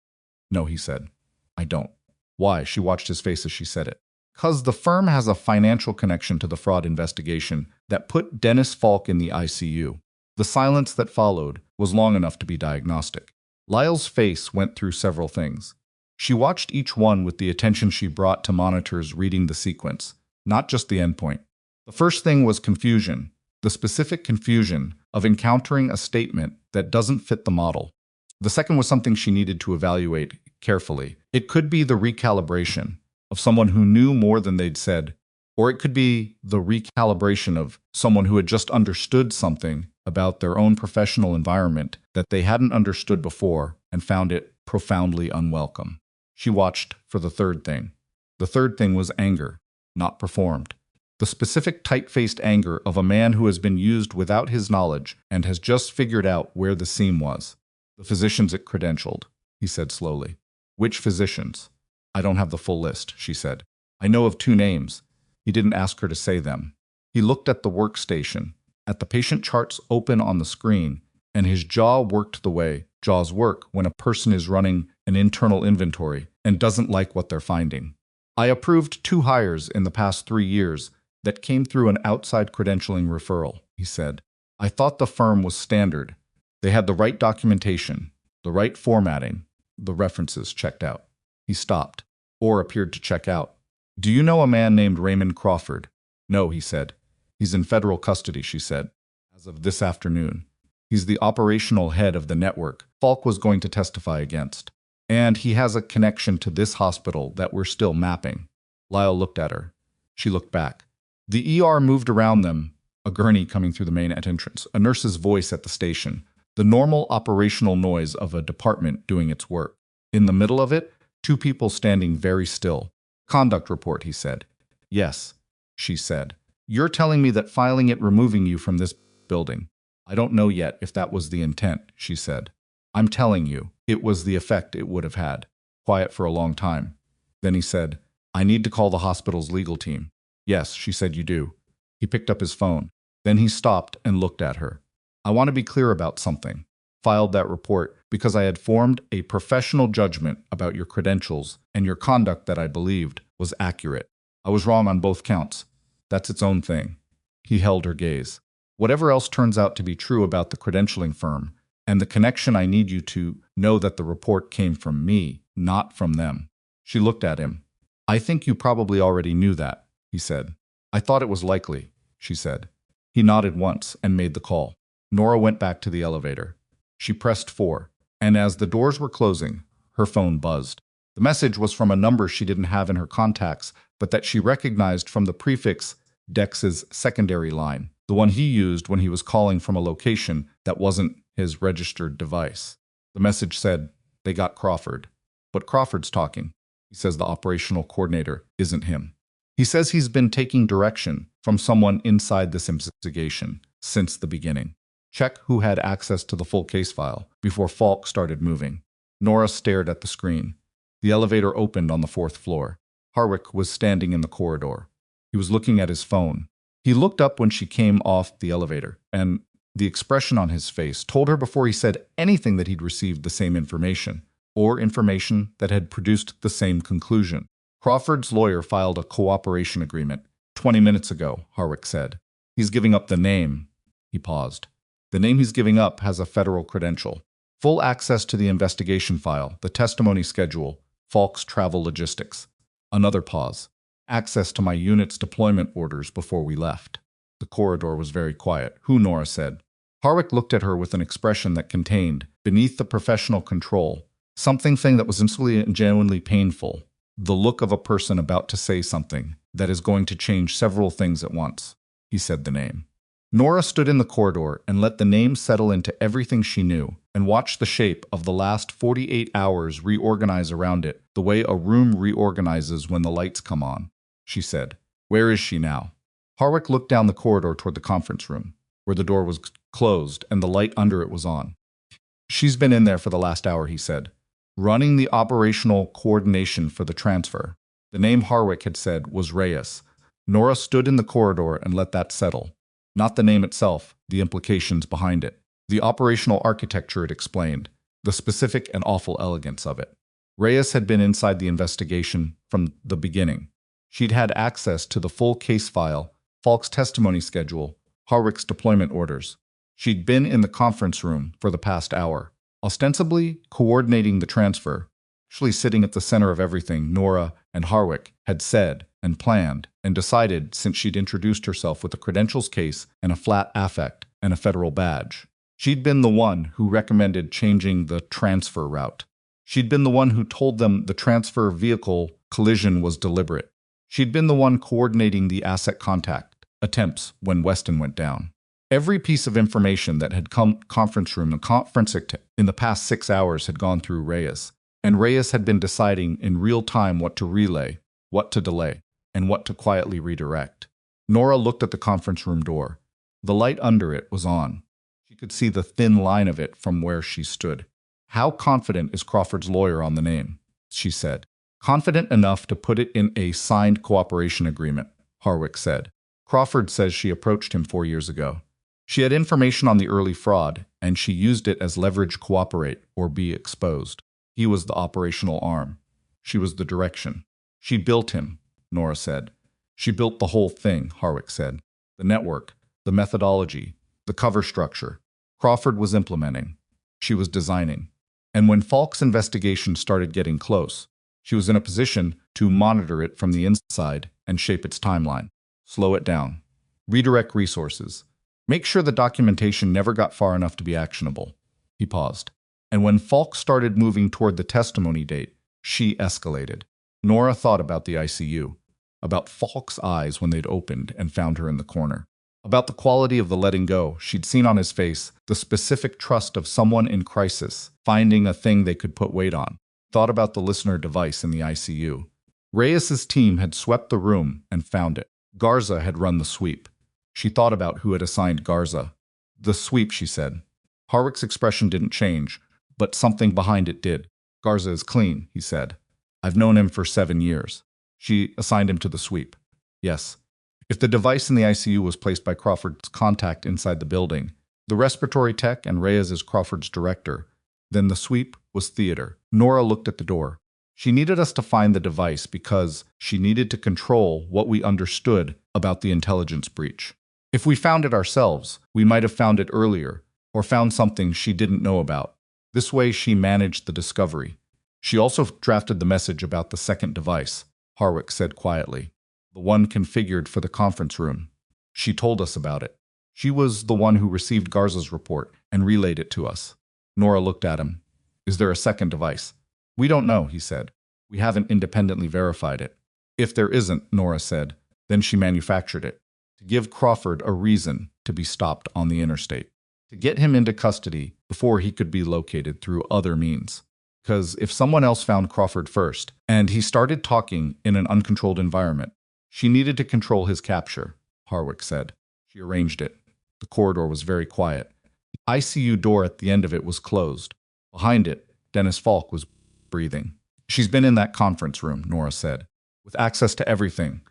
No, he said. I don't. Why? She watched his face as she said it. 'Cause the firm has a financial connection to the fraud investigation that put Dennis Falk in the ICU. The silence that followed was long enough to be diagnostic. Lyle's face went through several things. She watched each one with the attention she brought to monitors reading the sequence, not just the endpoint. The first thing was confusion, the specific confusion of encountering a statement that doesn't fit the model. The second was something she needed to evaluate carefully. It could be the recalibration of someone who knew more than they'd said, or it could be the recalibration of someone who had just understood something about their own professional environment that they hadn't understood before and found it profoundly unwelcome. She watched for the third thing. The third thing was anger, not performed. The specific tight-faced anger of a man who has been used without his knowledge and has just figured out where the seam was. The physicians it credentialed, he said slowly. Which physicians? I don't have the full list, she said. I know of 2 names. He didn't ask her to say them. He looked at the workstation, at the patient charts open on the screen, and his jaw worked the way jaws work when a person is running an internal inventory and doesn't like what they're finding. I approved 2 hires in the past 3 years that came through an outside credentialing referral, he said. I thought the firm was standard. They had the right documentation, the right formatting, the references checked out. He stopped, or appeared to check out. Do you know a man named Raymond Crawford? No, he said. He's in federal custody, she said, as of this afternoon. He's the operational head of the network Falk was going to testify against. And he has a connection to this hospital that we're still mapping. Lyle looked at her. She looked back. The ER moved around them, a gurney coming through the main entrance, a nurse's voice at the station, the normal operational noise of a department doing its work. In the middle of it, 2 people standing very still. Conduct report, he said. Yes, she said. You're telling me that filing it removing you from this building. I don't know yet if that was the intent, she said. I'm telling you, it was the effect it would have had. Quiet for a long time. Then he said, I need to call the hospital's legal team. Yes, she said, you do. He picked up his phone. Then he stopped and looked at her. I want to be clear about something. Filed that report because I had formed a professional judgment about your credentials and your conduct that I believed was accurate. I was wrong on both counts. That's its own thing. He held her gaze. Whatever else turns out to be true about the credentialing firm and the connection, I need you to know that the report came from me, not from them. She looked at him. I think you probably already knew that, he said. I thought it was likely, she said. He nodded once and made the call. Nora went back to the elevator. She pressed 4, and as the doors were closing, her phone buzzed. The message was from a number she didn't have in her contacts, but that she recognized from the prefix Dex's secondary line, the one he used when he was calling from a location that wasn't his registered device. The message said, they got Crawford. But Crawford's talking. He says the operational coordinator isn't him. He says he's been taking direction from someone inside this investigation since the beginning. Check who had access to the full case file before Falk started moving. Nora stared at the screen. The elevator opened on the 4th floor. Harwick was standing in the corridor. He was looking at his phone. He looked up when she came off the elevator, and the expression on his face told her before he said anything that he'd received the same information, or information that had produced the same conclusion. Crawford's lawyer filed a cooperation agreement 20 minutes ago, Harwick said. He's giving up the name. He paused. The name he's giving up has a federal credential. Full access to the investigation file, the testimony schedule, Falk's travel logistics. Another pause. Access to my unit's deployment orders before we left. The corridor was very quiet. Who, Nora said. Harwick looked at her with an expression that contained, beneath the professional control, something that was instantly and genuinely painful. The look of a person about to say something that is going to change several things at once. He said the name. Nora stood in the corridor and let the name settle into everything she knew and watched the shape of the last 48 hours reorganize around it the way a room reorganizes when the lights come on. She said, Where is she now? Harwick looked down the corridor toward the conference room, where the door was closed and the light under it was on. She's been in there for the last hour, he said, running the operational coordination for the transfer. The name Harwick had said was Reyes. Nora stood in the corridor and let that settle. Not the name itself, the implications behind it. The operational architecture it explained, the specific and awful elegance of it. Reyes had been inside the investigation from the beginning. She'd had access to the full case file, Falk's testimony schedule, Harwick's deployment orders. She'd been in the conference room for the past hour, ostensibly coordinating the transfer, actually sitting at the center of everything Nora and Harwick had said and planned and decided since she'd introduced herself with a credentials case and a flat affect and a federal badge. She'd been the one who recommended changing the transfer route. She'd been the one who told them the transfer vehicle collision was deliberate. She'd been the one coordinating the asset contact attempts when Weston went down. Every piece of information that had come conference room and conference in the past 6 hours had gone through Reyes, and Reyes had been deciding in real time what to relay, what to delay, and what to quietly redirect. Nora looked at the conference room door. The light under it was on. She could see the thin line of it from where she stood. "How confident is Crawford's lawyer on the name?" she said. "Confident enough to put it in a signed cooperation agreement," Harwick said. "Crawford says she approached him 4 years ago. She had information on the early fraud, and she used it as leverage to cooperate or be exposed. He was the operational arm. She was the direction. She built him," Nora said. "She built the whole thing," Harwick said. "The network, the methodology, the cover structure. Crawford was implementing. She was designing. And when Falk's investigation started getting close, she was in a position to monitor it from the inside and shape its timeline. Slow it down. Redirect resources. Make sure the documentation never got far enough to be actionable." He paused. "And when Falk started moving toward the testimony date, she escalated." Nora thought about the ICU, about Falk's eyes when they'd opened and found her in the corner, about the quality of the letting go she'd seen on his face, the specific trust of someone in crisis, finding a thing they could put weight on. Thought about the listener device in the ICU. Reyes's team had swept the room and found it. Garza had run the sweep. She thought about who had assigned Garza. "The sweep," she said. Harwick's expression didn't change, but something behind it did. "Garza is clean," he said. "I've known him for 7 years. She assigned him to the sweep." "Yes." If the device in the ICU was placed by Crawford's contact inside the building, the respiratory tech and Reyes is Crawford's director, then the sweep was theater. Nora looked at the door. She needed us to find the device because she needed to control what we understood about the intelligence breach. If we found it ourselves, we might have found it earlier, or found something she didn't know about. This way she managed the discovery. She also drafted the message about the second device, Harwick said quietly. "The one configured for the conference room. She told us about it. She was the one who received Garza's report and relayed it to us." Nora looked at him. "Is there a second device?" "We don't know," he said. "We haven't independently verified it." "If there isn't," Nora said, "then she manufactured it. To give Crawford a reason to be stopped on the interstate. To get him into custody before he could be located through other means. Because if someone else found Crawford first, and he started talking in an uncontrolled environment, she needed to control his capture," Harwick said. She arranged it. The corridor was very quiet. The ICU door at the end of it was closed. Behind it, Dennis Falk was breathing. "She's been in that conference room," Nora said, "with access to everything.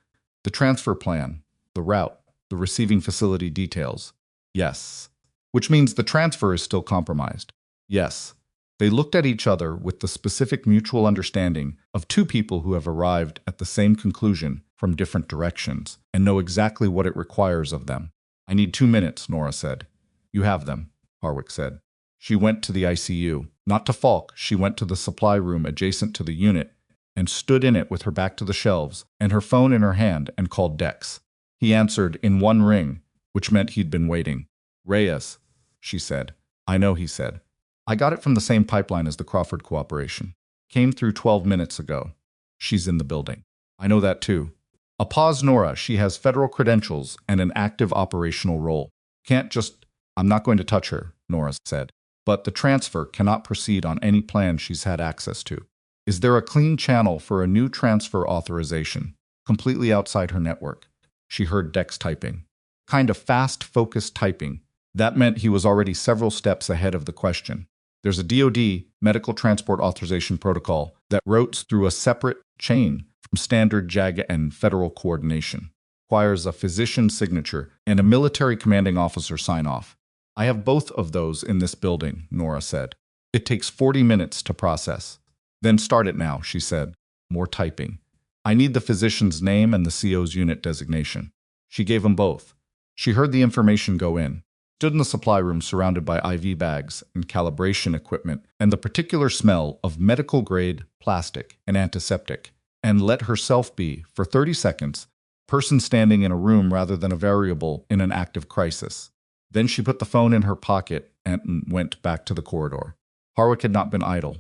The transfer plan, the route, the receiving facility details." "Yes." "Which means the transfer is still compromised." "Yes." They looked at each other with the specific mutual understanding of two people who have arrived at the same conclusion from different directions and know exactly what it requires of them. "I need 2 minutes," Nora said. "You have them," Harwick said. She went to the ICU. Not to Falk, she went to the supply room adjacent to the unit and stood in it with her back to the shelves and her phone in her hand and called Dex. He answered in one ring, which meant he'd been waiting. "Reyes," she said. "I know," he said. "I got it from the same pipeline as the Crawford cooperation. Came through 12 minutes ago. She's in the building." "I know that too." A pause. "Nora, she has federal credentials and an active operational role. Can't just—" "I'm not going to touch her," Nora said. "But the transfer cannot proceed on any plan she's had access to. Is there a clean channel for a new transfer authorization, completely outside her network?" She heard Dex typing. Kind of fast, focused typing. That meant he was already several steps ahead of the question. "There's a DoD medical transport authorization protocol that routes through a separate chain from standard JAG and federal coordination. requires a physician's signature and a military commanding officer sign-off. I have both of those in this building, Nora said. It takes 40 minutes to process. Then start it now, she said. More typing. I need the physician's name and the CO's unit designation. She gave him both. She heard the information go in, stood in the supply room surrounded by IV bags and calibration equipment and the particular smell of medical-grade plastic and antiseptic, and let herself be, for 30 seconds, a person standing in a room rather than a variable in an active crisis. Then she put the phone in her pocket and went back to the corridor. Harwick had not been idle.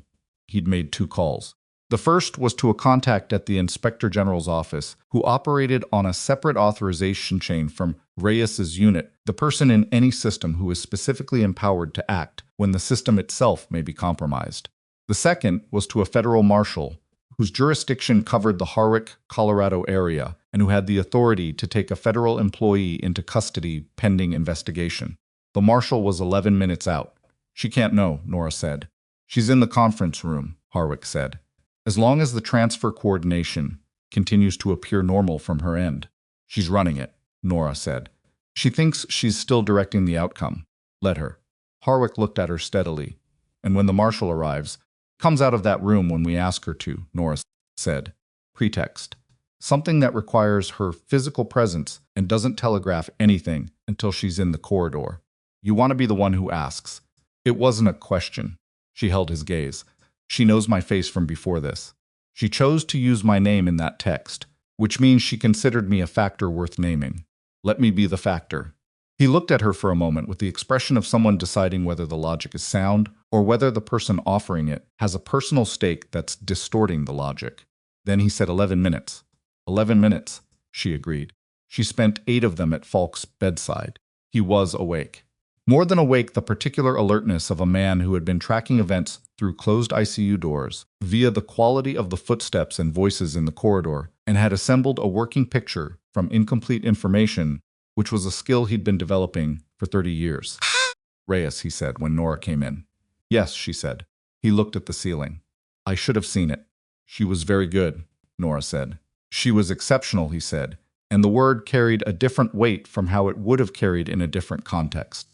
He'd made 2 calls. The first was to a contact at the Inspector General's office who operated on a separate authorization chain from Reyes's unit, the person in any system who is specifically empowered to act when the system itself may be compromised. The second was to a federal marshal whose jurisdiction covered the Harwick, Colorado area and who had the authority to take a federal employee into custody pending investigation. The marshal was 11 minutes out. She can't know, Nora said. She's in the conference room, Harwick said. As long as the transfer coordination continues to appear normal from her end. She's running it, Nora said. She thinks she's still directing the outcome. Let her. Harwick looked at her steadily. And when the marshal arrives, comes out of that room when we ask her to, Nora said. Pretext. Something that requires her physical presence and doesn't telegraph anything until she's in the corridor. You want to be the one who asks. It wasn't a question. She held his gaze. She knows my face from before this. She chose to use my name in that text, which means she considered me a factor worth naming. Let me be the factor. He looked at her for a moment with the expression of someone deciding whether the logic is sound or whether the person offering it has a personal stake that's distorting the logic. Then he said 11 minutes. 11 minutes, she agreed. She spent 8 of them at Falk's bedside. He was awake. More than awake, the particular alertness of a man who had been tracking events through closed ICU doors via the quality of the footsteps and voices in the corridor and had assembled a working picture from incomplete information, which was a skill he'd been developing for 30 years. Reyes, he said when Nora came in. Yes, she said. He looked at the ceiling. I should have seen it. She was very good, Nora said. She was exceptional, he said, and the word carried a different weight from how it would have carried in a different context.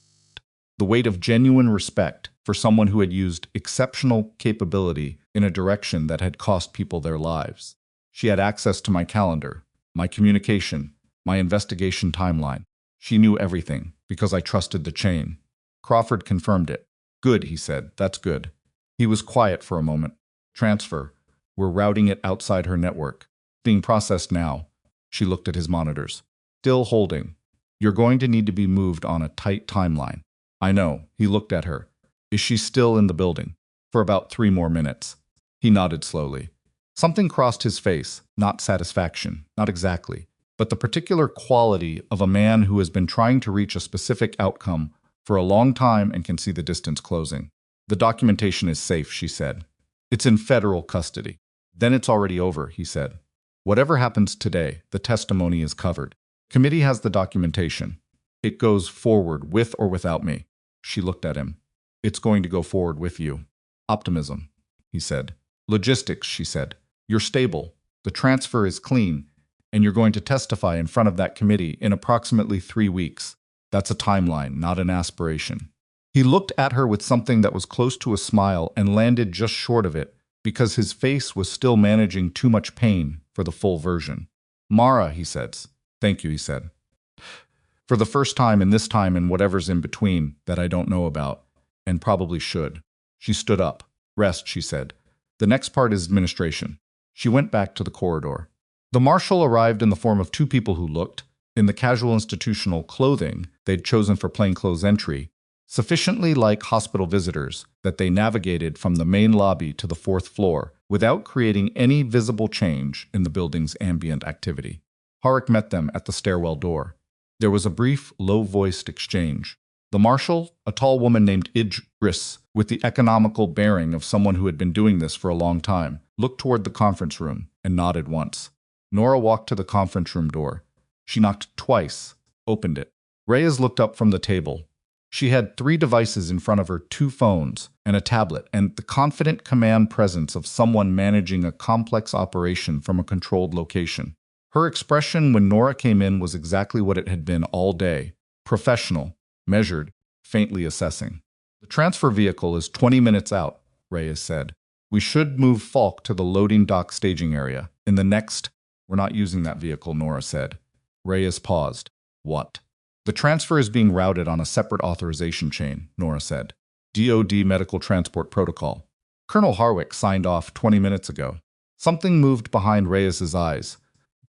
The weight of genuine respect for someone who had used exceptional capability in a direction that had cost people their lives. She had access to my calendar, my communication, my investigation timeline. She knew everything because I trusted the chain. Crawford confirmed it. Good, he said. That's good. He was quiet for a moment. Transfer. We're routing it outside her network. Being processed now. She looked at his monitors. Still holding. You're going to need to be moved on a tight timeline. I know. He looked at her. Is she still in the building? For about 3 more minutes. He nodded slowly. Something crossed his face. Not satisfaction. Not exactly. But the particular quality of a man who has been trying to reach a specific outcome for a long time and can see the distance closing. The documentation is safe, she said. It's in federal custody. Then it's already over, he said. Whatever happens today, the testimony is covered. Committee has the documentation. It goes forward with or without me. She looked at him. It's going to go forward with you. Optimism, he said. Logistics, she said. You're stable. The transfer is clean. And you're going to testify in front of that committee in approximately 3 weeks. That's a timeline, not an aspiration. He looked at her with something that was close to a smile and landed just short of it because his face was still managing too much pain for the full version. Mara, he said. Thank you, he said. For the first time and this time and whatever's in between that I don't know about, and probably should. She stood up. Rest, she said. The next part is administration. She went back to the corridor. The marshal arrived in the form of 2 people who looked, in the casual institutional clothing they'd chosen for plainclothes entry, sufficiently like hospital visitors that they navigated from the main lobby to the 4th floor without creating any visible change in the building's ambient activity. Harwick met them at the stairwell door. There was a brief, low-voiced exchange. The marshal, a tall woman named Idris, with the economical bearing of someone who had been doing this for a long time, looked toward the conference room and nodded once. Nora walked to the conference room door. She knocked twice, opened it. Reyes looked up from the table. She had 3 devices in front of her, 2 phones and a tablet, and the confident command presence of someone managing a complex operation from a controlled location. Her expression when Nora came in was exactly what it had been all day: professional, measured, faintly assessing. "The transfer vehicle is 20 minutes out," Reyes said. "We should move Falk to the loading dock staging area. In the next—" "We're not using that vehicle," Nora said. Reyes paused. "What?" "The transfer is being routed on a separate authorization chain," Nora said. "DoD Medical Transport Protocol. Colonel Harwick signed off 20 minutes ago." Something moved behind Reyes's eyes.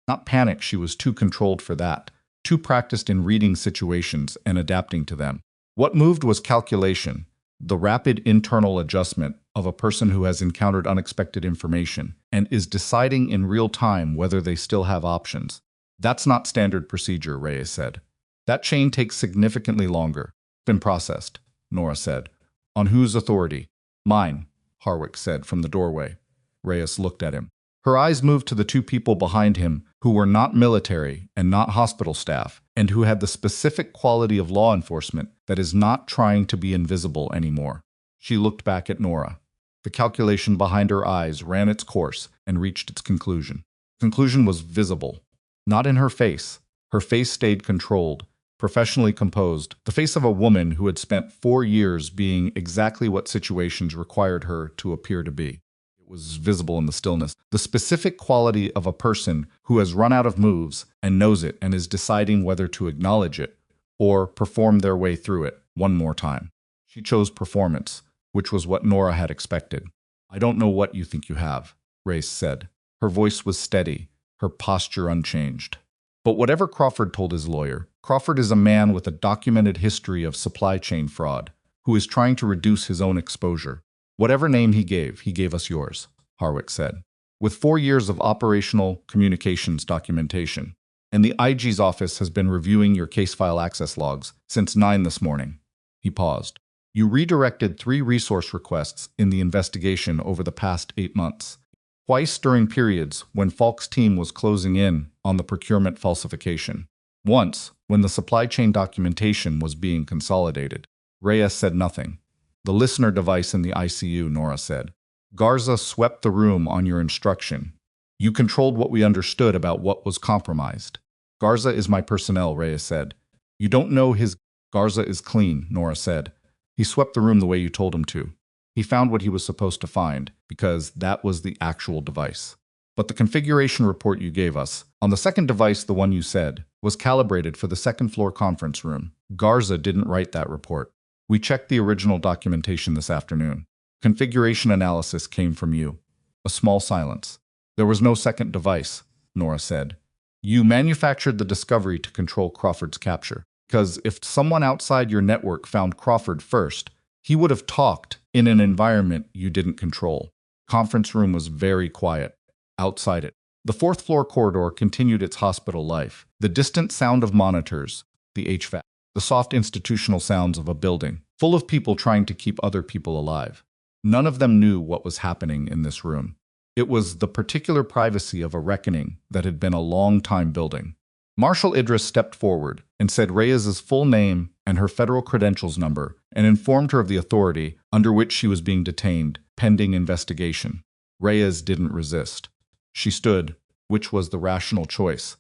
Not panic, she was too controlled for that, too practiced in reading situations and adapting to them. What moved was calculation, the rapid internal adjustment of a person who has encountered unexpected information and is deciding in real time whether they still have options. "That's not standard procedure," Reyes said. "That chain takes significantly longer." "Been processed," Nora said. "On whose authority?" "Mine," Harwick said from the doorway. Reyes looked at him. Her eyes moved to the two people behind him who were not military and not hospital staff, and who had the specific quality of law enforcement that is not trying to be invisible anymore. She looked back at Nora. The calculation behind her eyes ran its course and reached its conclusion. The conclusion was visible. Not in her face. Her face stayed controlled, professionally composed, the face of a woman who had spent 4 years being exactly what situations required her to appear to be. It was visible in the stillness. The specific quality of a person who has run out of moves and knows it and is deciding whether to acknowledge it or perform their way through it one more time. She chose performance, which was what Nora had expected. "I don't know what you think you have," Reyes said. Her voice was steady, her posture unchanged. "But whatever Crawford told his lawyer, Crawford is a man with a documented history of supply chain fraud, who is trying to reduce his own exposure. Whatever name he gave us yours," Harwick said. "With 4 years of operational communications documentation. And the IG's office has been reviewing your case file access logs since 9 this morning." He paused. "You redirected 3 resource requests in the investigation over the past 8 months. Twice during periods when Falk's team was closing in on the procurement falsification. Once, when the supply chain documentation was being consolidated." Reyes said nothing. "The listener device in the ICU," Nora said. "Garza swept the room on your instruction. You controlled what we understood about what was compromised." "Garza is my personnel," Reyes said. "You don't know his—" "Garza is clean," Nora said. "He swept the room the way you told him to. He found what he was supposed to find, because that was the actual device. But the configuration report you gave us, on the second device, the one you said, was calibrated for the second-floor conference room. Garza didn't write that report. We checked the original documentation this afternoon. Configuration analysis came from you." A small silence. "There was no second device," Nora said. "You manufactured the discovery to control Crawford's capture. Because if someone outside your network found Crawford first, he would have talked in an environment you didn't control." Conference room was very quiet. Outside it, the 4th-floor corridor continued its hospital life. The distant sound of monitors, the HVAC, the soft institutional sounds of a building, full of people trying to keep other people alive. None of them knew what was happening in this room. It was the particular privacy of a reckoning that had been a long time building. Marshal Idris stepped forward and said Reyes's full name and her federal credentials number and informed her of the authority under which she was being detained, pending investigation. Reyes didn't resist. She stood, which was the rational choice,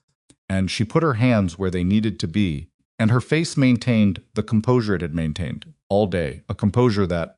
and she put her hands where they needed to be, and her face maintained the composure it had maintained all day, a composure that,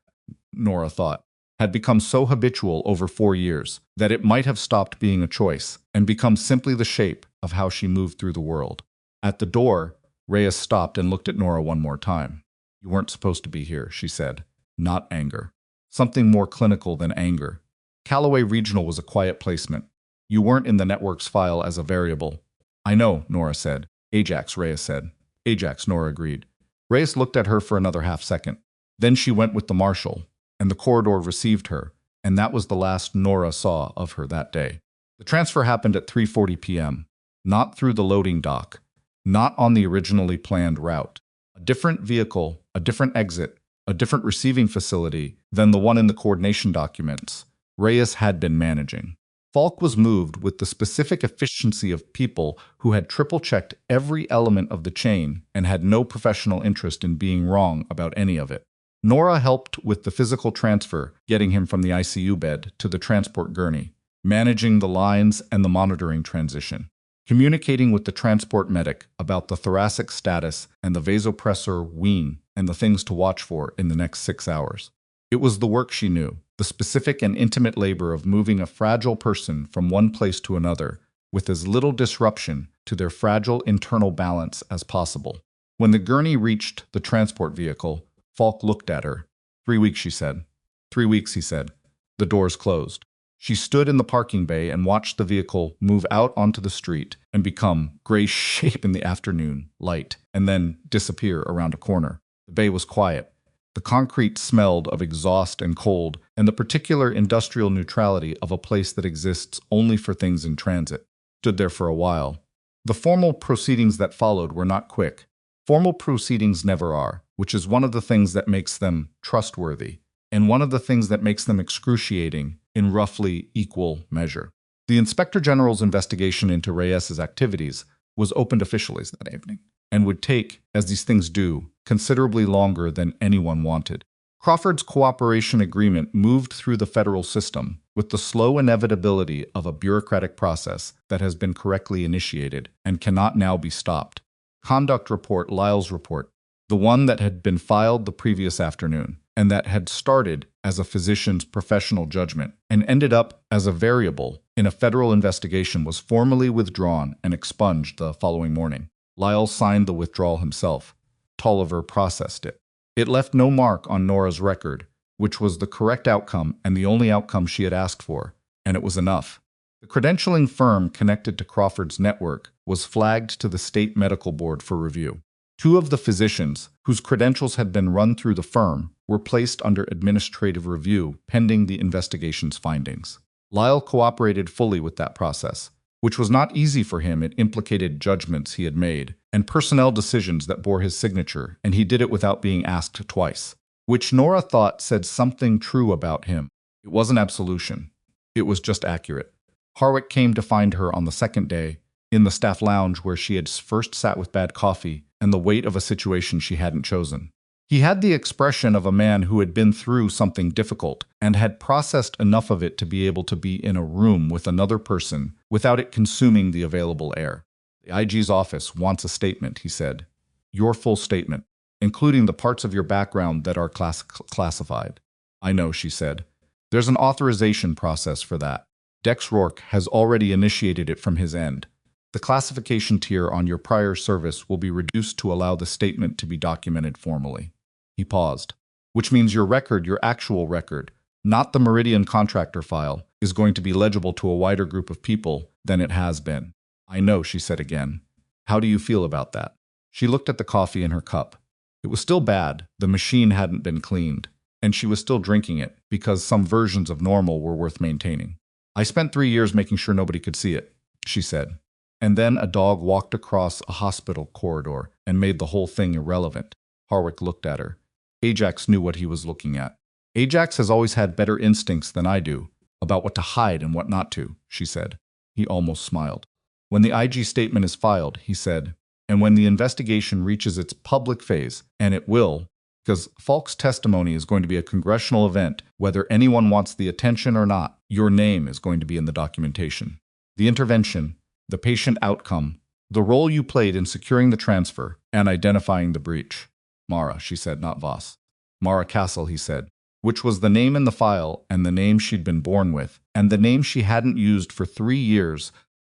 Nora thought, had become so habitual over 4 years that it might have stopped being a choice and become simply the shape of how she moved through the world. At the door, Reyes stopped and looked at Nora one more time. "You weren't supposed to be here," she said. Not anger. Something more clinical than anger. Calloway Regional was a quiet placement. "You weren't in the network's file as a variable." "I know," Nora said. "Ajax," Reyes said. "Ajax," Nora agreed. Reyes looked at her for another half-second. Then she went with the marshal, and the corridor received her, and that was the last Nora saw of her that day. The transfer happened at 3:40 p.m., not through the loading dock, not on the originally planned route. A different vehicle, a different exit, a different receiving facility than the one in the coordination documents Reyes had been managing. Falk was moved with the specific efficiency of people who had triple-checked every element of the chain and had no professional interest in being wrong about any of it. Nora helped with the physical transfer, getting him from the ICU bed to the transport gurney, managing the lines and the monitoring transition. communicating with the transport medic about the thoracic status and the vasopressor wean and the things to watch for in the next 6 hours. It was the work she knew, the specific and intimate labor of moving a fragile person from one place to another with as little disruption to their fragile internal balance as possible. When the gurney reached the transport vehicle, Falk looked at her. 3 weeks, she said. 3 weeks, he said. The doors closed. She stood in the parking bay and watched the vehicle move out onto the street and become gray shape in the afternoon light and then disappear around a corner. The bay was quiet. The concrete smelled of exhaust and cold and the particular industrial neutrality of a place that exists only for things in transit. Stood there for a while. The formal proceedings that followed were not quick. Formal proceedings never are, which is one of the things that makes them trustworthy, and one of the things that makes them excruciating in roughly equal measure. The Inspector General's investigation into Reyes's activities was opened officially that evening, and would take, as these things do, considerably longer than anyone wanted. Crawford's cooperation agreement moved through the federal system with the slow inevitability of a bureaucratic process that has been correctly initiated and cannot now be stopped. Conduct report, Lyle's report, the one that had been filed the previous afternoon, and that had started as a physician's professional judgment and ended up as a variable in a federal investigation, was formally withdrawn and expunged the following morning. Lyle signed the withdrawal himself. Tolliver processed it. It left no mark on Nora's record, which was the correct outcome and the only outcome she had asked for, and it was enough. The credentialing firm connected to Crawford's network was flagged to the state medical board for review. 2 of the physicians, whose credentials had been run through the firm, were placed under administrative review pending the investigation's findings. Lyle cooperated fully with that process, which was not easy for him. It implicated judgments he had made and personnel decisions that bore his signature, and he did it without being asked twice, which Nora thought said something true about him. It wasn't absolution. It was just accurate. Harwick came to find her on the second day, in the staff lounge where she had first sat with bad coffee and the weight of a situation she hadn't chosen. He had the expression of a man who had been through something difficult and had processed enough of it to be able to be in a room with another person without it consuming the available air. The IG's office wants a statement, he said. Your full statement, including the parts of your background that are classified. I know, she said. There's an authorization process for that. Dex Rourke has already initiated it from his end. The classification tier on your prior service will be reduced to allow the statement to be documented formally. He paused. Which means your record, your actual record, not the Meridian contractor file, is going to be legible to a wider group of people than it has been. I know, she said again. How do you feel about that? She looked at the coffee in her cup. It was still bad. The machine hadn't been cleaned, and she was still drinking it because some versions of normal were worth maintaining. I spent 3 years making sure nobody could see it, she said. And then a dog walked across a hospital corridor and made the whole thing irrelevant. Harwick looked at her. Ajax knew what he was looking at. Ajax has always had better instincts than I do about what to hide and what not to, she said. He almost smiled. When the IG statement is filed, he said, and when the investigation reaches its public phase, and it will, because Falk's testimony is going to be a congressional event, whether anyone wants the attention or not, your name is going to be in the documentation. The intervention, the patient outcome, the role you played in securing the transfer and identifying the breach. Mara, she said, not Voss. Mara Castle, he said, which was the name in the file and the name she'd been born with, and the name she hadn't used for 3 years,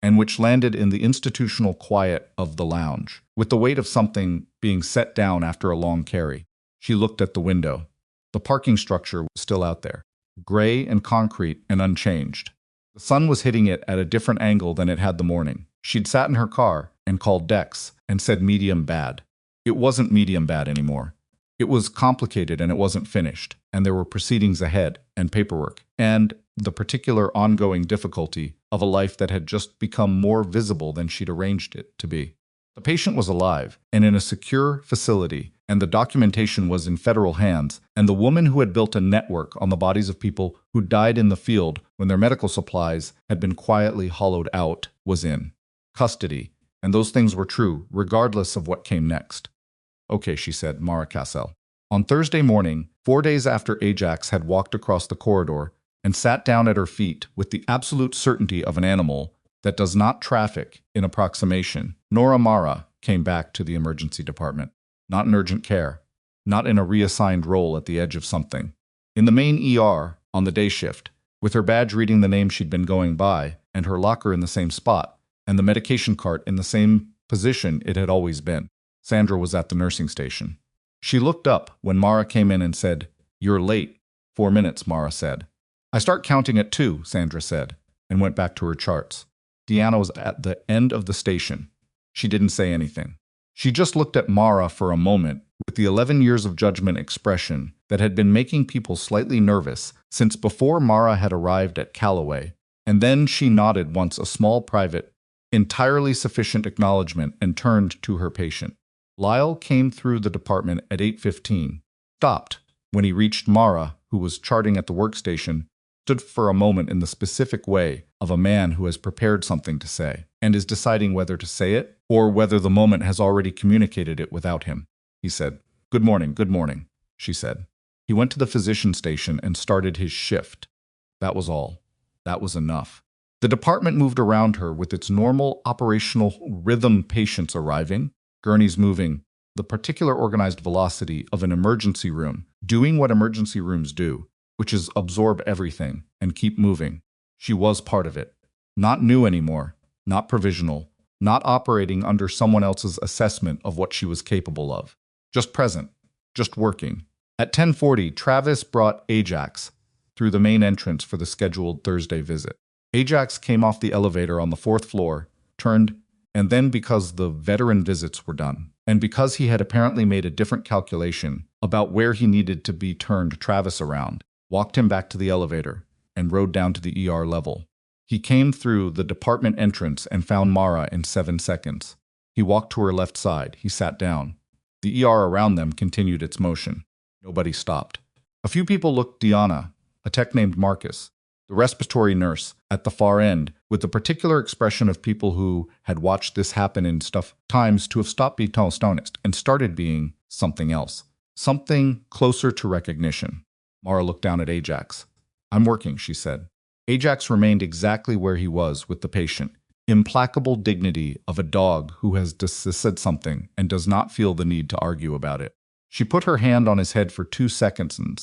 and which landed in the institutional quiet of the lounge, with the weight of something being set down after a long carry. She looked at the window. The parking structure was still out there, gray and concrete and unchanged. The sun was hitting it at a different angle than it had the morning. She'd sat in her car and called Dex and said medium bad. It wasn't medium bad anymore. It was complicated and it wasn't finished, and there were proceedings ahead and paperwork, and the particular ongoing difficulty of a life that had just become more visible than she'd arranged it to be. The patient was alive and in a secure facility, and the documentation was in federal hands, and the woman who had built a network on the bodies of people who died in the field when their medical supplies had been quietly hollowed out was in custody, and those things were true regardless of what came next. Okay, she said, Mara Cassell. On Thursday morning, 4 days after Ajax had walked across the corridor and sat down at her feet with the absolute certainty of an animal, that does not traffic in approximation, Nora Mara came back to the emergency department. Not in urgent care, not in a reassigned role at the edge of something. In the main ER, on the day shift, with her badge reading the name she'd been going by, and her locker in the same spot, and the medication cart in the same position it had always been. Sandra was at the nursing station. She looked up when Mara came in and said, "You're late." 4 minutes, Mara said. "I start counting at 2, Sandra said, and went back to her charts. Deanna was at the end of the station. She didn't say anything. She just looked at Mara for a moment with the 11 years of judgment expression that had been making people slightly nervous since before Mara had arrived at Calloway, and then she nodded once a small private, entirely sufficient acknowledgement and turned to her patient. Lyle came through the department at 8:15, stopped when he reached Mara, who was charting at the workstation, stood for a moment in the specific way of a man who has prepared something to say and is deciding whether to say it or whether the moment has already communicated it without him. He said, good morning, she said. He went to the physician station and started his shift. That was all. That was enough. The department moved around her with its normal operational rhythm, patients arriving, gurneys moving, the particular organized velocity of an emergency room, doing what emergency rooms do, which is absorb everything and keep moving. She was part of it. Not new anymore, not provisional, not operating under someone else's assessment of what she was capable of. Just present, just working. At 10:40, Travis brought Ajax through the main entrance for the scheduled Thursday visit. Ajax came off the elevator on the 4th floor, turned, and then because the veteran visits were done, and because he had apparently made a different calculation about where he needed to be, turned Travis around, walked him back to the elevator, and rode down to the ER level. He came through the department entrance and found Mara in 7 seconds. He walked to her left side. He sat down. The ER around them continued its motion. Nobody stopped. A few people looked. Deanna, a tech named Marcus, the respiratory nurse, at the far end, with the particular expression of people who had watched this happen in times to have stopped being astonished and started being something else, something closer to recognition. Mara looked down at Ajax. I'm working, she said. Ajax remained exactly where he was with the patient, implacable dignity of a dog who has said something and does not feel the need to argue about it. She put her hand on his head for 2 seconds and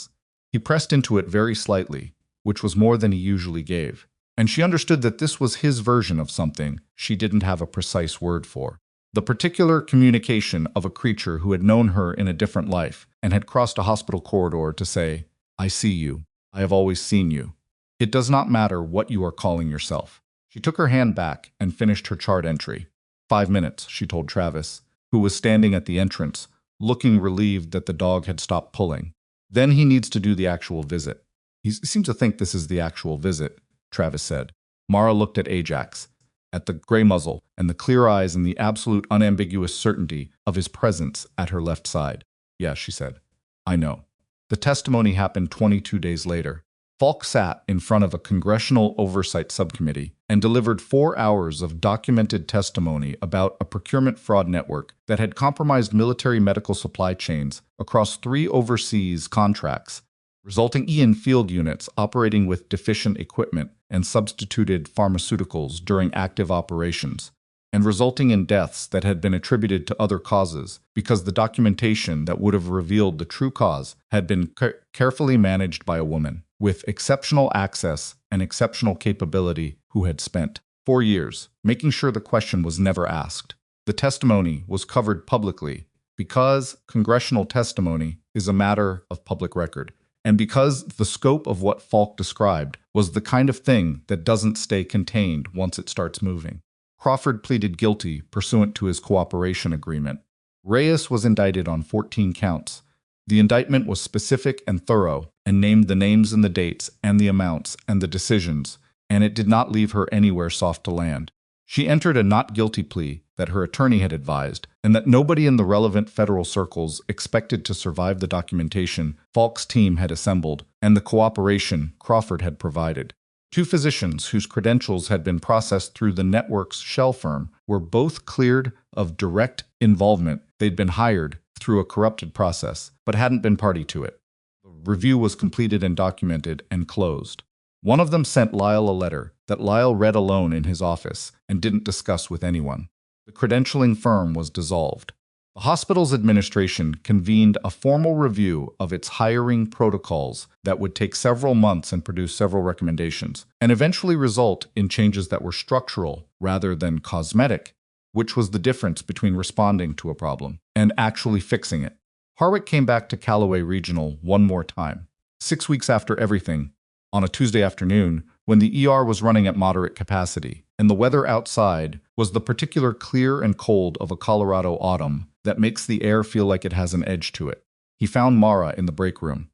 he pressed into it very slightly, which was more than he usually gave, and she understood that this was his version of something she didn't have a precise word for. The particular communication of a creature who had known her in a different life and had crossed a hospital corridor to say, I see you. I have always seen you. It does not matter what you are calling yourself. She took her hand back and finished her chart entry. 5 minutes, she told Travis, who was standing at the entrance, looking relieved that the dog had stopped pulling. Then he needs to do the actual visit. He seems to think this is the actual visit, Travis said. Mara looked at Ajax, at the gray muzzle and the clear eyes and the absolute unambiguous certainty of his presence at her left side. Yeah, she said. I know. The testimony happened 22 days later. Falk sat in front of a congressional oversight subcommittee and delivered 4 hours of documented testimony about a procurement fraud network that had compromised military medical supply chains across 3 overseas contracts, resulting in field units operating with deficient equipment and substituted pharmaceuticals during active operations, and resulting in deaths that had been attributed to other causes because the documentation that would have revealed the true cause had been carefully managed by a woman with exceptional access and exceptional capability who had spent 4 years making sure the question was never asked. The testimony was covered publicly because congressional testimony is a matter of public record, and because the scope of what Falk described was the kind of thing that doesn't stay contained once it starts moving. Crawford pleaded guilty pursuant to his cooperation agreement. Reyes was indicted on 14 counts. The indictment was specific and thorough and named the names and the dates and the amounts and the decisions, and it did not leave her anywhere soft to land. She entered a not guilty plea that her attorney had advised, and that nobody in the relevant federal circles expected to survive the documentation Falk's team had assembled and the cooperation Crawford had provided. 2 physicians whose credentials had been processed through the network's shell firm were both cleared of direct involvement. They'd been hired through a corrupted process, but hadn't been party to it. The review was completed and documented and closed. One of them sent Lyle a letter that Lyle read alone in his office and didn't discuss with anyone. The credentialing firm was dissolved. The hospital's administration convened a formal review of its hiring protocols that would take several months and produce several recommendations, and eventually result in changes that were structural rather than cosmetic, which was the difference between responding to a problem and actually fixing it. Harwick came back to Calloway Regional one more time, 6 weeks after everything, on a Tuesday afternoon when the ER was running at moderate capacity, and the weather outside was the particular clear and cold of a Colorado autumn that makes the air feel like it has an edge to it. He found Mara in the break room.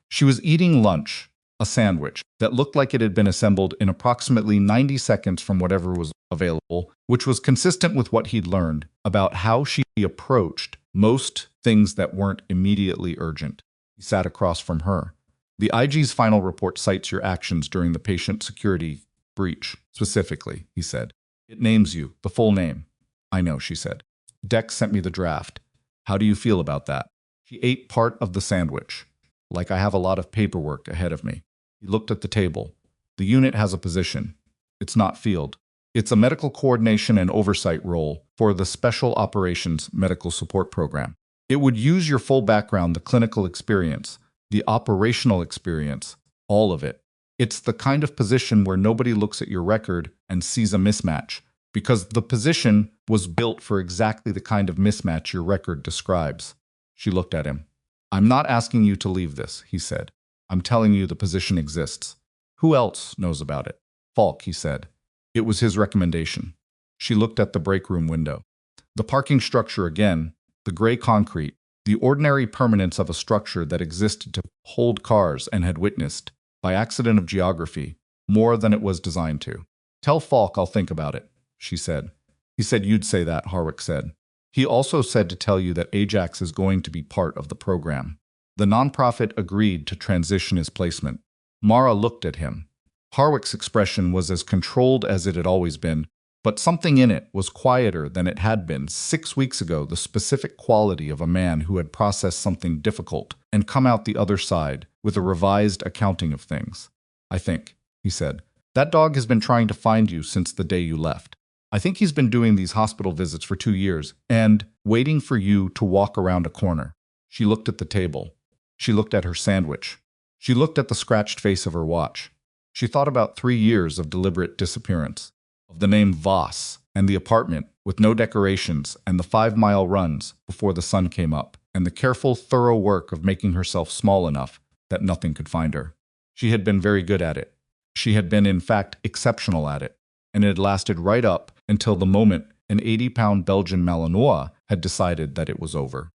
She was eating lunch, a sandwich that looked like it had been assembled in approximately 90 seconds from whatever was available, which was consistent with what he'd learned about how she approached most things that weren't immediately urgent. He sat across from her. The IG's final report cites your actions during the patient security breach, specifically, he said. It names you, the full name. I know, she said. Dex sent me the draft. How do you feel about that? She ate part of the sandwich, like I have a lot of paperwork ahead of me. He looked at the table. The unit has a position. It's not field. It's a medical coordination and oversight role for the Special Operations Medical Support Program. It would use your full background, the clinical experience, the operational experience, all of it. It's the kind of position where nobody looks at your record and sees a mismatch, because the position was built for exactly the kind of mismatch your record describes. She looked at him. I'm not asking you to leave this, he said. I'm telling you the position exists. Who else knows about it? Falk, he said. It was his recommendation. She looked at the break room window. The parking structure again, the gray concrete, the ordinary permanence of a structure that existed to hold cars and had witnessed, by accident of geography, more than it was designed to. Tell Falk I'll think about it, she said. He said you'd say that, Harwick said. He also said to tell you that Ajax is going to be part of the program. The nonprofit agreed to transition his placement. Mara looked at him. Harwick's expression was as controlled as it had always been, but something in it was quieter than it had been 6 weeks ago, the specific quality of a man who had processed something difficult and come out the other side with a revised accounting of things. I think, he said, that dog has been trying to find you since the day you left. I think he's been doing these hospital visits for 2 years and waiting for you to walk around a corner. She looked at the table. She looked at her sandwich. She looked at the scratched face of her watch. She thought about 3 years of deliberate disappearance, of the name Voss, and the apartment with no decorations, and the 5-mile runs before the sun came up, and the careful, thorough work of making herself small enough that nothing could find her. She had been very good at it. She had been, in fact, exceptional at it, and it had lasted right up until the moment an 80-pound Belgian Malinois had decided that it was over.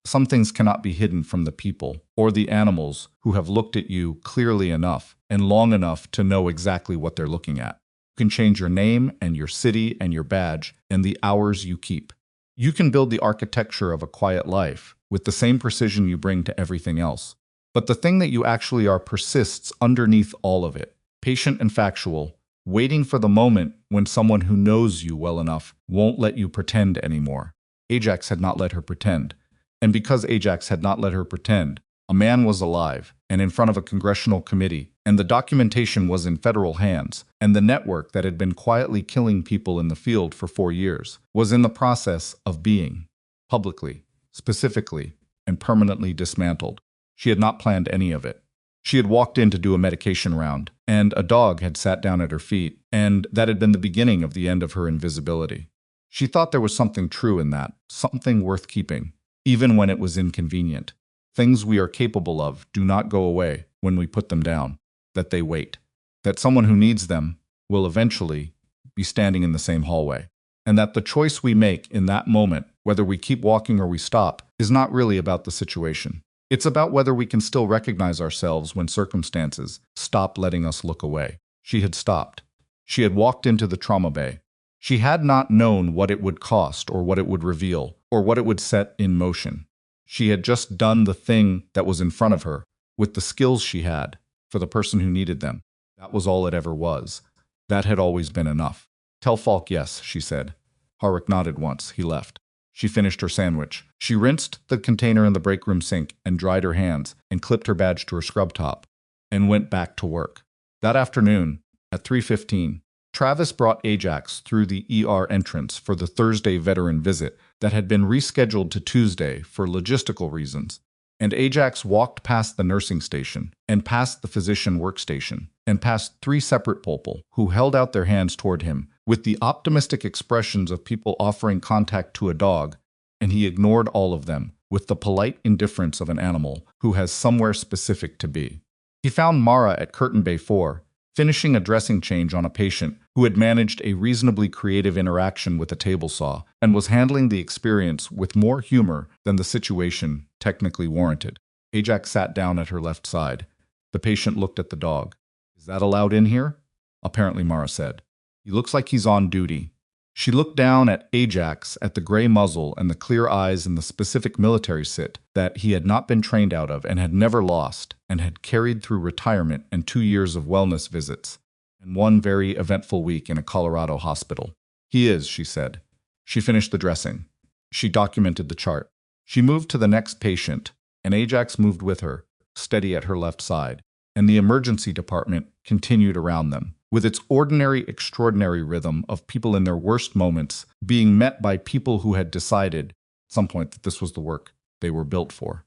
Some things cannot be hidden from the people or the animals who have looked at you clearly enough and long enough to know exactly what they're looking at. You can change your name and your city and your badge and the hours you keep. You can build the architecture of a quiet life with the same precision you bring to everything else. But the thing that you actually are persists underneath all of it, patient and factual, waiting for the moment when someone who knows you well enough won't let you pretend anymore. Ajax had not let her pretend. And because Ajax had not let her pretend, a man was alive and in front of a congressional committee, and the documentation was in federal hands, and the network that had been quietly killing people in the field for 4 years was in the process of being, publicly, specifically, and permanently dismantled. She had not planned any of it. She had walked in to do a medication round, and a dog had sat down at her feet, and that had been the beginning of the end of her invisibility. She thought there was something true in that, something worth keeping, even when it was inconvenient. Things we are capable of do not go away when we put them down, that they wait, that someone who needs them will eventually be standing in the same hallway, and that the choice we make in that moment, whether we keep walking or we stop, is not really about the situation. It's about whether we can still recognize ourselves when circumstances stop letting us look away. She had stopped. She had walked into the trauma bay. She had not known what it would cost or what it would reveal or what it would set in motion. She had just done the thing that was in front of her with the skills she had for the person who needed them. That was all it ever was. That had always been enough. Tell Falk yes, she said. Harwick nodded once. He left. She finished her sandwich. She rinsed the container in the break room sink and dried her hands and clipped her badge to her scrub top and went back to work. That afternoon, at 3:15, Travis brought Ajax through the ER entrance for the Thursday veteran visit that had been rescheduled to Tuesday for logistical reasons. And Ajax walked past the nursing station, and past the physician workstation, and past 3 separate people who held out their hands toward him with the optimistic expressions of people offering contact to a dog, and he ignored all of them with the polite indifference of an animal who has somewhere specific to be. He found Mara at Curtain Bay 4, finishing a dressing change on a patient who had managed a reasonably creative interaction with a table saw and was handling the experience with more humor than the situation technically warranted. Ajax sat down at her left side. The patient looked at the dog. "Is that allowed in here?" Apparently, Mara said. "He looks like he's on duty." She looked down at Ajax, at the gray muzzle and the clear eyes and the specific military sit that he had not been trained out of and had never lost, and had carried through retirement and 2 years of wellness visits, and 1 very eventful week in a Colorado hospital. "He is," she said. She finished the dressing. She documented the chart. She moved to the next patient, and Ajax moved with her, steady at her left side, and the emergency department continued around them, with its ordinary, extraordinary rhythm of people in their worst moments being met by people who had decided at some point that this was the work they were built for.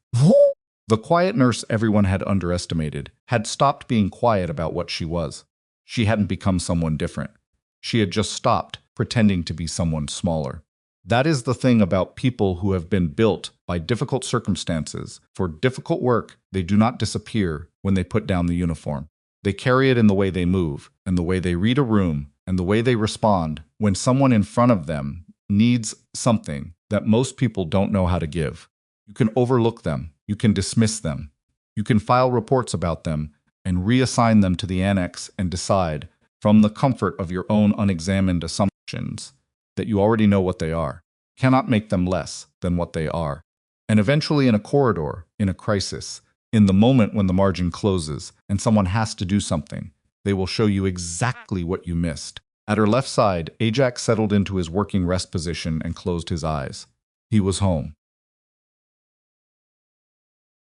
The quiet nurse everyone had underestimated had stopped being quiet about what she was. She hadn't become someone different. She had just stopped pretending to be someone smaller. That is the thing about people who have been built by difficult circumstances for difficult work. They do not disappear when they put down the uniform. They carry it in the way they move, and the way they read a room, and the way they respond when someone in front of them needs something that most people don't know how to give. You can overlook them. You can dismiss them. You can file reports about them and reassign them to the annex and decide, from the comfort of your own unexamined assumptions, that you already know what they are. Cannot make them less than what they are. And eventually in a corridor, in a crisis, in the moment when the margin closes and someone has to do something, they will show you exactly what you missed. At her left side, Ajax settled into his working rest position and closed his eyes. He was home.